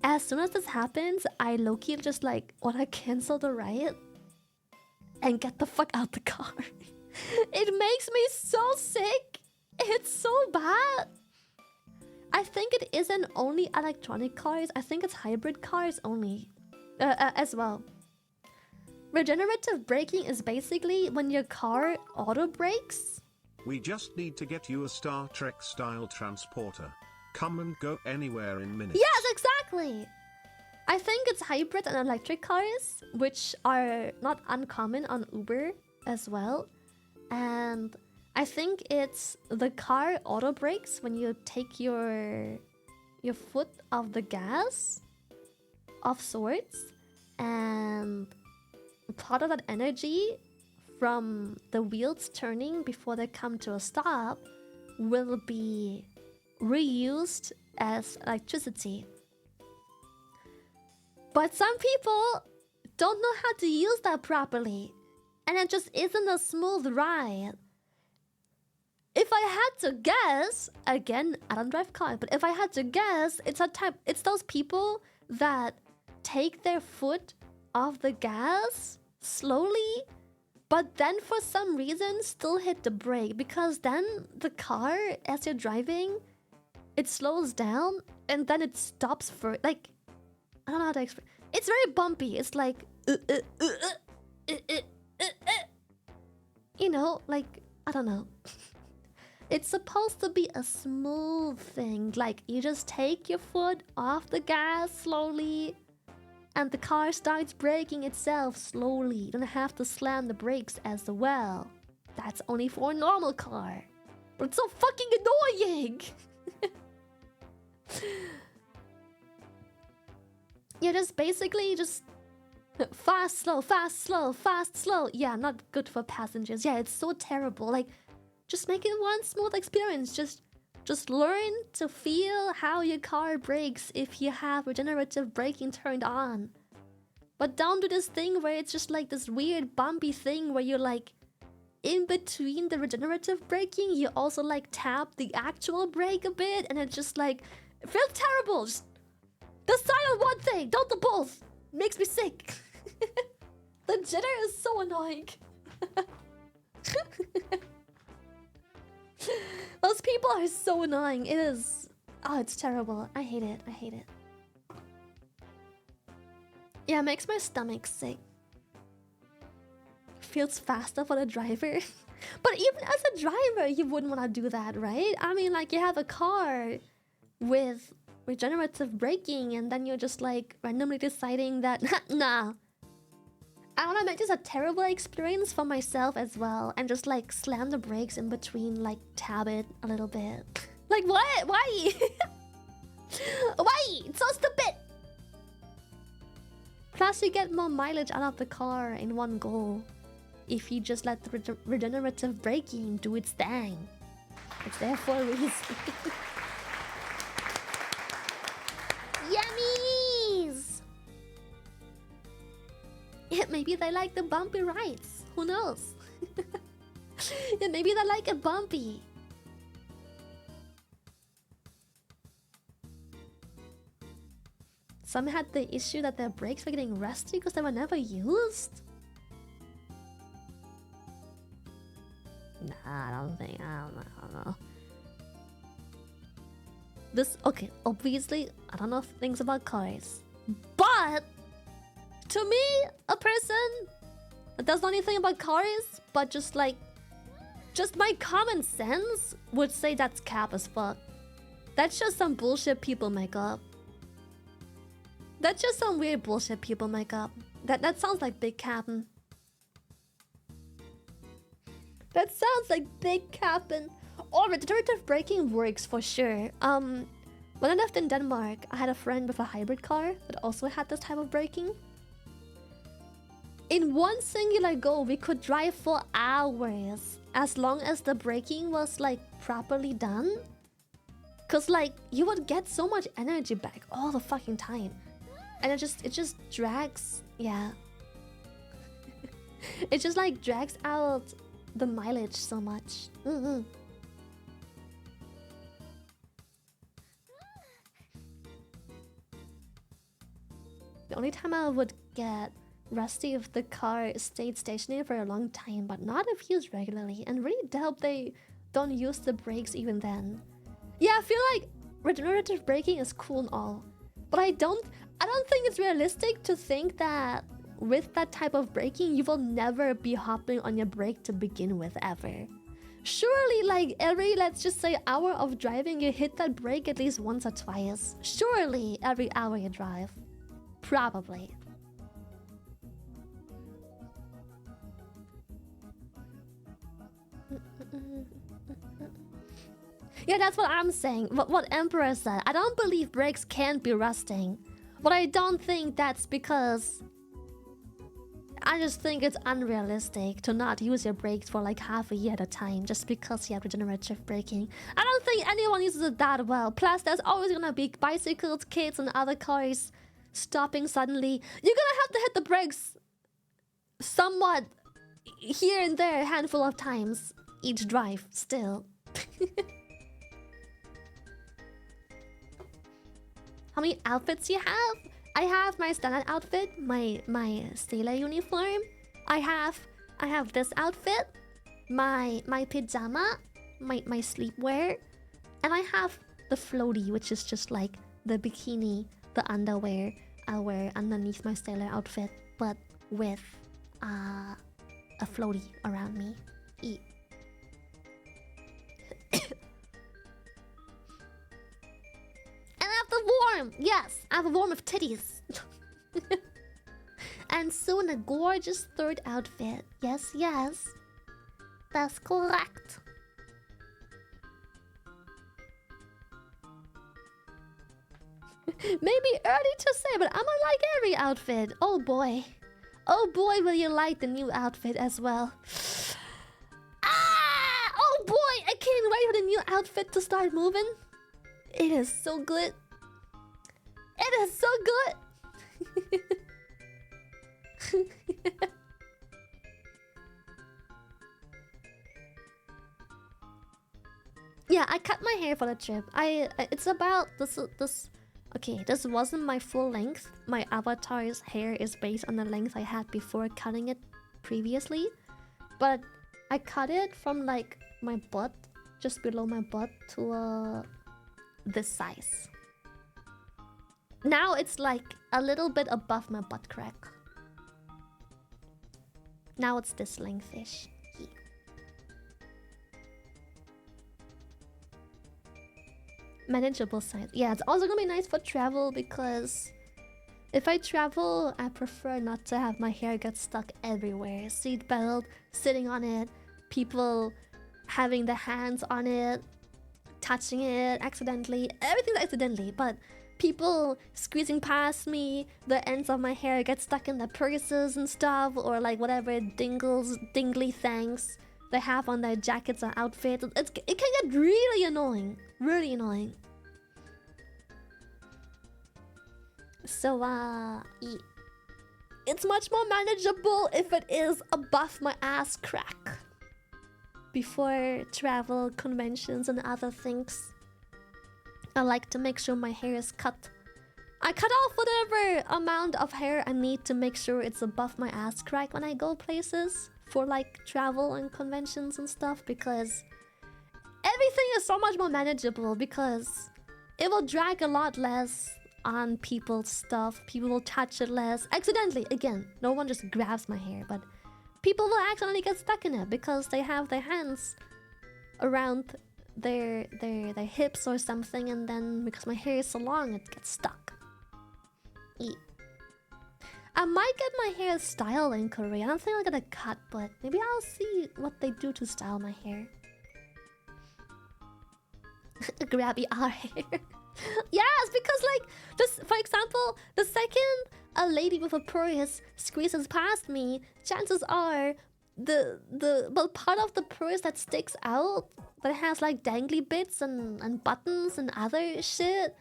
As soon as this happens, I low-key just like wanna cancel the ride and get the fuck out the car. It makes me so sick. It's so bad. I think it isn't only electronic cars. I think it's hybrid cars only as well. Regenerative braking is basically when your car auto brakes. We just need to get you a Star Trek style transporter. Come and go anywhere in minutes. Yes, exactly. exactly. I think it's hybrid and electric cars, which are not uncommon on Uber as well. And I think it's the car auto brakes when you take your foot off the gas of sorts, and part of that energy from the wheels turning before they come to a stop will be reused as electricity. But some people don't know how to use that properly, and it just isn't a smooth ride. If I had to guess, again, I don't drive car, but if I had to guess, it's those people that take their foot off the gas slowly, but then for some reason still hit the brake, because then the car, as you're driving, it slows down and then it stops for like, I don't know how to explain. It's very bumpy. It's like you know, like, I don't know. It's supposed to be a smooth thing. Like, you just take your foot off the gas slowly and the car starts braking itself slowly. You don't have to slam the brakes as well. That's only for a normal car. But it's so fucking annoying! You're just basically just fast, slow, fast, slow, fast, slow. Yeah, not good for passengers. Yeah, it's so terrible. Like, just make it one smooth experience. Just learn to feel how your car brakes if you have regenerative braking turned on. But don't do this thing where it's just like this weird bumpy thing where you're like, in between the regenerative braking, you also like tap the actual brake a bit, and it's just like, it feels terrible. Just decide on one thing, don't do both. Makes me sick. The jitter is so annoying. Those people are so annoying. It is. Oh, it's terrible. I hate it. I hate it. Yeah, it makes my stomach sick. Feels faster for the driver. But even as a driver, you wouldn't want to do that, right? I mean, like, you have a car with regenerative braking, and then you're just like randomly deciding that nah. I wanna make this a terrible experience for myself as well, and just like slam the brakes in between, like tab it a little bit. Like, what? Why? Why? It's so stupid. Plus, you get more mileage out of the car in one go if you just let the regenerative braking do its thing. It's there for a reason. Yummies! Yeah, maybe they like the bumpy rides. Who knows? Yeah, maybe they like it bumpy. Some had the issue that their brakes were getting rusty because they were never used. Nah, I don't know. This, okay, obviously, I don't know things about cars. But, to me, a person that doesn't know anything about cars, but just like, just my common sense would say that's cap as fuck. That's just some bullshit people make up. That's just some weird bullshit people make up. That sounds like big capping. That sounds like big capping. Oh, regenerative braking works for sure. When I lived in Denmark, I had a friend with a hybrid car that also had this type of braking. In one singular go, we could drive for hours as long as the braking was like properly done. Cause like you would get so much energy back all the fucking time. And it just drags, yeah. It just like drags out the mileage so much. The only time I would get rusty if the car stayed stationary for a long time, but not if used regularly, and really doubt they don't use the brakes even then. Yeah, I feel like regenerative braking is cool and all, but I don't think it's realistic to think that with that type of braking, you will never be hopping on your brake to begin with, ever. Surely, like every, let's just say, hour of driving, you hit that brake at least once or twice. Surely, every hour you drive. Probably. Yeah, that's what I'm saying. What Emperor said. I don't believe brakes can't be rusting. But I don't think that's because... I just think it's unrealistic to not use your brakes for like half a year at a time just because you have regenerative braking. I don't think anyone uses it that well. Plus, there's always gonna be bicycles, kids, and other cars stopping suddenly. You're gonna have to hit the brakes somewhat here and there a handful of times each drive still. How many outfits you have? I have my standard outfit, my sailor uniform. I have this outfit, my pajama, my sleepwear, and I have the floaty, which is just like the bikini, the underwear I wear underneath my sailor outfit, but with a floaty around me. And I have the warm! Yes, I have a warm of titties. And soon a gorgeous third outfit. Yes, yes. That's correct. Maybe early to say, but I'ma like every outfit. Oh boy. Oh boy, will you like the new outfit as well. Ah! Oh boy, I can't wait for the new outfit to start moving. It is so good. It is so good. Yeah, I cut my hair for the trip. It's about this. Okay, this wasn't my full length. My avatar's hair is based on the length I had before cutting it previously, but I cut it from like my butt, just below my butt, to this size. Now it's like a little bit above my butt crack. Now it's this length-ish. Manageable size. Yeah, it's also gonna be nice for travel because if I travel, I prefer not to have my hair get stuck everywhere. Seatbelt, sitting on it, people having their hands on it, touching it accidentally. Everything's accidentally, but people squeezing past me, the ends of my hair get stuck in their purses and stuff, or like whatever dingly things they have on their jackets or outfits. It can get really annoying. Really annoying. So, it's much more manageable if it is above my ass crack. Before travel, conventions, and other things, I like to make sure my hair is cut. I cut off whatever amount of hair I need to make sure it's above my ass crack when I go places for like travel and conventions and stuff, because everything is so much more manageable because it will drag a lot less on people's stuff. People will touch it less accidentally. Again, no one just grabs my hair, but people will accidentally get stuck in it because they have their hands around their hips or something, and then because my hair is so long, it gets stuck. I might get my hair styled in Korea. I don't think I'll get a cut, but maybe I'll see what they do to style my hair. Grabby our hair. Yes, because like, just for example, the second a lady with a purse squeezes past me, chances are the part of the purse that sticks out, that has like dangly bits and buttons and other shit,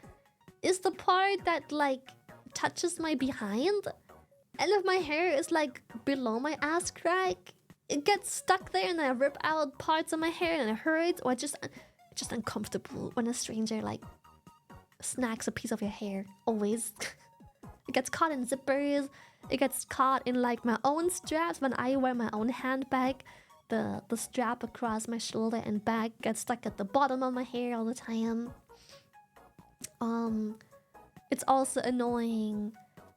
is the part that like touches my behind. And if my hair is like below my ass crack, it gets stuck there and I rip out parts of my hair and it hurts, or just uncomfortable when a stranger like snacks a piece of your hair. Always. It gets caught in zippers. It gets caught in like my own straps when I wear my own handbag. The strap across my shoulder and back gets stuck at the bottom of my hair all the time. It's also annoying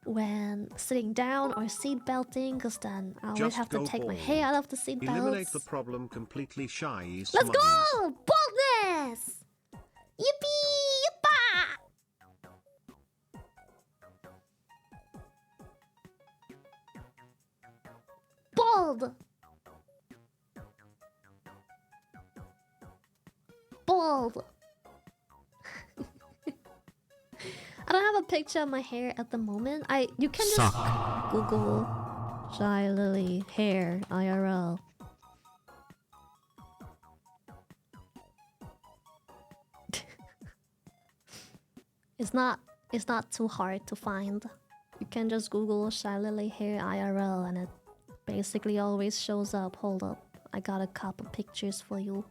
when sitting down or seat belting, because then I always Just have to go take my bald. hair out of the seat Eliminate belts. the problem completely, shy. Let's go! Baldness! Yippee! Yippa! Bald! Bald! I don't have a picture of my hair at the moment. You can just Google Shy Lily hair IRL. It's not too hard to find. You can just Google Shy Lily hair IRL and it basically always shows up. Hold up. I got a couple pictures for you.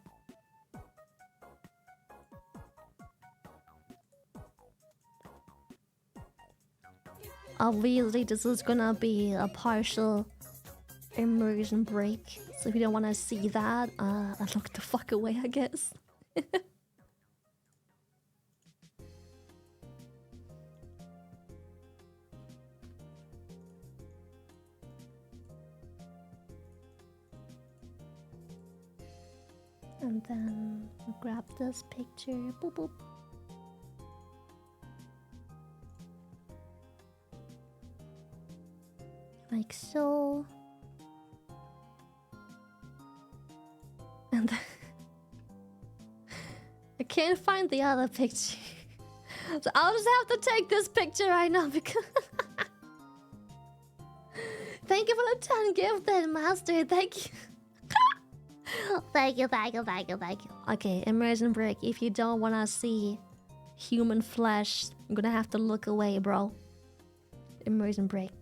Obviously, this is gonna be a partial immersion break. So if you don't wanna see that, look the fuck away, I guess. And then grab this picture. Boop boop. Like so. And then I can't find the other picture. So I'll just have to take this picture right now because thank you for the 10 gifted, Master. Thank you. Thank you. Okay, immersion break. If you don't wanna see human flesh, I'm gonna have to look away, bro. Immersion break.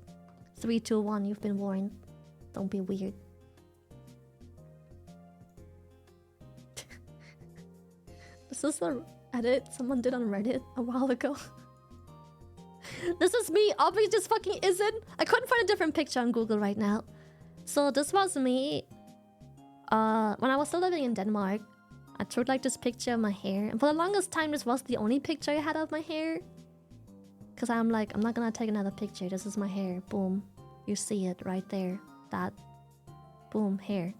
3, 2, 1, you've been warned. Don't be weird. This is the edit someone did on Reddit a while ago. This is me. Obviously, this fucking isn't. I couldn't find a different picture on Google right now. So this was me. When I was still living in Denmark, I took like this picture of my hair. And for the longest time, this was the only picture I had of my hair. Because I'm like, I'm not gonna take another picture. This is my hair. Boom. You see it right there. That. Boom. Hair.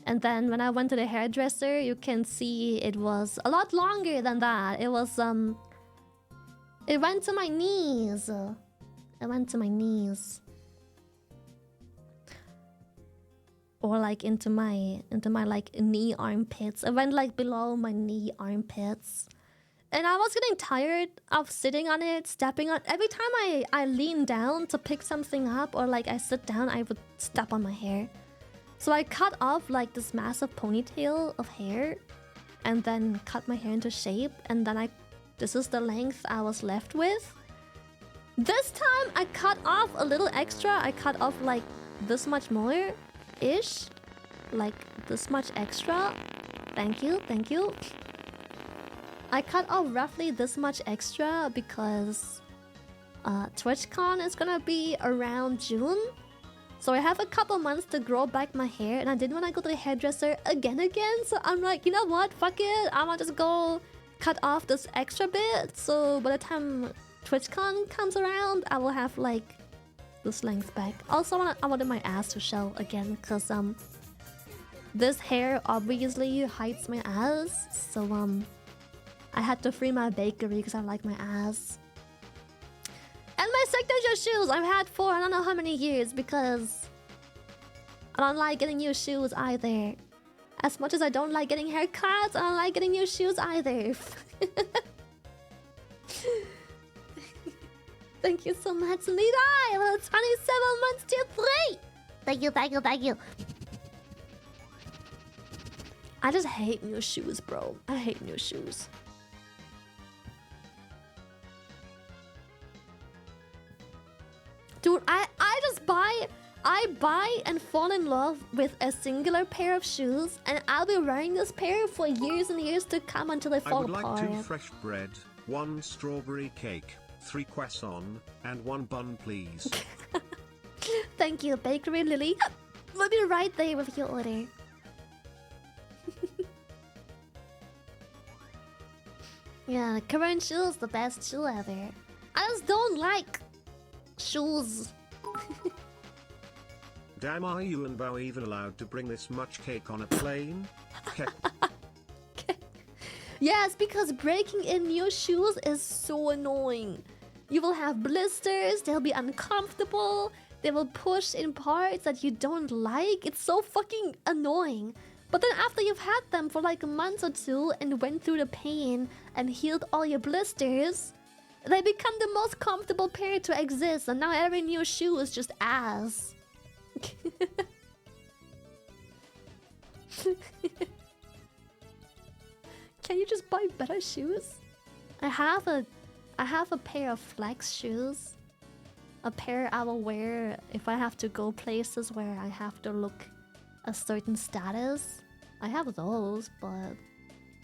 And then when I went to the hairdresser, you can see it was a lot longer than that. It was, it went to my knees. It went to my knees. Or like into my like knee armpits. It went like below my knee armpits. And I was getting tired of sitting on it, stepping on. Every time I lean down to pick something up or like I sit down, I would step on my hair. So I cut off like this massive ponytail of hair and then cut my hair into shape. And then this is the length I was left with. This time I cut off a little extra. I cut off like this much more-ish. Like this much extra. Thank you. I cut off roughly this much extra because TwitchCon is gonna be around June. So I have a couple months to grow back my hair and I didn't want to go to the hairdresser again. So I'm like, you know what? Fuck it. I'm gonna just go cut off this extra bit. So by the time TwitchCon comes around, I will have like this length back. Also, I wanted my ass to show again because this hair obviously hides my ass. So I had to free my bakery because I like my ass. And my signature shoes I've had for I don't know how many years because I don't like getting new shoes either. As much as I don't like getting haircuts, I don't like getting new shoes either. Thank you so much, Nidai, for 27 months to 3. Thank you. I just hate new shoes, bro. I hate new shoes. Dude, I buy and fall in love with a singular pair of shoes, and I'll be wearing this pair for years and years to come until they fall apart. I would like 2 fresh bread, 1 strawberry cake, 3 croissants, and 1 bun, please. Thank you, Bakery Lily. We'll be right there with your order. Yeah, current shoe is the best shoe ever. I just don't like shoes. Damn, are you and Bao even allowed to bring this much cake on a plane? Yes, because breaking in new shoes is so annoying. You will have blisters, they'll be uncomfortable, they will push in parts that you don't like. It's so fucking annoying. But then after you've had them for like a month or two and went through the pain and healed all your blisters, they become the most comfortable pair to exist, and now every new shoe is just ass. Can you just buy better shoes? I have a pair of flex shoes. A pair I will wear if I have to go places where I have to look a certain status. I have those, but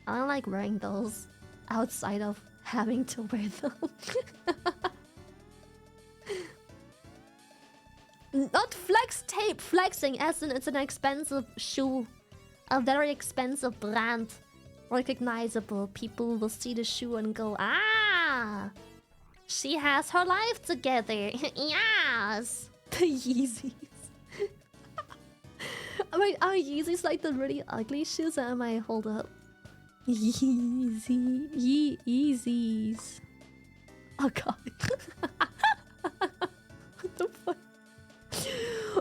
I don't like wearing those outside of having to wear them. Not flex tape, flexing as in it's an expensive shoe. A very expensive brand. Recognizable. People will see the shoe and go, ah! She has her life together. Yes! The Yeezys. Wait, are Yeezys like the really ugly shoes? Or am I... Hold up. Yeezys. Oh god. What the fuck?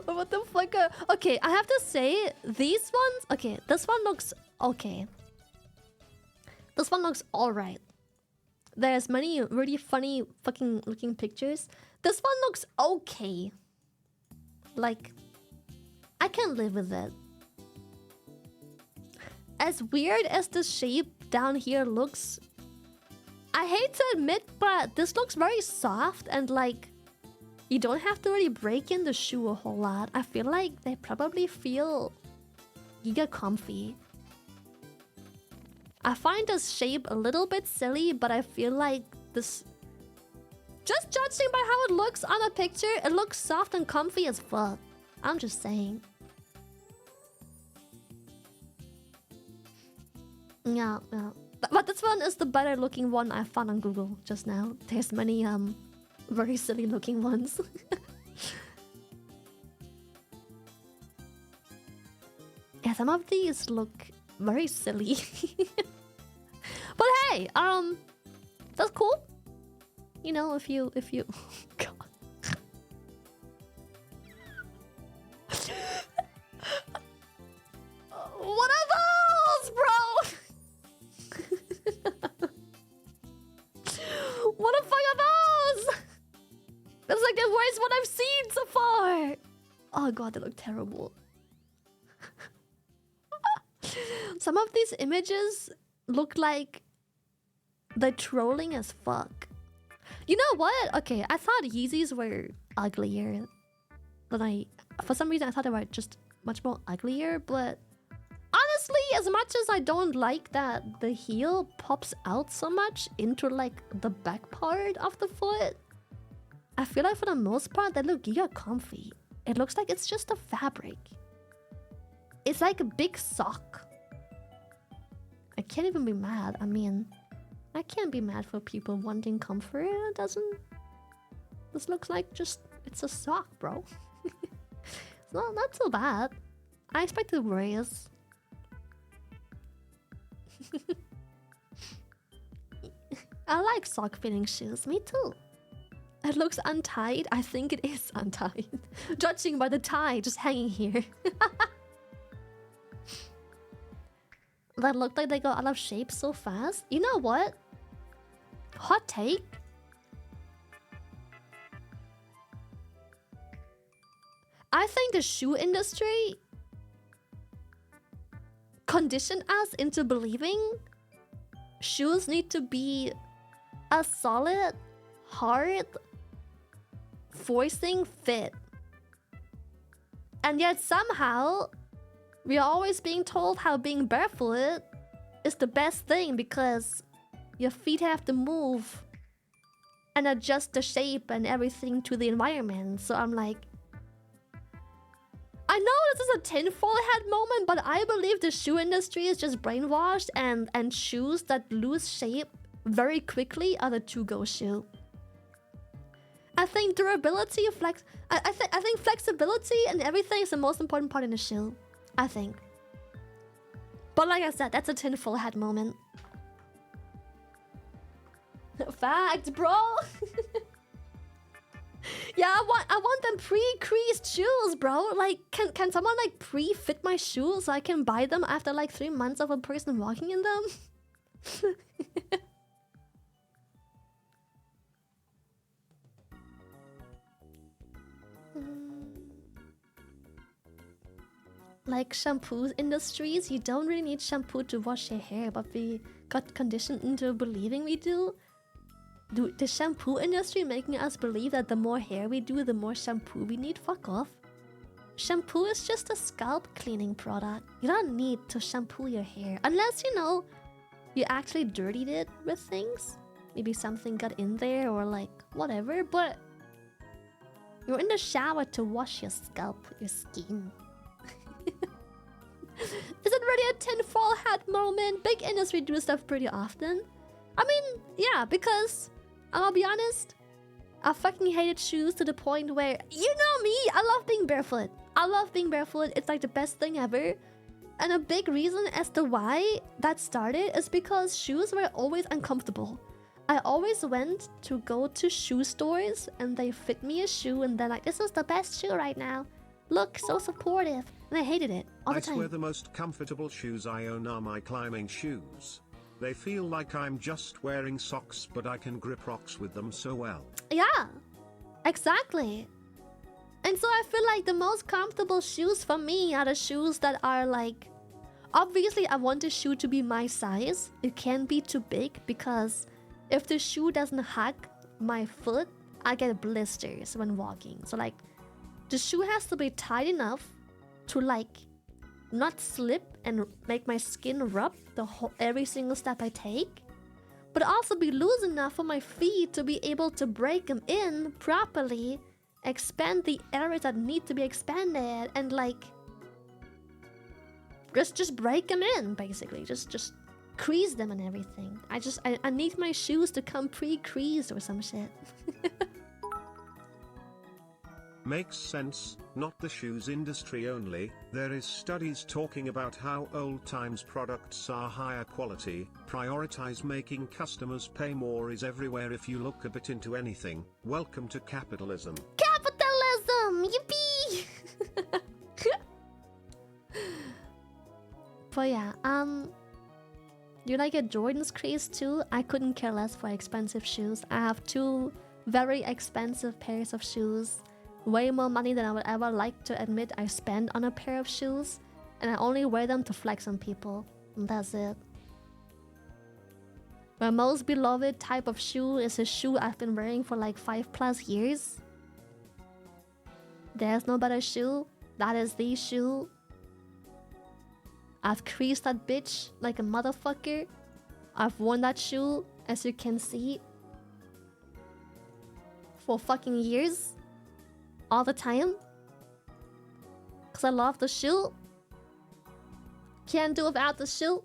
What the fuck? Okay, I have to say, these ones... Okay, this one looks okay. This one looks alright. There's many really funny fucking looking pictures. This one looks okay. Like, I can live with it. As weird as the shape down here looks, I hate to admit, but this looks very soft and like, you don't have to really break in the shoe a whole lot. I feel like they probably feel giga comfy. I find this shape a little bit silly, but I feel like this... Just judging by how it looks on a picture, it looks soft and comfy as fuck. I'm just saying. Yeah. But this one is the better looking one I found on Google just now. There's many very silly looking ones. Yeah, some of these look very silly. But hey, that's cool. You know, if you God. What are those, bro? What the fuck are those? That's like the worst one I've seen so far. Oh god, they look terrible. Some of these images look like they're trolling as fuck. You know what? Okay, I thought Yeezys were uglier than for some reason I thought they were just much more uglier, but honestly, as much as I don't like that the heel pops out so much into like the back part of the foot, I feel like for the most part they look giga comfy. It looks like it's just a fabric. It's like a big sock. I can't even be mad. I mean, I can't be mad for people wanting comfort. It doesn't... This looks like just... It's a sock, bro. It's not so bad. I expected worse. I like sock-fitting shoes. Me too. It looks untied. I think it is untied. Judging by the tie just hanging here. That looked like they got out of shape so fast. You know what? Hot take. I think the shoe industry conditioned us into believing shoes need to be a solid, hard, forcing fit. And yet somehow we are always being told how being barefoot is the best thing because your feet have to move and adjust the shape and everything to the environment. So I'm like, I know this is a tinfoil hat moment, but I believe the shoe industry is just brainwashed and shoes that lose shape very quickly are the to-go shoe. I think durability, I think flexibility and everything is the most important part in a shoe. I think. But like I said, that's a tinfoil hat moment. Fact, bro. Yeah, I want them pre-creased shoes, bro. Like, can someone like pre-fit my shoes so I can buy them after like 3 months of a person walking in them? Like shampoo industries, you don't really need shampoo to wash your hair, but we got conditioned into believing we do. The shampoo industry making us believe that the more hair we do, the more shampoo we need. Fuck off. Shampoo is just a scalp cleaning product. You don't need to shampoo your hair unless you know you actually dirtied it with things. Maybe something got in there or like whatever, but you're in the shower to wash your scalp, your skin. Is it really a tinfoil hat moment? Big industry do stuff pretty often. I mean, yeah, because I'll be honest, I fucking hated shoes to the point where, you know me, I love being barefoot. I love being barefoot. It's like the best thing ever. And a big reason as to why that started is because shoes were always uncomfortable. I always went to go to shoe stores and they fit me a shoe and they're like, this is the best shoe right now. Look, so supportive. And I hated it all the time. I swear the most comfortable shoes I own are my climbing shoes. They feel like I'm just wearing socks, but I can grip rocks with them so well. Yeah, exactly. And so I feel like the most comfortable shoes for me are the shoes that are like... Obviously, I want the shoe to be my size. It can't be too big because if the shoe doesn't hug my foot, I get blisters when walking. So like, the shoe has to be tight enough to like not slip and make my skin rub every single step I take, but also be loose enough for my feet to be able to break them in properly, expand the areas that need to be expanded, and like just break them in basically, just crease them and everything. I need my shoes to come pre-creased or some shit. Makes sense, not the shoes industry only. There is studies talking about how old times products are higher quality. Prioritize making customers pay more is everywhere if you look a bit into anything. Welcome to capitalism. Capitalism! Yippee! But yeah, you like a Jordan's craze too? I couldn't care less for expensive shoes. I have 2 very expensive pairs of shoes. Way more money than I would ever like to admit I spend on a pair of shoes. And I only wear them to flex on people. And that's it. My most beloved type of shoe is a shoe I've been wearing for like 5+ years. There's no better shoe. That is the shoe. I've creased that bitch like a motherfucker. I've worn that shoe, as you can see, for fucking years. All the time. Because I love the shoe. Can't do without the shoe.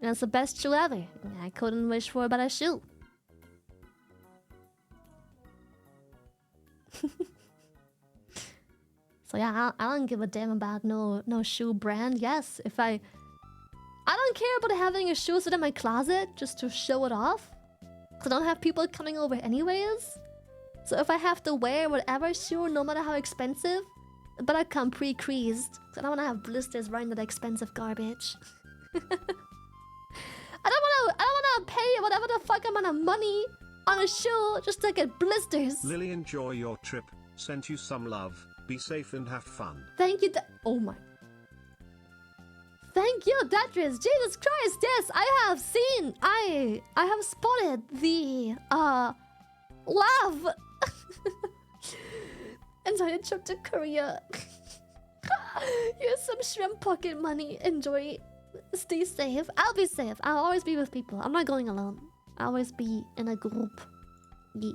And it's the best shoe ever. I couldn't wish for a better shoe. So yeah, I don't give a damn about no shoe brand. Yes, if I don't care about having a shoe sit in my closet just to show it off. Because I don't have people coming over anyways. So if I have to wear whatever shoe, no matter how expensive, but I come pre-creased. So I don't want to have blisters wearing that expensive garbage. I don't want to pay whatever the fuck amount of money on a shoe just to get blisters. Lily, enjoy your trip. Sent you some love. Be safe and have fun. Thank you. Oh my. Thank you, Datris. Jesus Christ, yes, I have seen. I have spotted the love. Enjoy the trip to Korea. Here's some shrimp pocket money. Enjoy. Stay safe. I'll be safe. I'll always be with people. I'm not going alone. I'll always be in a group. Yeah.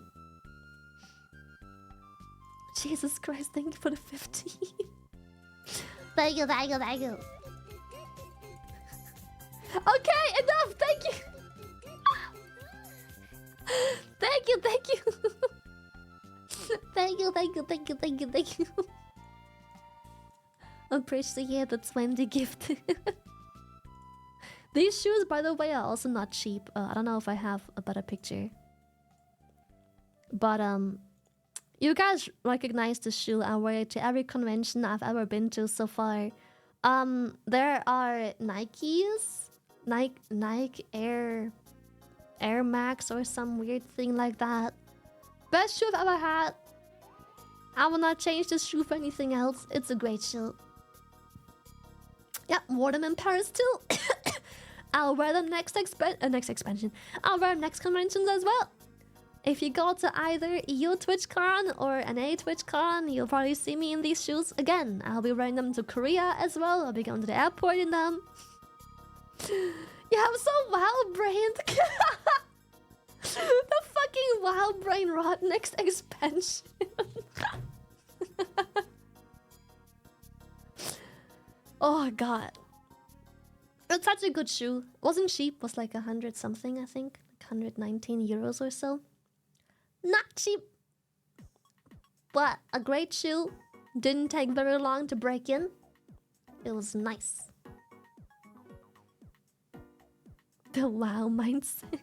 Jesus Christ, thank you for the 50. Thank you. Okay, enough. Thank you. Thank you. thank you, thank you, thank you, thank you. Appreciate the 20 gift. These shoes, by the way, are also not cheap. I don't know if I have a better picture. But you guys recognize the shoe I wear to every convention I've ever been to so far. There are Nikes, Nike Air Max or some weird thing like that. Best shoe I've ever had. I will not change this shoe for anything else. It's a great shoe. Yeah, wore them in Paris too. I'll wear them next expansion. I'll wear them next conventions as well. If you go to either EU TwitchCon or NA TwitchCon, you'll probably see me in these shoes again. I'll be wearing them to Korea as well. I'll be going to the airport in them. Yeah, I'm so wild-brained. The fucking wild-brain rot next expansion. Oh god. It's such a good shoe. Wasn't cheap, was like 100 something, I think. Like 119 euros or so. Not cheap. But a great shoe. Didn't take very long to break in. It was nice. The wow mindset.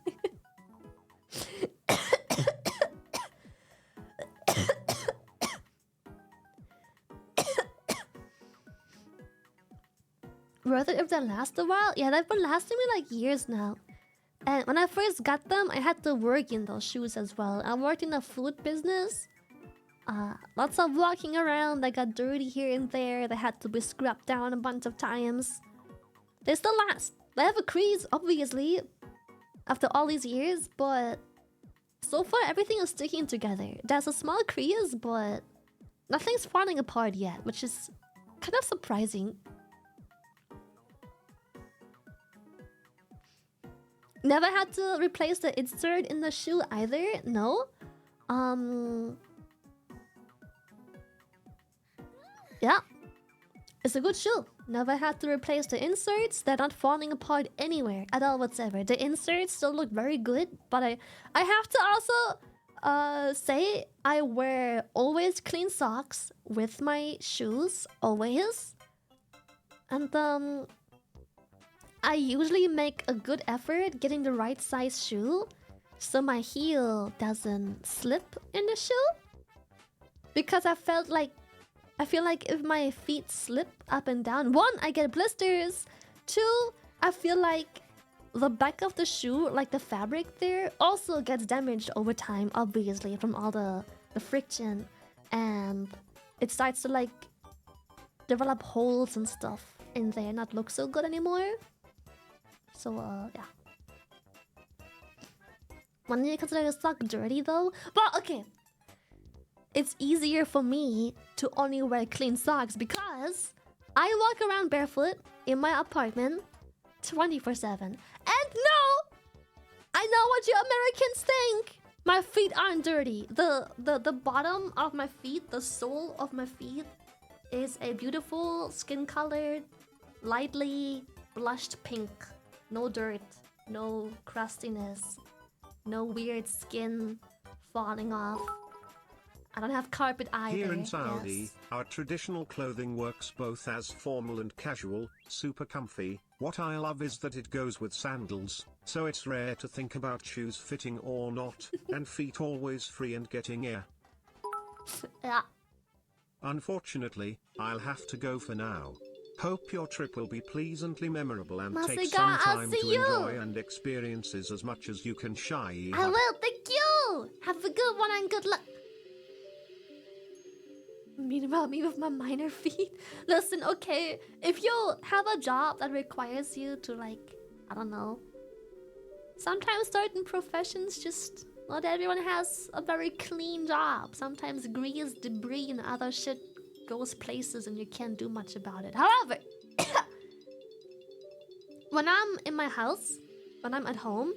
Worth it if they last a while? Yeah, they've been lasting me like years now. And when I first got them, I had to work in those shoes as well. I worked in the food business. Lots of walking around. They got dirty here and there. They had to be scrubbed down a bunch of times. They still last. They have a crease, obviously, after all these years, but so far everything is sticking together. There's a small crease, but nothing's falling apart yet, which is kind of surprising. Never had to replace the insert in the shoe either, no. Yeah. It's a good shoe. Never had to replace the inserts. They're not falling apart anywhere at all whatsoever. The inserts still look very good, but I have to also say I wear always clean socks with my shoes, always. And I usually make a good effort getting the right size shoe so my heel doesn't slip in the shoe. Because I feel like if my feet slip up and down, one, I get blisters. Two, I feel like the back of the shoe, like the fabric there, also gets damaged over time, obviously, from all the friction. And it starts to like develop holes and stuff in there, not look so good anymore. So, yeah. When you consider a sock dirty though? Well, okay. It's easier for me to only wear clean socks because I walk around barefoot in my apartment 24/7. And no! I know what you Americans think! My feet aren't dirty. The bottom of my feet, the sole of my feet, is a beautiful skin-colored, lightly blushed pink. No dirt, no crustiness, no weird skin falling off. I don't have carpet either. Here in Saudi, yes. Our traditional clothing works both as formal and casual, super comfy. What I love is that it goes with sandals, so it's rare to think about shoes fitting or not, and feet always free and getting air. Yeah. Unfortunately, I'll have to go for now. Hope your trip will be pleasantly memorable and take Masiga, some I'll time see to you. enjoy and experiences as much as you can. Shy. I will, thank you! Have a good one and good luck. Meanwhile, me with my minor feet. Listen, okay, if you have a job that requires you to, like, I don't know. Sometimes certain professions just, not everyone has a very clean job. Sometimes grease, debris, and other shit goes places and you can't do much about it. However, when I'm in my house, when I'm at home,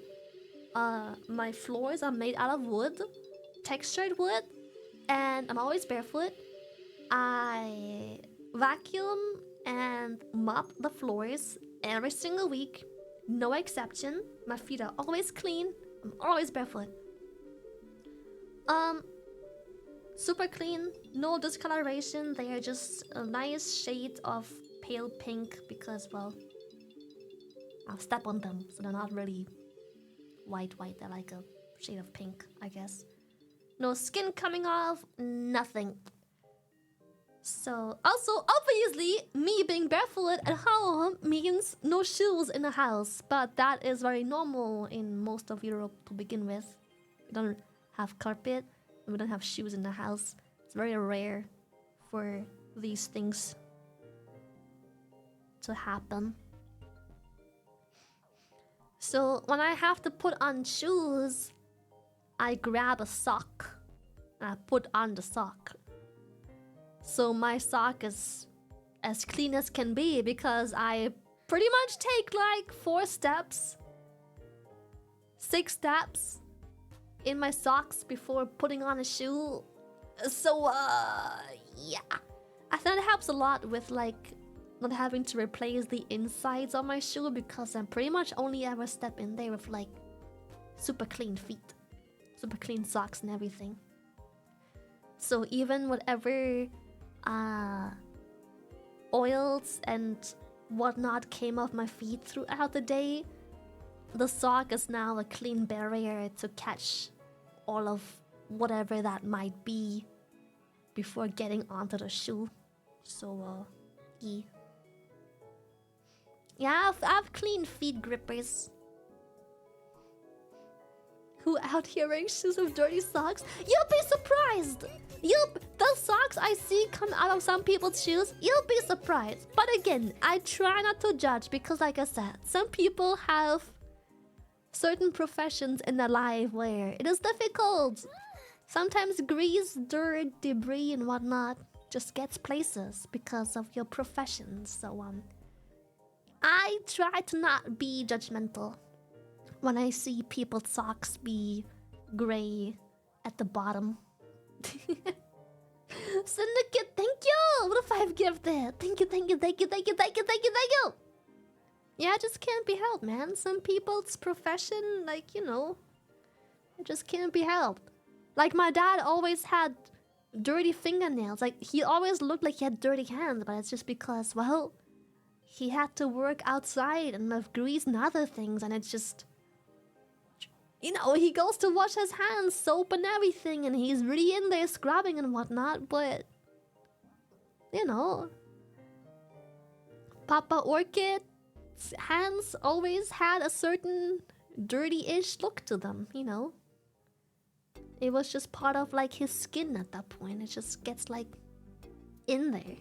my floors are made out of wood, textured wood, and I'm always barefoot. I vacuum and mop the floors every single week, no exception. My feet are always clean. I'm always barefoot. Super clean, no discoloration. They are just a nice shade of pale pink because, well, I'll step on them, so they're not really white. They're like a shade of pink, I guess. No skin coming off, nothing. So, also, obviously, me being barefoot at home means no shoes in the house. But that is very normal in most of Europe to begin with. We don't have carpet, and we don't have shoes in the house. It's very rare for these things to happen. So, when I have to put on shoes, I grab a sock and I put on the sock. So my sock is as clean as can be because I pretty much take like 4 steps, 6 steps in my socks before putting on a shoe. So yeah, I think it helps a lot with like not having to replace the insides of my shoe because I pretty much only ever step in there with like super clean feet, super clean socks and everything. So even whatever oils and whatnot came off my feet throughout the day, the sock is now a clean barrier to catch all of whatever that might be before getting onto the shoe. So yeah, I've clean feet grippers. Who out here wearing shoes with dirty socks? You'll be surprised! The socks I see come out of some people's shoes, you'll be surprised. But again, I try not to judge because like I said, some people have certain professions in their life where it is difficult. Sometimes grease, dirt, debris and whatnot just gets places because of your profession. So I try to not be judgmental when I see people's socks be gray at the bottom. Syndicate, thank you! What a 5 gift there. Thank you. Yeah, it just can't be helped, man. Some people's profession, like, you know, it just can't be helped. Like, my dad always had dirty fingernails. Like, he always looked like he had dirty hands, but it's just because, well, he had to work outside and with grease and other things, and it's just... You know, he goes to wash his hands, soap and everything, and he's really in there scrubbing and whatnot, but... You know... Papa Orchid's hands always had a certain dirty-ish look to them, you know? It was just part of, like, his skin at that point. It just gets, like, in there.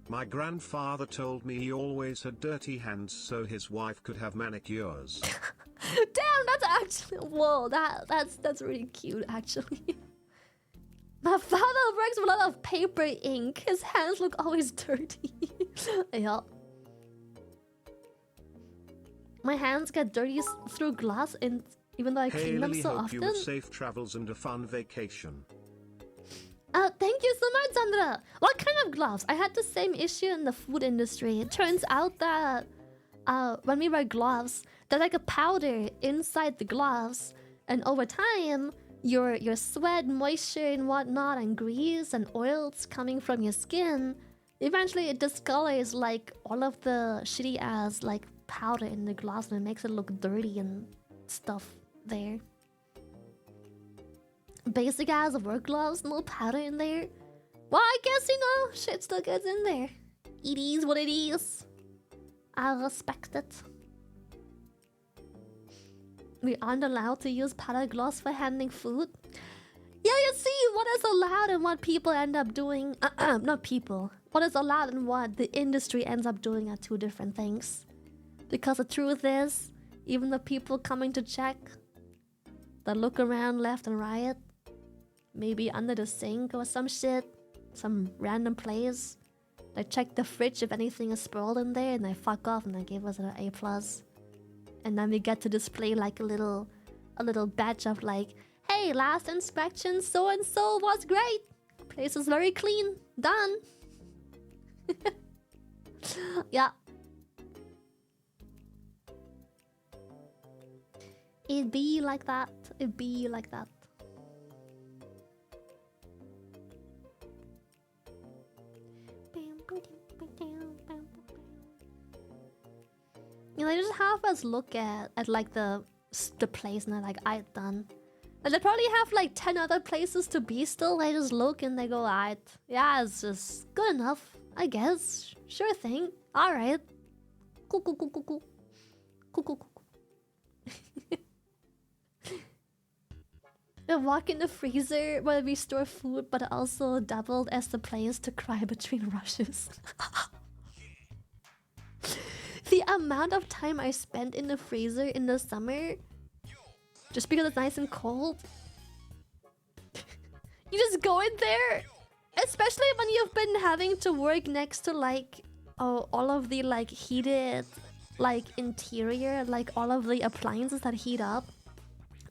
My grandfather told me he always had dirty hands so his wife could have manicures. Damn, that's actually... Whoa, that's really cute, actually. My father works with a lot of paper ink. His hands look always dirty. Yeah. My hands get dirty through glass, and even though I clean them so often. You have safe travels and a fun vacation. Thank you so much, Sandra. What kind of gloves? I had the same issue in the food industry. It turns out that when we wear gloves, there's like a powder inside the gloves, and over time, your sweat, moisture, and whatnot, and grease and oils coming from your skin, eventually it discolors like all of the shitty ass like powder in the gloves, and it makes it look dirty and stuff there. Basic ass work gloves, no powder in there. Well, I guess, you know, shit still gets in there. It is what it is. I respect it. We aren't allowed to use powder gloves for handling food. Yeah, you see, what is allowed and what people end up doing... not people. What is allowed and what the industry ends up doing are 2 different things. Because the truth is, even the people coming to check, that look around left and right, maybe under the sink or some shit, some random place. They check the fridge if anything is spoiled in there, and they fuck off and they give us an A+. And then we get to display like a little badge of like, hey, last inspection so and so was great. Place is very clean. Done. Yeah. It be like that. It be like that. You know, they just have us look at like the place and they're like, I done. And they probably have like 10 other places to be still. They just look and they go, alright. Yeah, it's just good enough, I guess. Sure thing. Alright. Cool, cool, cool, cool, cool. Cool, cool, cool, cool. They walk in the freezer where we store food, but also doubled as the place to cry between rushes. The amount of time I spent in the freezer in the summer, just because it's nice and cold. You just go in there, especially when you've been having to work next to like all of the like heated like interior, like all of the appliances that heat up,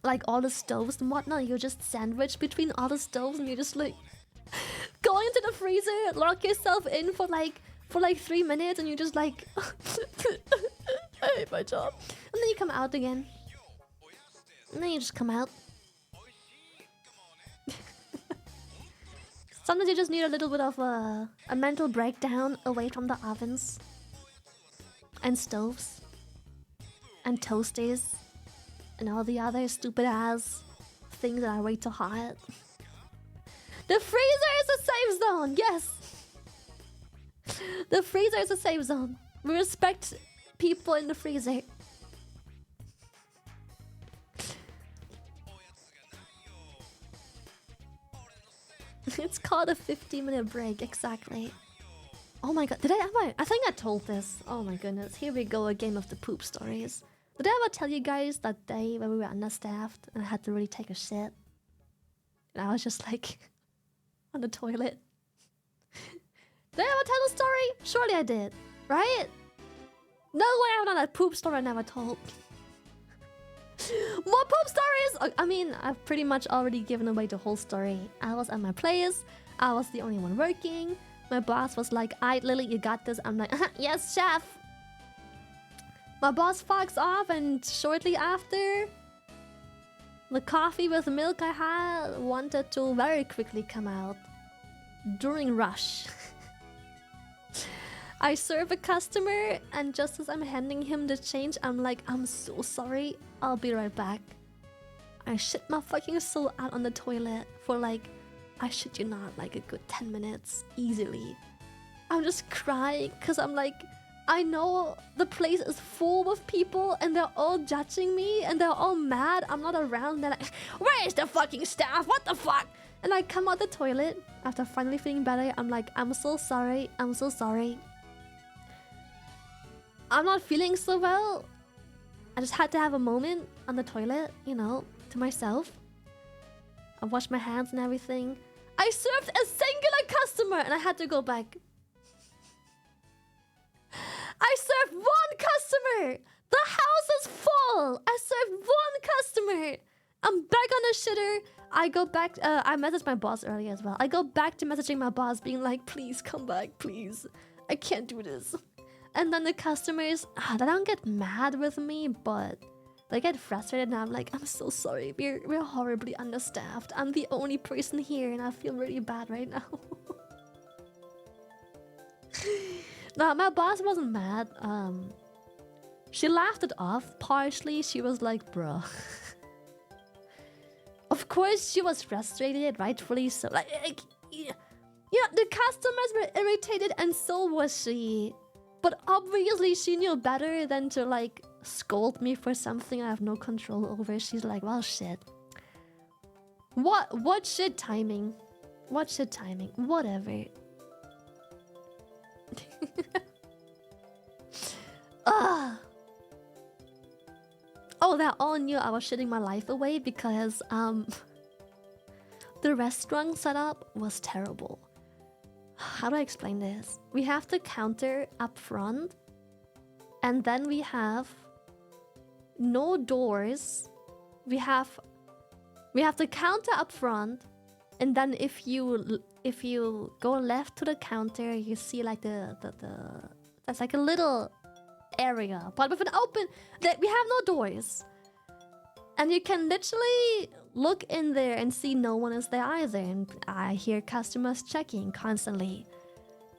like all the stoves and whatnot. You're just sandwiched between all the stoves and you're just like go into the freezer, lock yourself in for like 3 minutes and you're just like I hate my job. And then you come out again. And then you just come out. Sometimes you just need a little bit of a mental breakdown away from the ovens and stoves and toasters and all the other stupid ass things that are way too hot. The freezer is a safe zone, yes! The freezer is a safe zone. We respect people in the freezer. It's called a 50-minute break, exactly. Oh my god, did I ever? I think I told this. Oh my goodness, here we go, a game of the poop stories. Did I ever tell you guys that day when we were understaffed and I had to really take a shit? And I was just like on the toilet. Did I ever tell the story? Surely I did, right? No way I'm not a poop story I never told. More poop stories! I mean, I've pretty much already given away the whole story. I was at my place. I was the only one working. My boss was like, "Aight, Lily, you got this." I'm like, "Yes, chef." My boss fucks off, and shortly after, the coffee with milk I had wanted to very quickly come out. During rush. I serve a customer, and just as I'm handing him the change, I'm like, "I'm so sorry, I'll be right back." I shit my fucking soul out on the toilet for like, I shit you not, like a good 10 minutes, easily. I'm just crying, because I'm like, I know the place is full of people, and they're all judging me, and they're all mad I'm not around. They're like, "Where's the fucking staff? What the fuck?" And I come out the toilet, after finally feeling better, I'm like, "I'm so sorry, I'm so sorry. I'm not feeling so well. I just had to have a moment on the toilet, you know, to myself. I washed my hands and everything. I served a singular customer and I had to go back. I served one customer. The house is full. I served one customer. I'm back on the shitter. I go back. I messaged my boss earlier as well. I go back to messaging my boss being like, "Please come back, please. I can't do this." And then the customers, they don't get mad with me, but they get frustrated and I'm like, "I'm so sorry. We're horribly understaffed. I'm the only person here and I feel really bad right now." No, my boss wasn't mad. She laughed it off. Partially, she was like, "Bruh." Of course, she was frustrated, rightfully so. Like, yeah, the customers were irritated and so was she. But obviously, she knew better than to like scold me for something I have no control over. She's like, "Well, shit. What shit timing? What shit timing? Whatever." Oh, they all knew I was shitting my life away because the restaurant setup was terrible. How do I explain this? We have the counter up front, and then we have no doors. We have the counter up front, and then if you go left to the counter, you see like that's like a little area, but with an open. We have no doors. And you can literally look in there and see no one is there either. And I hear customers checking constantly.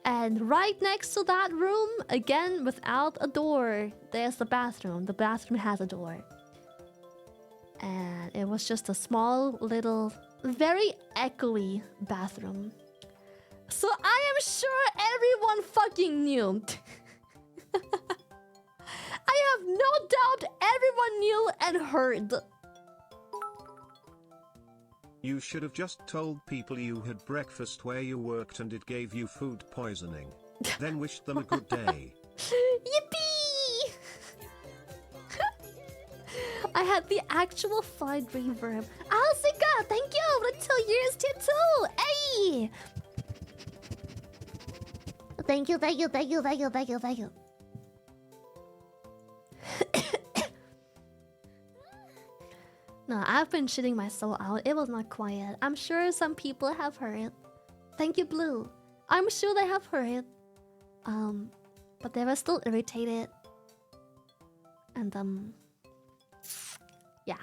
And right next to that room, again without a door, there's the bathroom. The bathroom has a door. And it was just a small little, very echoey bathroom. So I am sure everyone fucking knew. I have no doubt everyone knew and heard. You should have just told people you had breakfast where you worked and it gave you food poisoning. Then wished them a good day. Yippee! I had the actual fine reverb. Alsika, thank you for the 2 years tier 2. Hey! Thank you, thank you, thank you, thank you, thank you, thank you. No, I've been shitting my soul out. It was not quiet. I'm sure some people have heard. Thank you, Blue. I'm sure they have heard. But they were still irritated. And yeah.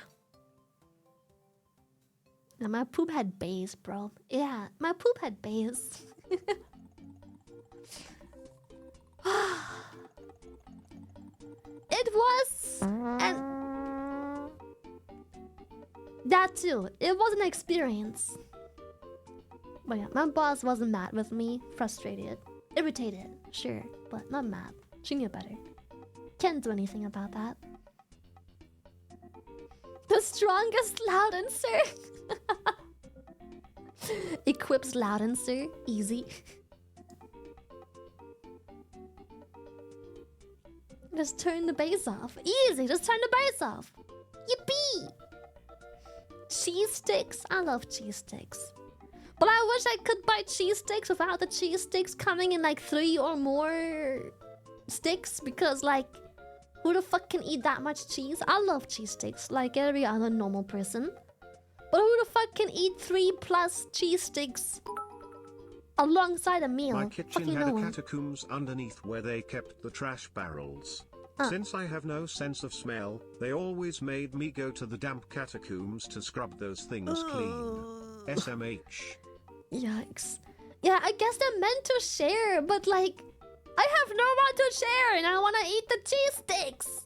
Now my poop had bass, bro. Yeah, my poop had bass. It was that too. It was an experience. But yeah, my boss wasn't mad with me. Frustrated. Irritated. Sure. But not mad. She knew better. Can't do anything about that. The strongest loudenser. Equips loudenser. Easy. Just turn the bass off. Easy. Just turn the bass off. Yippee! Cheese sticks. I love cheese sticks. But I wish I could buy cheese sticks without the cheese sticks coming in like 3 or more sticks. Because like, who the fuck can eat that much cheese? I love cheese sticks like every other normal person. But who the fuck can eat 3+ cheese sticks alongside a meal? My kitchen Fucking had no a one. catacombs underneath where they kept the trash barrels. Since I have no sense of smell, they always made me go to the damp catacombs to scrub those things clean. SMH. Yikes. Yeah, I guess they're meant to share, but like, I have no one to share and I want to eat the cheese sticks.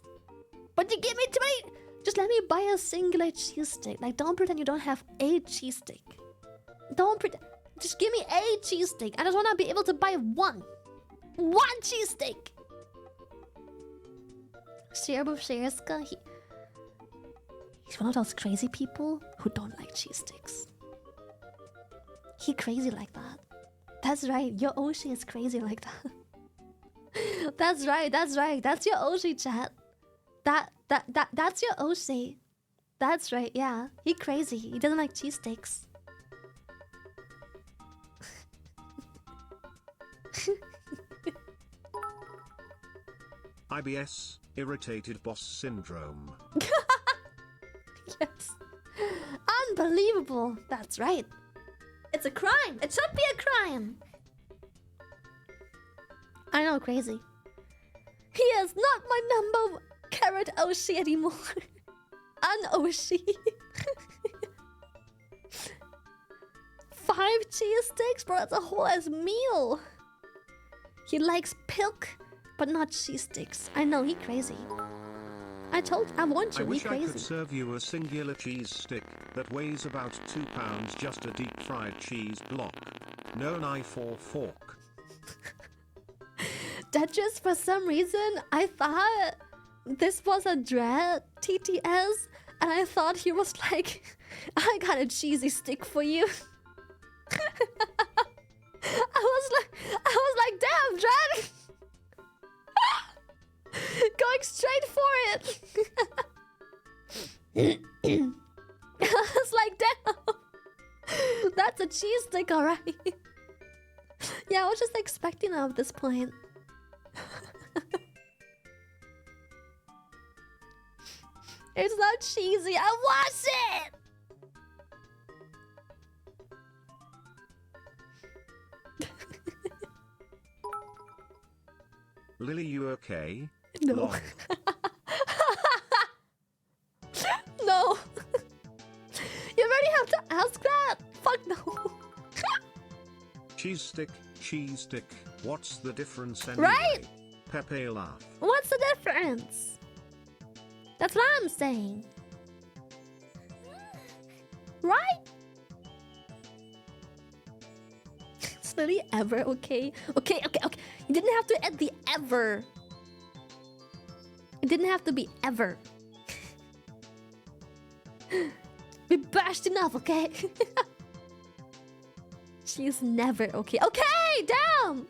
But you give me too many. Just let me buy a singular cheese stick. Like, don't pretend you don't have a cheese stick. Don't pretend. Just give me a cheese stick. I just want to be able to buy one. One cheese stick. Sherska, he's one of those crazy people who don't like cheese sticks. He crazy like that. That's right, your Oshi is crazy like that. That's right, that's right. That's your Oshi, chat. That's your Oshi. That's right, yeah. He crazy. He doesn't like cheese sticks. IBS, irritated boss syndrome. Yes. Unbelievable. That's right. It's a crime. It should be a crime. I know, crazy. He is not my number carrot Oshi anymore. An Oshi. 5 cheese sticks, bro. That's a whole ass meal. He likes pilk, but not cheese sticks. I know, he crazy. I warned you, I wish he I crazy. could serve you a singular cheese stick that weighs about 2 pounds, just a deep fried cheese block. No knife or fork. That just for some reason, I thought this was a dread TTS, and I thought he was like, I got a cheesy stick for you. I was like, damn, dread. Going straight for it. I was like, damn. That's a cheese stick, alright. Yeah, I was just expecting that at this point. It's not cheesy. I wash it. Lily, you okay? No. Lol. No. cheese stick, what's the difference anyway? Right? Pepe laugh. What's the difference? That's what I'm saying. Right? It's literally ever, okay? Okay. You didn't have to add the ever. It didn't have to be ever. We bashed enough, okay? She's never okay. Okay, damn!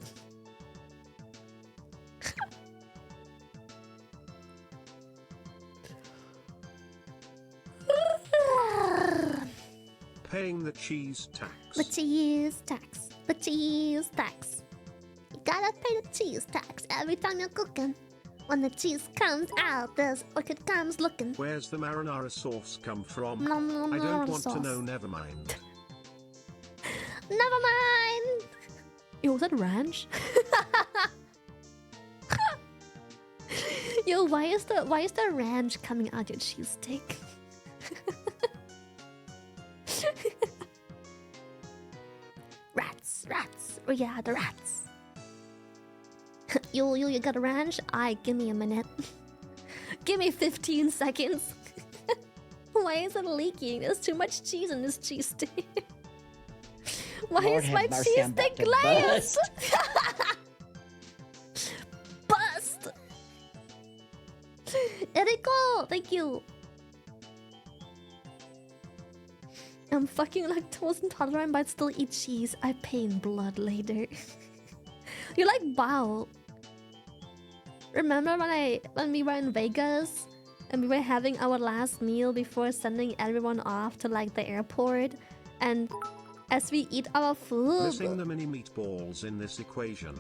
Paying the cheese tax. The cheese tax. The cheese tax. You gotta pay the cheese tax every time you're cooking. When the cheese comes out, there's orchid comes looking. Where's the marinara sauce come from? Nom, nom, I don't nom, want to sauce. know, never mind. Never mind. Yo, was that ranch? Yo, why is the ranch coming out your cheese stick? Rats. Oh yeah, the rats. You got a ranch? Give me a minute. Give me 15 seconds. Why is it leaking? There's too much cheese in this cheese stick. Why Lord is my have mercy, cheese I'm about stick to glass? Bust! Eriko, thank you. I'm fucking lactose intolerant, but still eat cheese. I pay in blood later. You're like Bao. Remember when we were in Vegas and we were having our last meal before sending everyone off to like the airport, and as we eat our food, Missing the mini meatballs in this equation.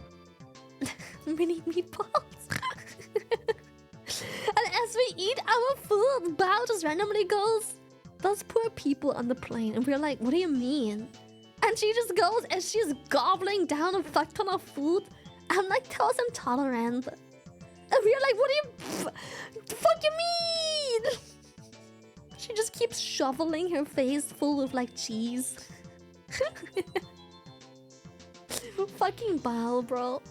mini meatballs. And as we eat our food, Bao just randomly goes, "Those poor people on the plane," and we're like, "What do you mean?" And she just goes and she's gobbling down a fuck ton of food. I'm lactose intolerant. And we're like, "What do you fuck you mean?" She just keeps shoveling her face full of like cheese. Fucking Bao, bro.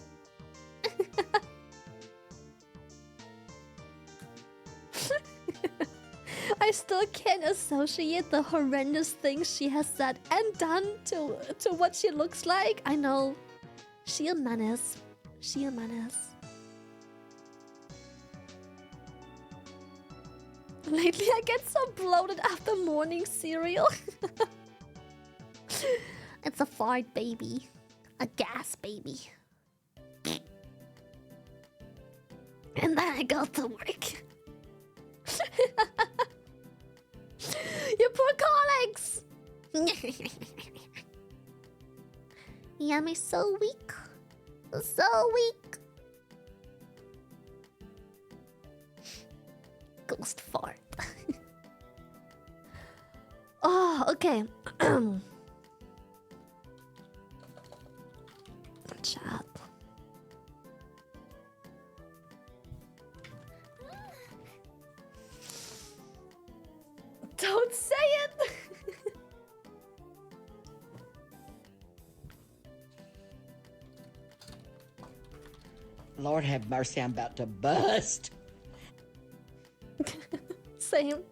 I still can't associate the horrendous things she has said and done to what she looks like. I know. She a menace. She a menace. Lately I get so bloated after morning cereal. It's a fart baby. A gas baby. And then I go to work. Your poor colleagues! Yummy, so weak. So weak. Ghost fart. Oh, okay. Chat. Don't say it! Lord have mercy, I'm about to bust. Same.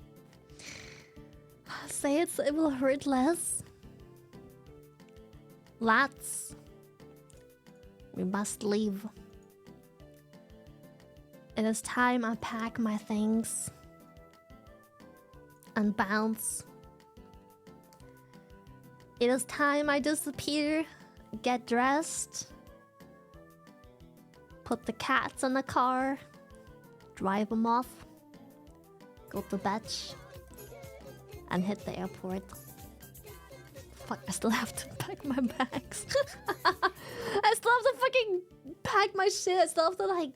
Say it so it will hurt less. Lads, we must leave. It is time I pack my things and bounce. It is time I disappear, get dressed, put the cats in the car, drive them off, go to bed, and hit the airport. Fuck, I still have to pack my bags. I still have to fucking pack my shit. I still have to like...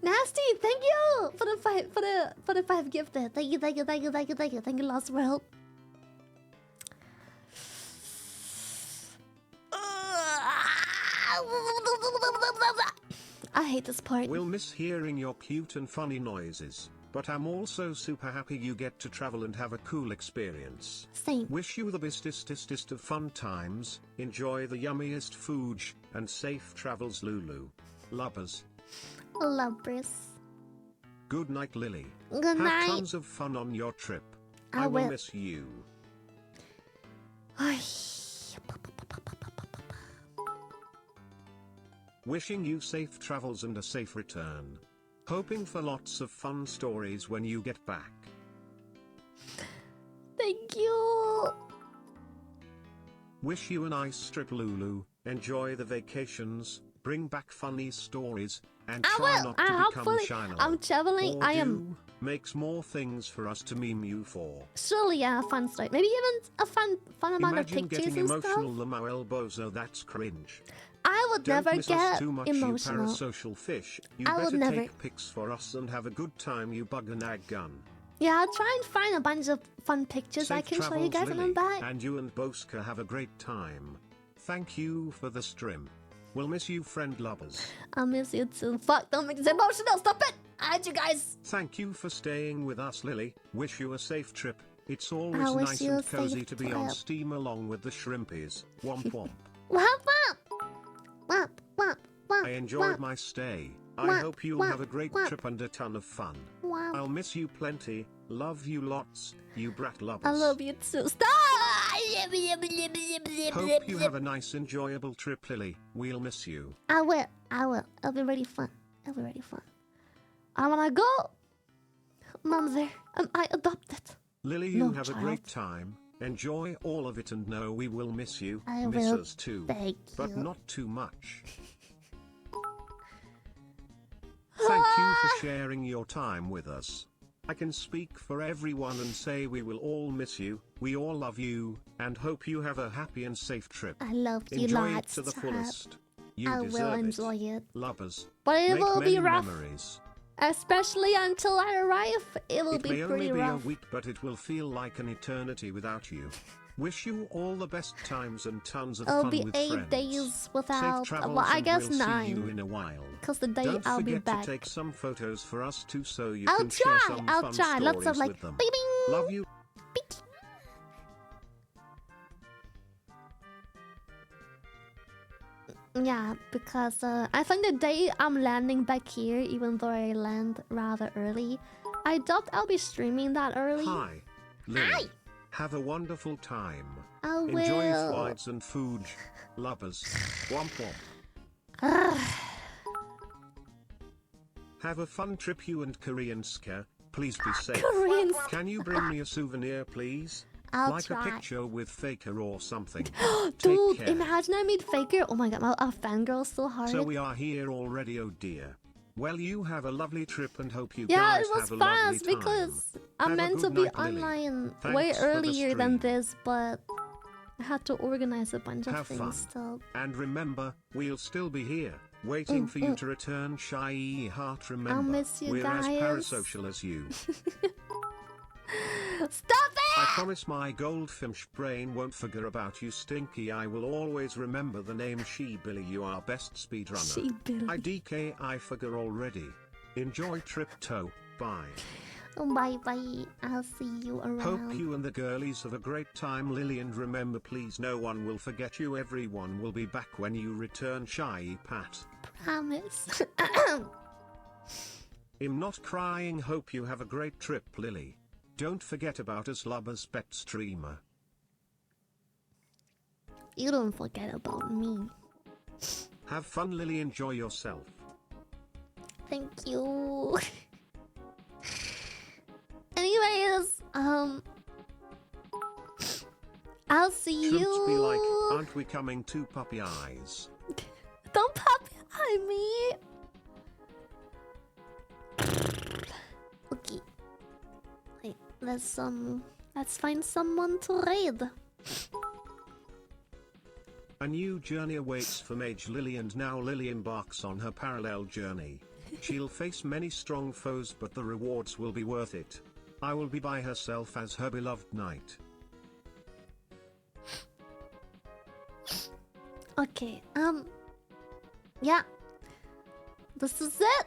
Nasty, thank you for the five gifted. Thank you, Lost World. I hate this part. We'll miss hearing your cute and funny noises. But I'm also super happy you get to travel and have a cool experience. Same. Wish you the bestest of fun times, enjoy the yummiest food, and safe travels Lulu. Lubbers. Lovers. Good night Lily. Good Have night. tons of fun on your trip. I will will. miss you. Wishing you safe travels and a safe return. Hoping for lots of fun stories when you get back. Thank you. Wish you a nice trip Lulu, enjoy the vacations, bring back funny stories, and I try will. not to become Hopefully, shy. I'm traveling. Or I am makes more things for us to meme you for. surely a fun story. Maybe even a fun amount Imagine of pictures getting and emotional stuff. Lamo Elbozo, that's cringe. I would Don't never miss get us too much, emotional. you parasocial fish. You I would better never. take pics for us and have a good time, you bug and ag gun. Yeah, I'll try and find a bunch of fun pictures I Safe can show you travels, guys when Lily, I'm back. and you and Boska have a great time. Thank you for the stream. We'll miss you, friend lovers. I'll miss you too. Fuck, don't make this emotional. Stop it. I hate you guys. Thank you for staying with us, Lily. Wish you a safe trip. It's I always wish nice you a and cozy safe to be on trip. Steam along with the shrimpies. Womp womp. Womp womp. Womp womp womp. I enjoyed womp. my stay. Womp, I hope you'll womp, have a great womp. trip and a ton of fun. Womp. I'll miss you plenty. Love you lots, you brat lovers. I love you too. Stop. Hope you have a nice, enjoyable trip, Lily. We'll miss you. I will. I will. It'll be really fun. It'll be really fun. I wanna go. Mom's there, and I adopted. Lily, you No, have a child. great time. Enjoy all of it and know we will miss you. I miss will. us too. Thank But you. not too much. Thank you for sharing your time with us. I can speak for everyone and say we will all miss you, we all love you, and hope you have a happy and safe trip. I love you Enjoy lots. it to the Chad. fullest. You I deserve will it. enjoy it. Lovers. But it Make will many be rough. memories. Especially until I arrive. It will It be may only pretty be rough. a week, but it will feel like an eternity without you. Wish you all the best times and tons of It'll fun be with 8 friends. days without. Safe travels, Well, I and guess we'll 9. See you in a while. Because the day Don't I'll be forget back. to take some photos for us too, so you I'll can try. share some I'll fun try. Lots of stories like. with them. Bing, bing. Love you. Yeah, because I think the day I'm landing back here, even though I land rather early, I doubt I'll be streaming that early. Hi, Lily. Hi. Have a wonderful time. I Enjoy will. flights and food. Lovers. Womp womp. Have a fun trip, you and Korean Ska. Please be safe. Koreans. Can you bring me a souvenir, please? I'll Like try. a picture with Faker or something. Dude, Take care. imagine I meet Faker. Oh my god, I'll fangirl so hard. So we are here already, oh dear. Well, you have a lovely trip and hope you Yeah, guys it was have a lovely fast time. because Have I'm a meant to good be night, Lily. online Thanks way for the earlier than stream. this, but I had to organize a bunch of Have things fun. still. And remember, we'll still be here, waiting for you to return, Shy Heart. Remember, miss you we're guys. as parasocial as you. Stop I it! promise my goldfish brain won't forget about you, Stinky. I will always remember the name She Billy. You are best speedrunner. She Billy. IDK, I forgot already. Enjoy trip toe. Bye. Bye bye. I'll see you around. Hope you and the girlies have a great time, Lily, and remember, please, no one will forget you. Everyone will be back when you return, Shy Pat. Promise. I'm not crying. Hope you have a great trip, Lily. Don't forget about us, Lubber's pet streamer. You don't forget about me. Have fun, Lily. Enjoy yourself. Thank you. Anyways, I'll see Shrimps you. be like, aren't we coming to Puppy Eyes? Don't puppy eye me. Okay. Wait, let's find someone to raid. A new journey awaits for Mage Lily, and now Lily embarks on her parallel journey. She'll face many strong foes, but the rewards will be worth it. I will be by herself as her beloved knight. Okay, yeah. This is it.